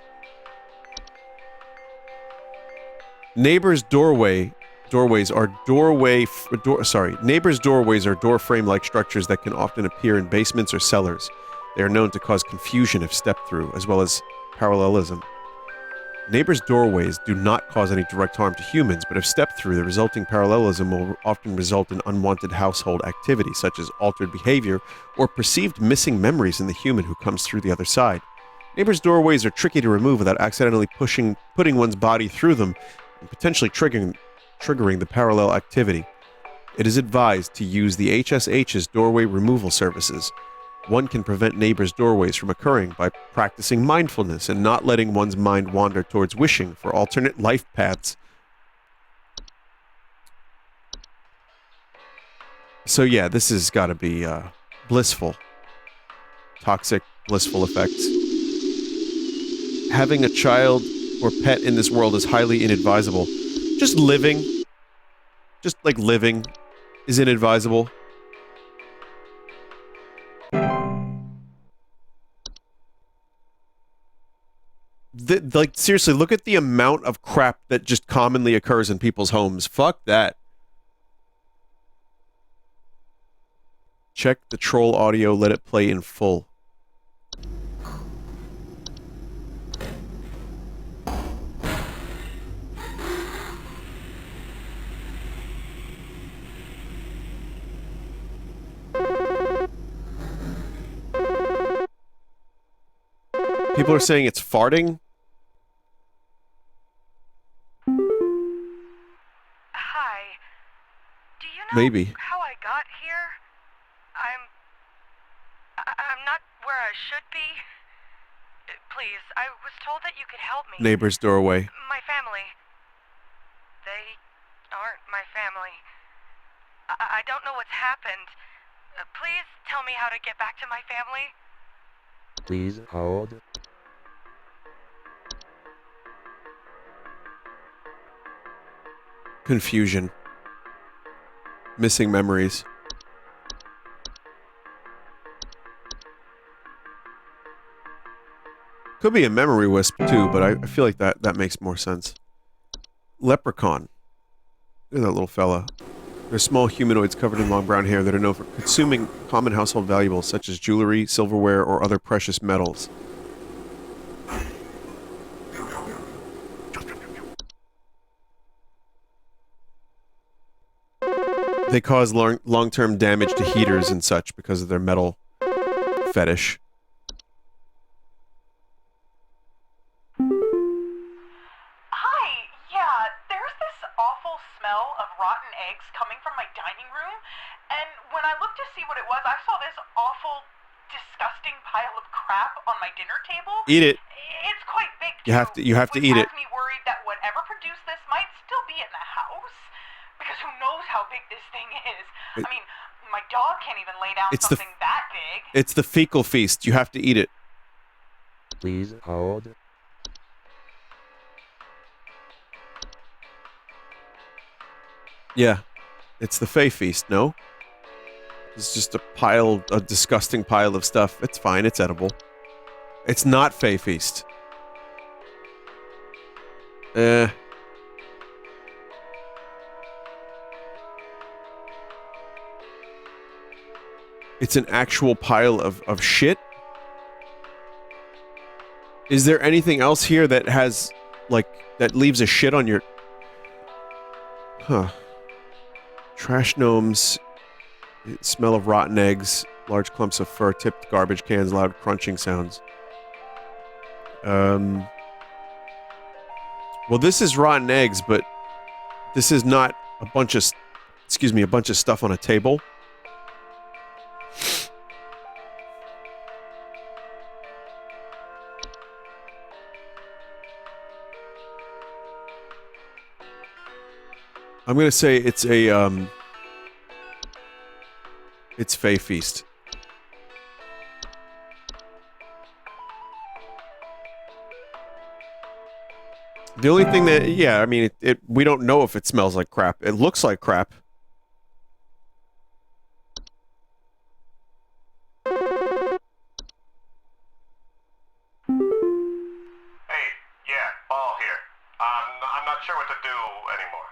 Neighbors' doorways are door frame-like structures that can often appear in basements or cellars. They are known to cause confusion if stepped through, as well as parallelism. Neighbors' doorways do not cause any direct harm to humans, but if stepped through, the resulting parallelism will often result in unwanted household activity, such as altered behavior or perceived missing memories in the human who comes through the other side. Neighbors' doorways are tricky to remove without accidentally putting one's body through them and potentially triggering the parallel activity. It is advised to use the HSH's doorway removal services. One can prevent neighbors' doorways from occurring by practicing mindfulness and not letting one's mind wander towards wishing for alternate life paths. So yeah, this has got to be blissful. Toxic, blissful effects. Having a child or pet in this world is highly inadvisable. Just living, is inadvisable. Like, seriously, look at the amount of crap that just commonly occurs in people's homes. Fuck that. Check the troll audio, let it play in full. People are saying it's farting. Hi. Do you know Maybe. how I got here? I'm not where I should be. Please, I was told that you could help me. Neighbor's doorway. My family. They aren't my family. I don't know what's happened. Please tell me how to get back to my family. Please hold. Confusion. Missing memories. Could be a memory wisp too, but I feel like that makes more sense. Leprechaun. Look at that little fella. They're small humanoids covered in long brown hair that are known for consuming common household valuables such as jewelry, silverware, or other precious metals. They cause long-term damage to heaters and such because of their metal fetish. Hi, yeah, there's this awful smell of rotten eggs coming from my dining room, and when I looked to see what it was, I saw this awful, disgusting pile of crap on my dinner table. Eat it. It's quite big, You too, have to which eat it. has me worried that whatever produced this might still be in the house, because who knows how big this thing is. I mean, my dog can't even lay down something that big. It's the fecal feast. You have to eat it. Please hold. Yeah. It's the Fey feast, no? It's just a disgusting pile of stuff. It's fine, it's edible. It's not Fey feast. It's an actual pile of shit? Is there anything else here that has, like, that leaves a shit on your... Huh. Trash gnomes, smell of rotten eggs, large clumps of fur, tipped garbage cans, loud crunching sounds. Well, this is rotten eggs, but this is not a bunch of stuff on a table. I'm gonna say it's it's Fey Feast. The only thing that, yeah, I mean, we don't know if it smells like crap. It looks like crap. Hey, yeah, Ball here. I'm not sure what to do anymore.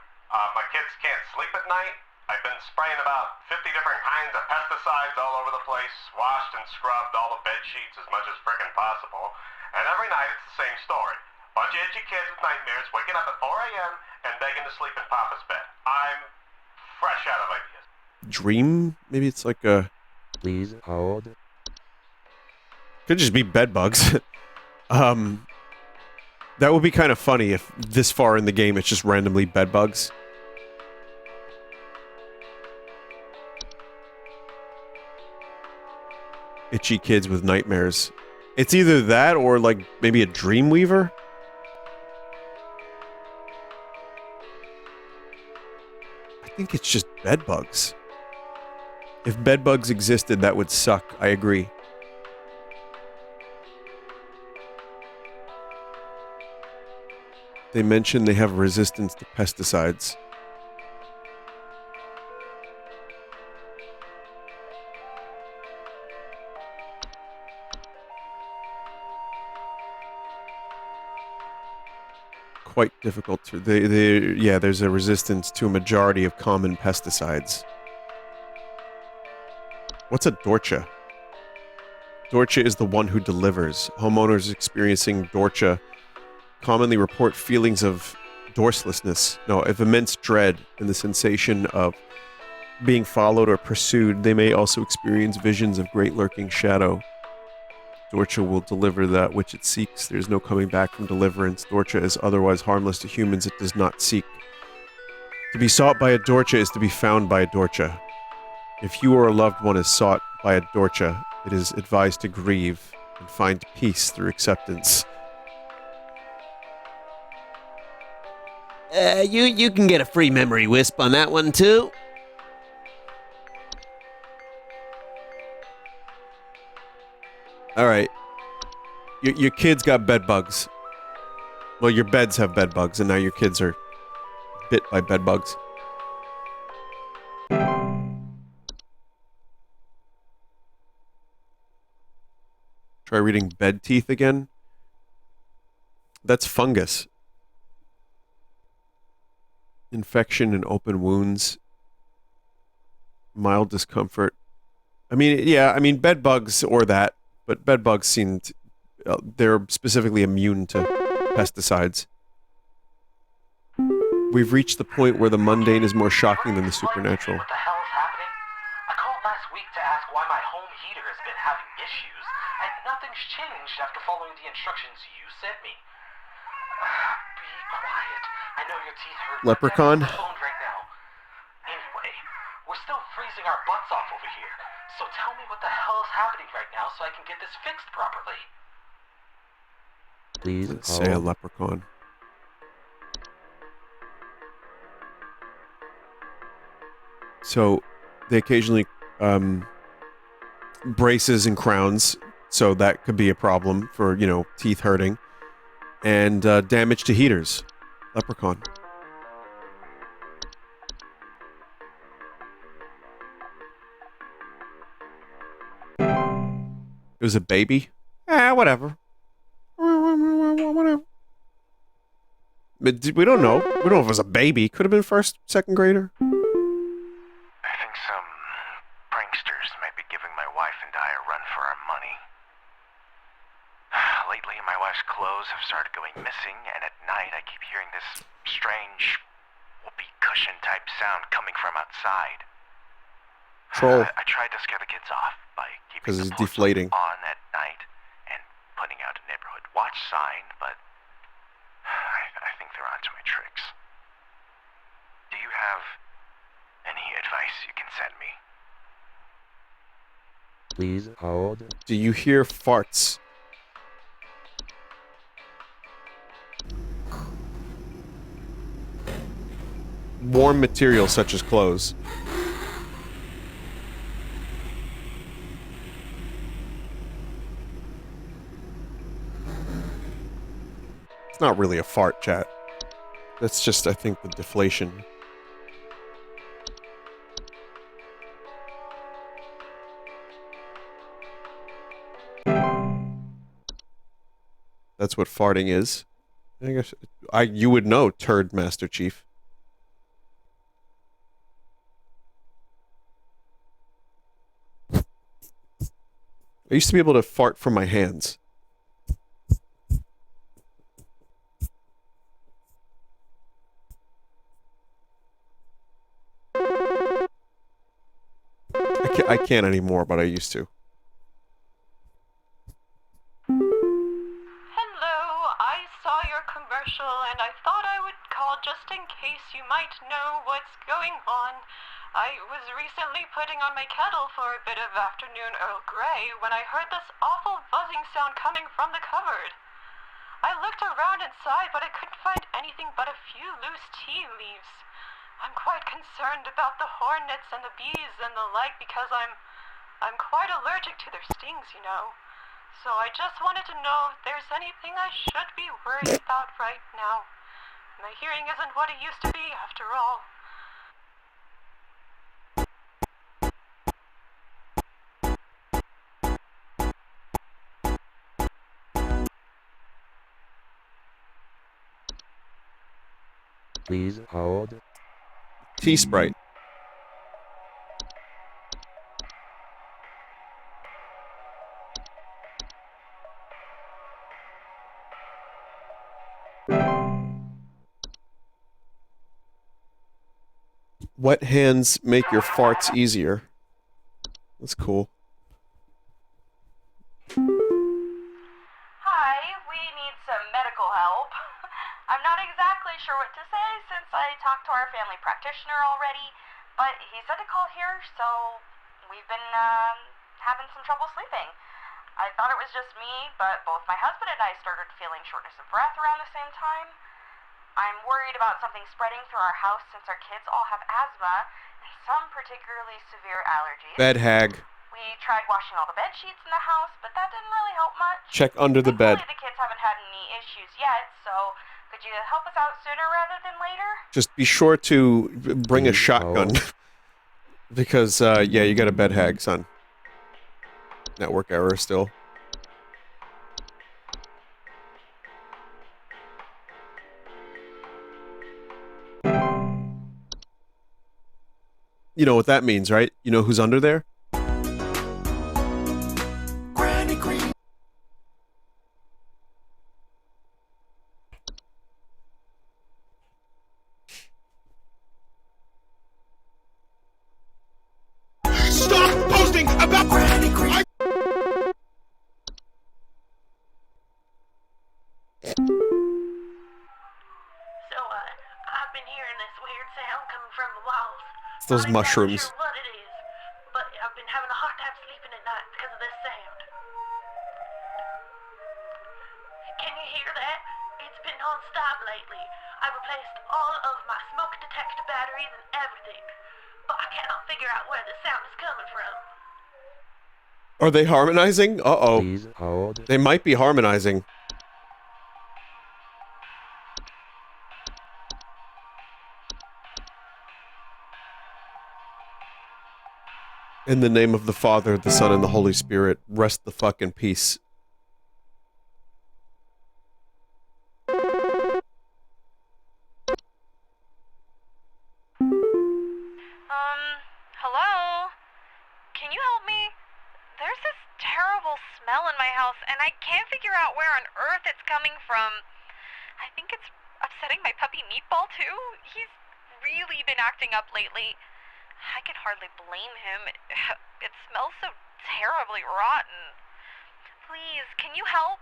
My kids can't sleep at night. I've been spraying about 50 different kinds of pesticides all over the place, washed and scrubbed all the bed sheets as much as frickin' possible, and every night it's the same story. Bunch of itchy kids with nightmares waking up at 4 a.m. and begging to sleep in Papa's bed. I'm fresh out of ideas. Dream? Maybe it's like a... Please hold. Could just be bed bugs. That would be kind of funny if this far in the game it's just randomly bed bugs. Itchy kids with nightmares. It's either that or like maybe a Dreamweaver? I think it's just bed bugs. If bedbugs existed, that would suck. I agree. They mention they have resistance to pesticides. Quite difficult to... yeah, there's a resistance to a majority of common pesticides. What's a dorcha? Dorcha is the one who delivers. Homeowners experiencing dorcha commonly report feelings of of immense dread and the sensation of being followed or pursued. They may also experience visions of great lurking shadow. Dorcha will deliver that which it seeks. There's no coming back from deliverance. Dorcha is otherwise harmless to humans. It does not seek. To be sought by a dorcha is to be found by a dorcha. If you or a loved one is sought by a dorcha, it is advised to grieve and find peace through acceptance. You can get a free memory wisp on that one, too. All right. Your kids got bed bugs. Well, your beds have bed bugs, and now your kids are bit by bed bugs. Try reading bed teeth again. That's fungus. Infection and open wounds. Mild discomfort. I mean, bed bugs or that. But bed bugs seemed... they're specifically immune to pesticides. We've reached the point where the mundane is more shocking than the supernatural. What the hell is happening? I called last week to ask why my home heater has been having issues, and nothing's changed after following the instructions you sent me. Be quiet. I know your teeth hurt. Leprechaun? I'm on the phone right now. Anyway, we're still freezing our butts off over here. So tell me what the hell is happening right now so I can get this fixed properly. Please say a leprechaun. So they occasionally braces and crowns, so that could be a problem for, teeth hurting. And damage to heaters. Leprechaun. It was a baby? Whatever. Whatever. But we don't know. We don't know if it was a baby. Could have been first, second grader. I think some pranksters might be giving my wife and I a run for our money. Lately, my wife's clothes have started going missing, and at night I keep hearing this strange whoopee cushion type sound coming from outside. Troll. I tried to scare the kids off by keeping Because the it's post deflating. on at night and putting out a neighborhood watch sign, but I think they're onto my tricks. Do you have any advice you can send me? Please hold. Do you hear farts? Warm material such as clothes. It's not really a fart, chat. That's just, I think, the deflation. That's what farting is. I guess you would know, Turd Master Chief. I used to be able to fart from my hands. I can't anymore, but I used to. Hello, I saw your commercial and I thought I would call just in case you might know what's going on. I was recently putting on my kettle for a bit of afternoon Earl Grey when I heard this awful buzzing sound coming from the cupboard. I looked around inside, but I couldn't find anything but a few loose tea leaves. I'm quite concerned about the hornets and the bees and the like because I'm quite allergic to their stings, you know. So I just wanted to know if there's anything I should be worried about right now. My hearing isn't what it used to be, after all. Please hold. Tea Sprite. Wet hands make your farts easier. That's cool. Hi, we need some medical help. I'm not exactly sure what to say since I talked to our family practitioner already, but he said to call here, so we've been having some trouble sleeping. I thought it was just me, but both my husband and I started feeling shortness of breath around the same time. I'm worried about something spreading through our house since our kids all have asthma and some particularly severe allergies. Bed hag. We tried washing all the bed sheets in the house, but that didn't really help much. Check under the bed. Thankfully, the kids haven't had any issues yet, so could you help us out sooner rather than later? Just be sure to bring a shotgun. Because, yeah, you got a bed hag, son. Network error still. You know what that means, right? You know who's under there? Granny Cream. Stop posting about Granny Cream. So, I've been hearing this weird sound coming from the walls. It's those mushrooms. Not exactly sure what it is, but I've been having a hard time sleeping at night because of this sound. Can you hear that? It's been non-stop lately. I've replaced all of my smoke detector batteries and everything, but I cannot figure out where the sound is coming from. Are they harmonizing? Uh-oh. Please hold. They might be harmonizing. In the name of the Father, the Son, and the Holy Spirit, rest the fuck in peace. Hello? Can you help me? There's this terrible smell in my house, and I can't figure out where on earth it's coming from. I think it's upsetting my puppy Meatball, too. He's really been acting up lately. I can hardly blame him. It smells so terribly rotten. Please, can you help?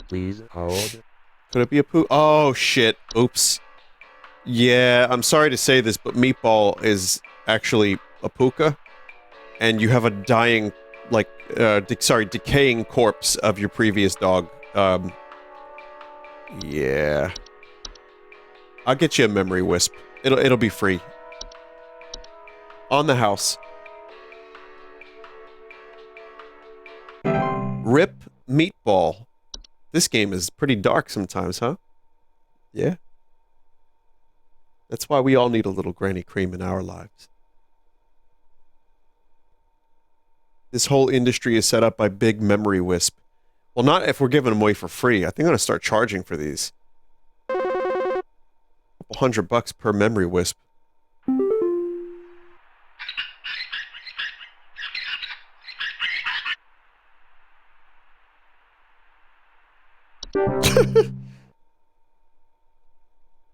Please hold. Could it be a poo? Oh, shit. Oops. Yeah, I'm sorry to say this, but Meatball is actually a puka, and you have a dying, like, decaying corpse of your previous dog. Yeah. I'll get you a memory wisp. It'll be free. On the house. Rip Meatball. This game is pretty dark sometimes, huh? Yeah. That's why we all need a little Granny Cream in our lives. This whole industry is set up by Big Memory Wisp. Well, not if we're giving them away for free. I think I'm going to start charging for these. $100 per Memory Wisp.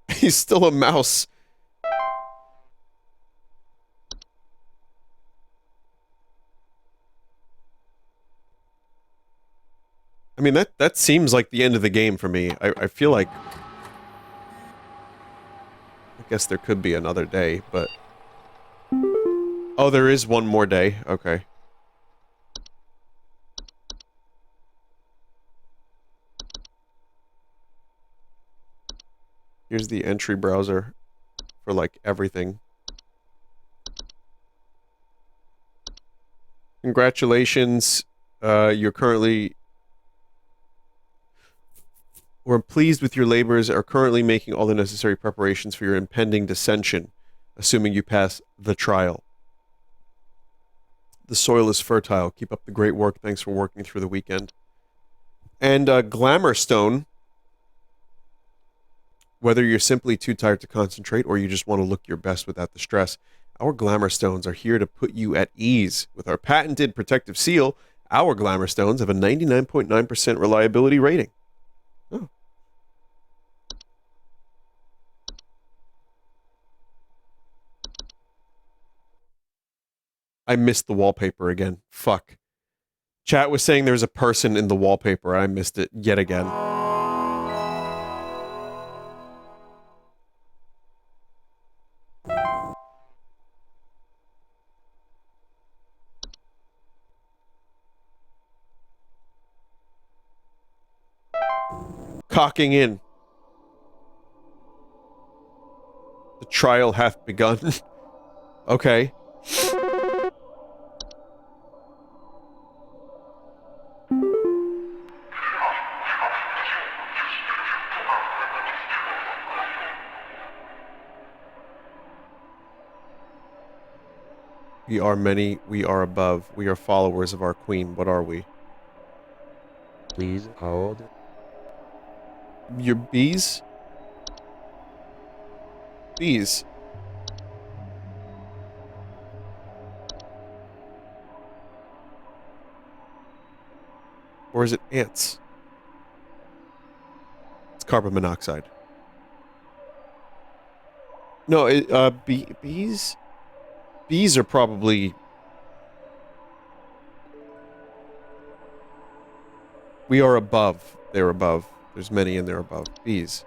He's still a mouse. I mean, that seems like the end of the game for me. I feel like... I guess there could be another day, but... Oh, there is one more day. Okay. Here's the entry browser for like everything. Congratulations. You're currently... We're pleased with your labors, are currently making all the necessary preparations for your impending dissension, assuming you pass the trial. The soil is fertile. Keep up the great work. Thanks for working through the weekend. And Glamour Stone, whether you're simply too tired to concentrate or you just want to look your best without the stress, our Glamour Stones are here to put you at ease. With our patented protective seal, our Glamour Stones have a 99.9% reliability rating. Oh. I missed the wallpaper again. Fuck. Chat was saying there's a person in the wallpaper. I missed it yet again. Cocking in. The trial hath begun. Okay. We are many, we are above. We are followers of our queen. What are we? Please hold. Your bees? Bees. Or is it ants? It's carbon monoxide. No, bees? Bees are probably... We are above. They're above. There's many and they're above. Bees.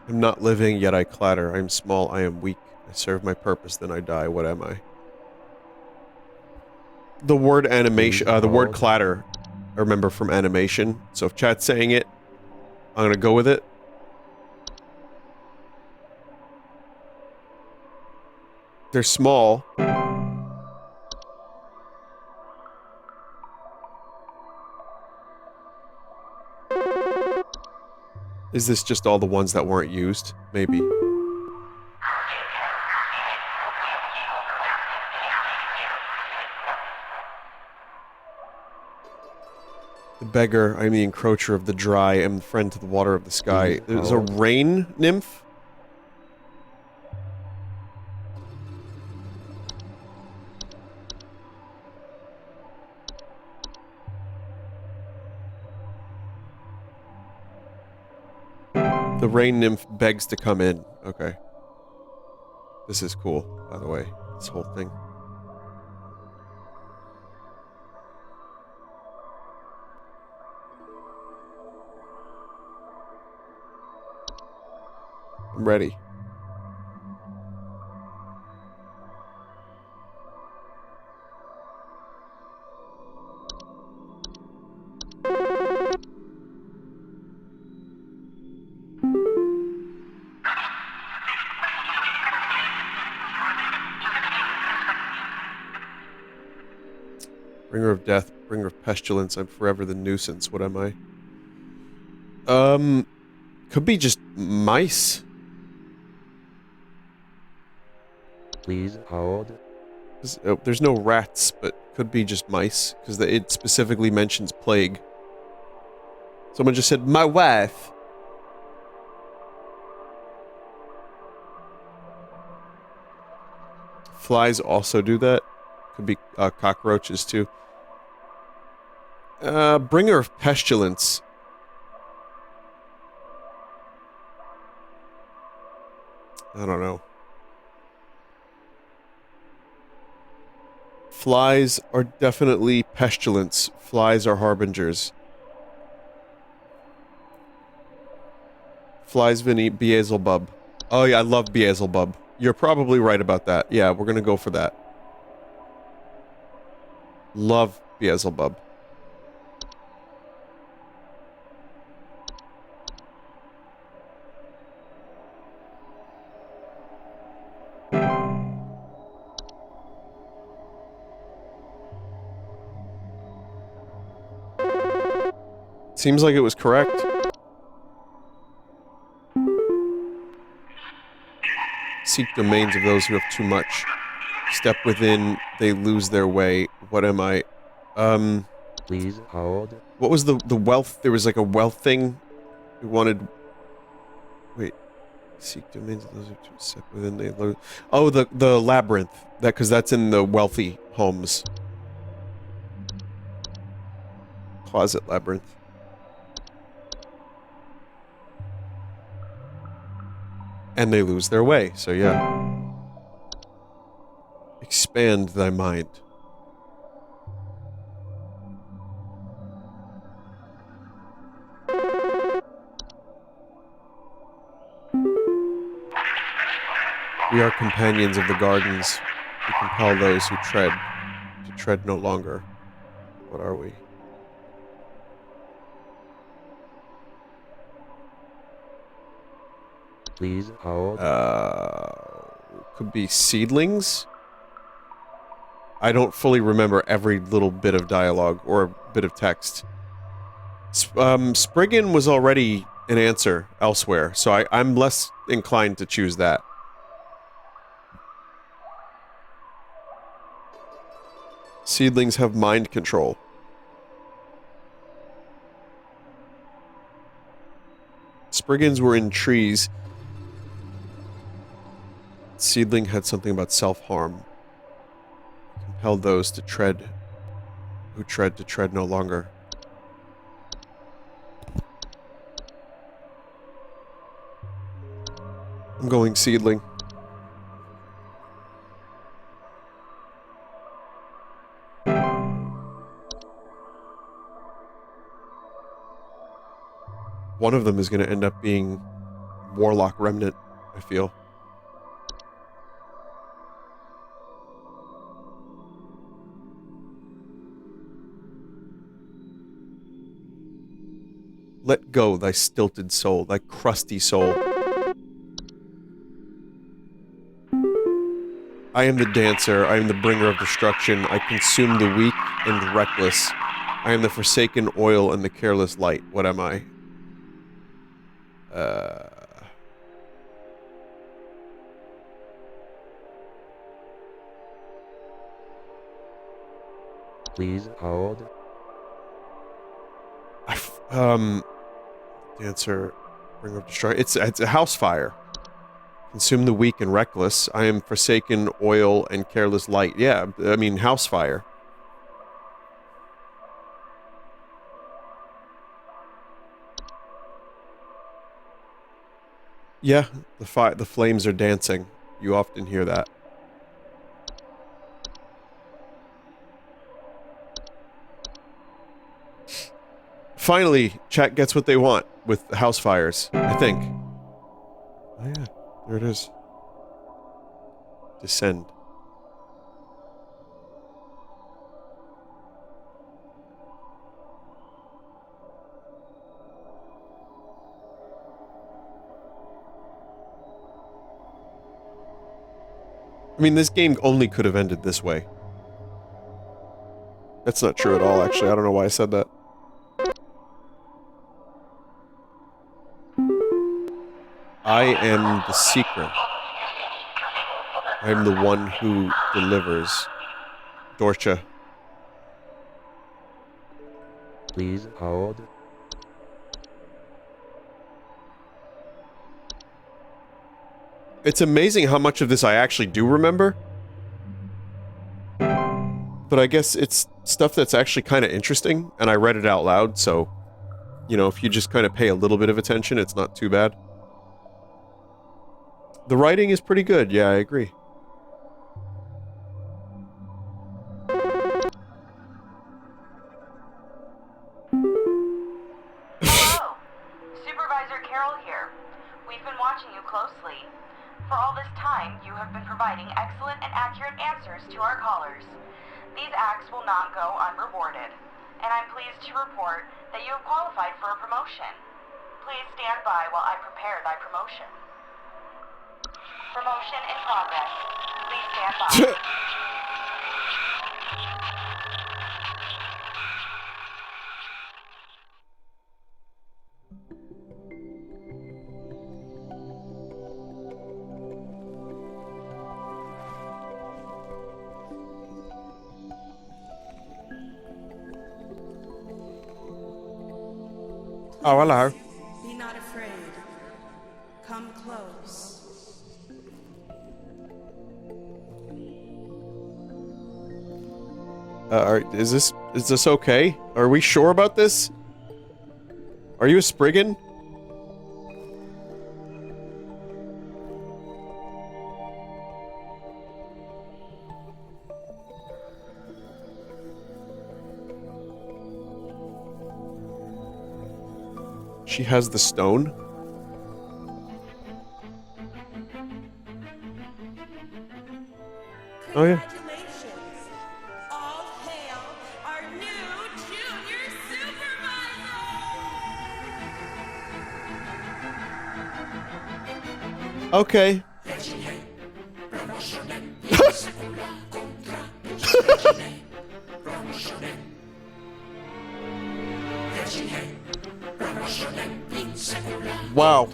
I'm not living, yet I clatter. I am small, I am weak. I serve my purpose, then I die. What am I? The word animation, the word clatter, I remember from animation. So if chat's saying it, I'm gonna go with it. They're small. Is this just all the ones that weren't used? Maybe. The beggar, I am the encroacher of the dry, I am the friend to the water of the sky. There's a rain nymph? The rain nymph begs to come in. Okay. This is cool, by the way. This whole thing. I'm ready. Bringer of death, bringer of pestilence, I'm forever the nuisance. What am I? Could be just mice. Please hold. There's no rats, but could be just mice, because it specifically mentions plague. Someone just said, my wife. Flies also do that. Could be cockroaches too. Bringer of pestilence. I don't know. Flies are definitely pestilence. Flies are harbingers. Flies, Vinny, Beelzebub. Oh yeah, I love Beelzebub. You're probably right about that. Yeah, we're gonna go for that. Love Beelzebub. Seems like it was correct. Seek domains of those who have too much. Step within, they lose their way. What am I? Please hold. What was the wealth? There was like a wealth thing. We wanted... Wait. Seek domains of those who step within, they lose... Oh, the labyrinth. That, because that's in the wealthy homes. Closet labyrinth. And they lose their way, so yeah. Expand thy mind. We are companions of the gardens. We compel those who tread to tread no longer. What are we? Please hold. Could be seedlings? I don't fully remember every little bit of dialogue or bit of text. Spriggan was already an answer elsewhere, so I'm less inclined to choose that. Seedlings have mind control. Spriggans were in trees. Seedling had something about self-harm. Compelled those to tread, who tread to tread no longer. I'm going seedling. One of them is going to end up being Warlock Remnant, I feel. Let go thy stilted soul, thy crusty soul. I am the dancer, I am the bringer of destruction, I consume the weak and reckless. I am the forsaken oil and the careless light. What am I? Please hold. Dancer, bringer of destruction. It's a house fire. Consume the weak and reckless. I am forsaken oil and careless light. Yeah, I mean, house fire. Yeah, the flames are dancing. You often hear that. Finally, chat gets what they want with house fires, I think. Oh yeah, there it is. Descend. I mean, this game only could have ended this way. That's not true at all, actually. I don't know why I said that. I am the seeker. I am the one who delivers. Dorcha. Please hold. It's amazing how much of this I actually do remember. But I guess it's stuff that's actually kind of interesting, and I read it out loud, so... You know, if you just kind of pay a little bit of attention, it's not too bad. The writing is pretty good, yeah, I agree. For all this time, you have been providing excellent and accurate answers to our callers. These acts will not go unrewarded, and I'm pleased to report that you have qualified for a promotion. Please stand by while I prepare thy promotion. Promotion in progress. Please stand by. Oh, hello. Be not afraid. Come close. Is this okay? Are we sure about this? Are you a Spriggan? She has the stone? Oh yeah. Congratulations. All hail our new junior supervisor. Okay. Wow.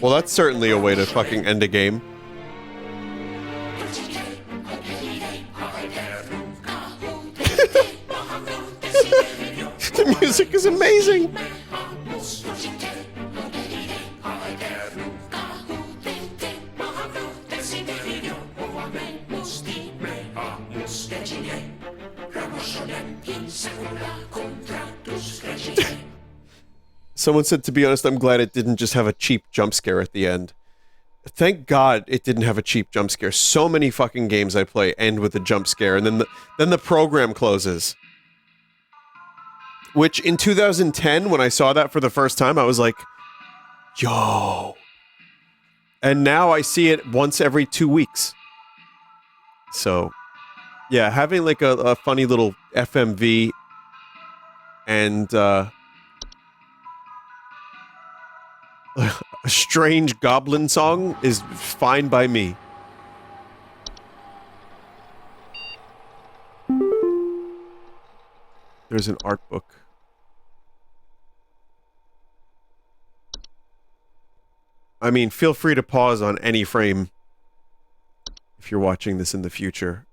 Well, that's certainly a way to fucking end a game. The music is amazing. Someone said, to be honest, I'm glad it didn't just have a cheap jump scare at the end. Thank God it didn't have a cheap jump scare. So many fucking games I play end with a jump scare, and then the program closes. Which, in 2010, when I saw that for the first time, I was like, yo. And now I see it once every 2 weeks. So, yeah, having like a funny little FMV and a strange goblin song is fine by me. There's an art book. I mean, feel free to pause on any frame if you're watching this in the future.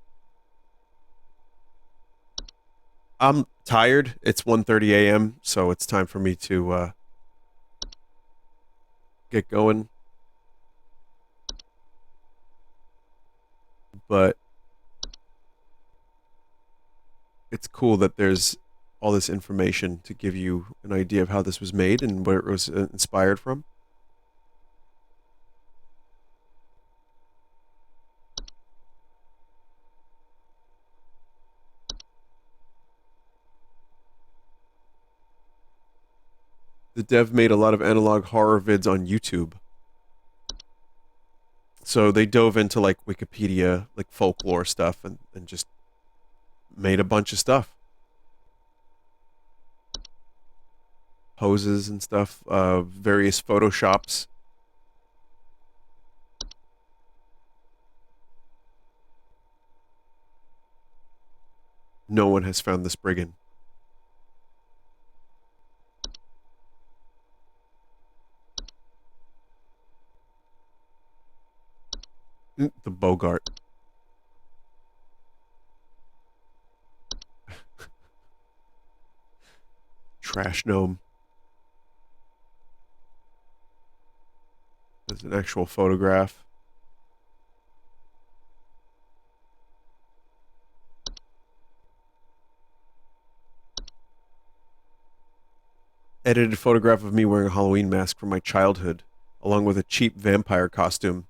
I'm tired. It's 1:30 a.m., so it's time for me to get going. But it's cool that there's all this information to give you an idea of how this was made and where it was inspired from. The dev made a lot of analog horror vids on YouTube. So they dove into like Wikipedia, like folklore stuff, and just made a bunch of stuff. Poses and stuff, various photoshops. No one has found the Spriggan. The Bogart. Trash gnome. There's an actual photograph. Edited photograph of me wearing a Halloween mask from my childhood, along with a cheap vampire costume.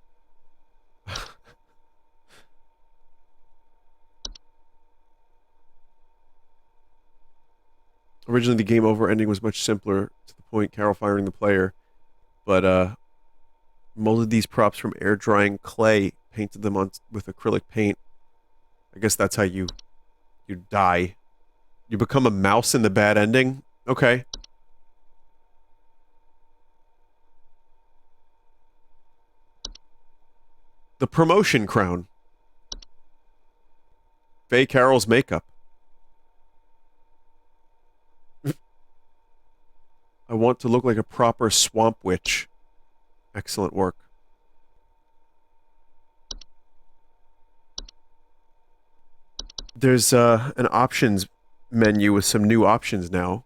Originally, the game over ending was much simpler, to the point Carol firing the player, but Molded these props from air drying clay. Painted them on with acrylic paint. I guess that's how you die. You become a mouse in the bad ending? Okay. The promotion crown. Faye Carroll's makeup. I want to look like a proper swamp witch. Excellent work. There's an options menu with some new options now.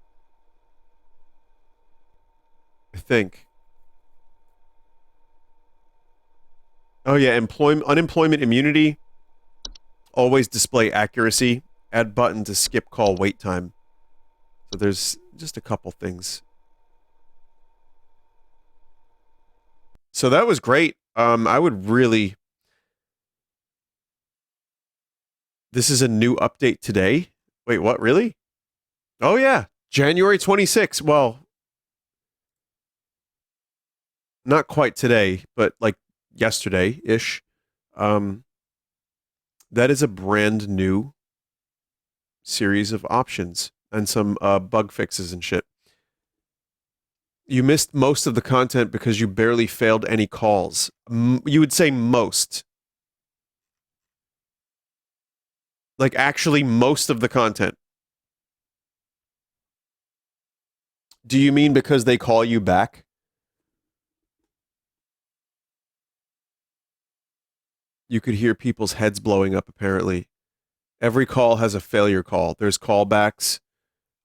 I think. Oh yeah, unemployment immunity. Always display accuracy. Add button to skip call wait time. So there's just a couple things. So that was great. I would really... This is a new update today? Wait, what? Really? Oh yeah, January 26th. Well, not quite today, but like yesterday-ish. That is a brand new series of options and some bug fixes and shit. You missed most of the content because you barely failed any calls. You would say most. Like, actually, most of the content. Do you mean because they call you back? You could hear people's heads blowing up, apparently. Every call has a failure call. There's callbacks,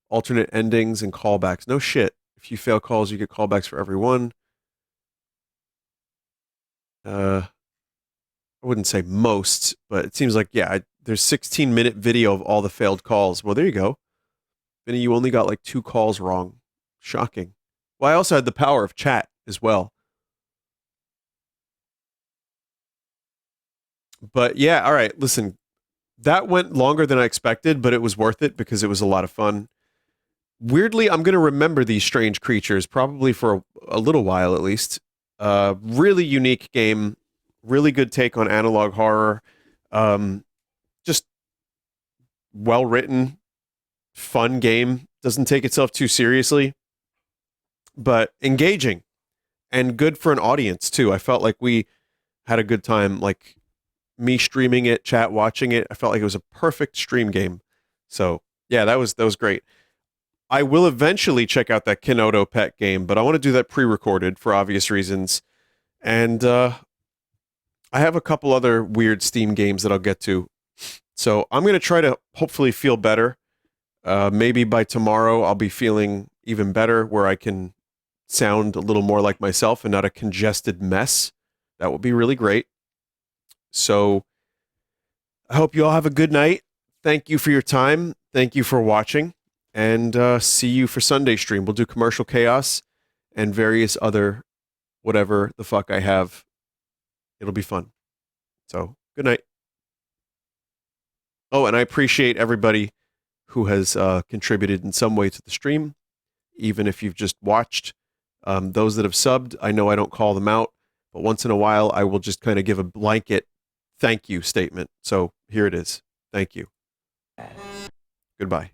alternate endings, and callbacks. No shit. If you fail calls, you get callbacks for everyone. I wouldn't say most, but it seems like, yeah, there's 16-minute video of all the failed calls. Well, there you go. Vinny, you only got like 2 calls wrong. Shocking. Well, I also had the power of chat as well. But yeah, all right, listen. That went longer than I expected, but it was worth it because it was a lot of fun. Weirdly, I'm going to remember these strange creatures, probably for a little while at least. Really unique game. Really good take on analog horror. Just well-written, fun game. Doesn't take itself too seriously, but engaging and good for an audience, too. I felt like we had a good time, like me streaming it, chat watching it. I felt like it was a perfect stream game. So, yeah, that was great. I will eventually check out that Kenoto pet game, but I want to do that pre-recorded for obvious reasons. And I have a couple other weird Steam games that I'll get to. So I'm going to try to hopefully feel better. Maybe by tomorrow I'll be feeling even better, where I can sound a little more like myself and not a congested mess. That would be really great. So I hope you all have a good night. Thank you for your time. Thank you for watching. And see you for Sunday stream. We'll do Commercial Chaos and various other whatever the fuck I have. It'll be fun. So, good night. Oh, and I appreciate everybody who has contributed in some way to the stream, even if you've just watched. Those that have subbed, I know I don't call them out, but once in a while I will just kind of give a blanket thank you statement. So, here it is. Thank you. Goodbye.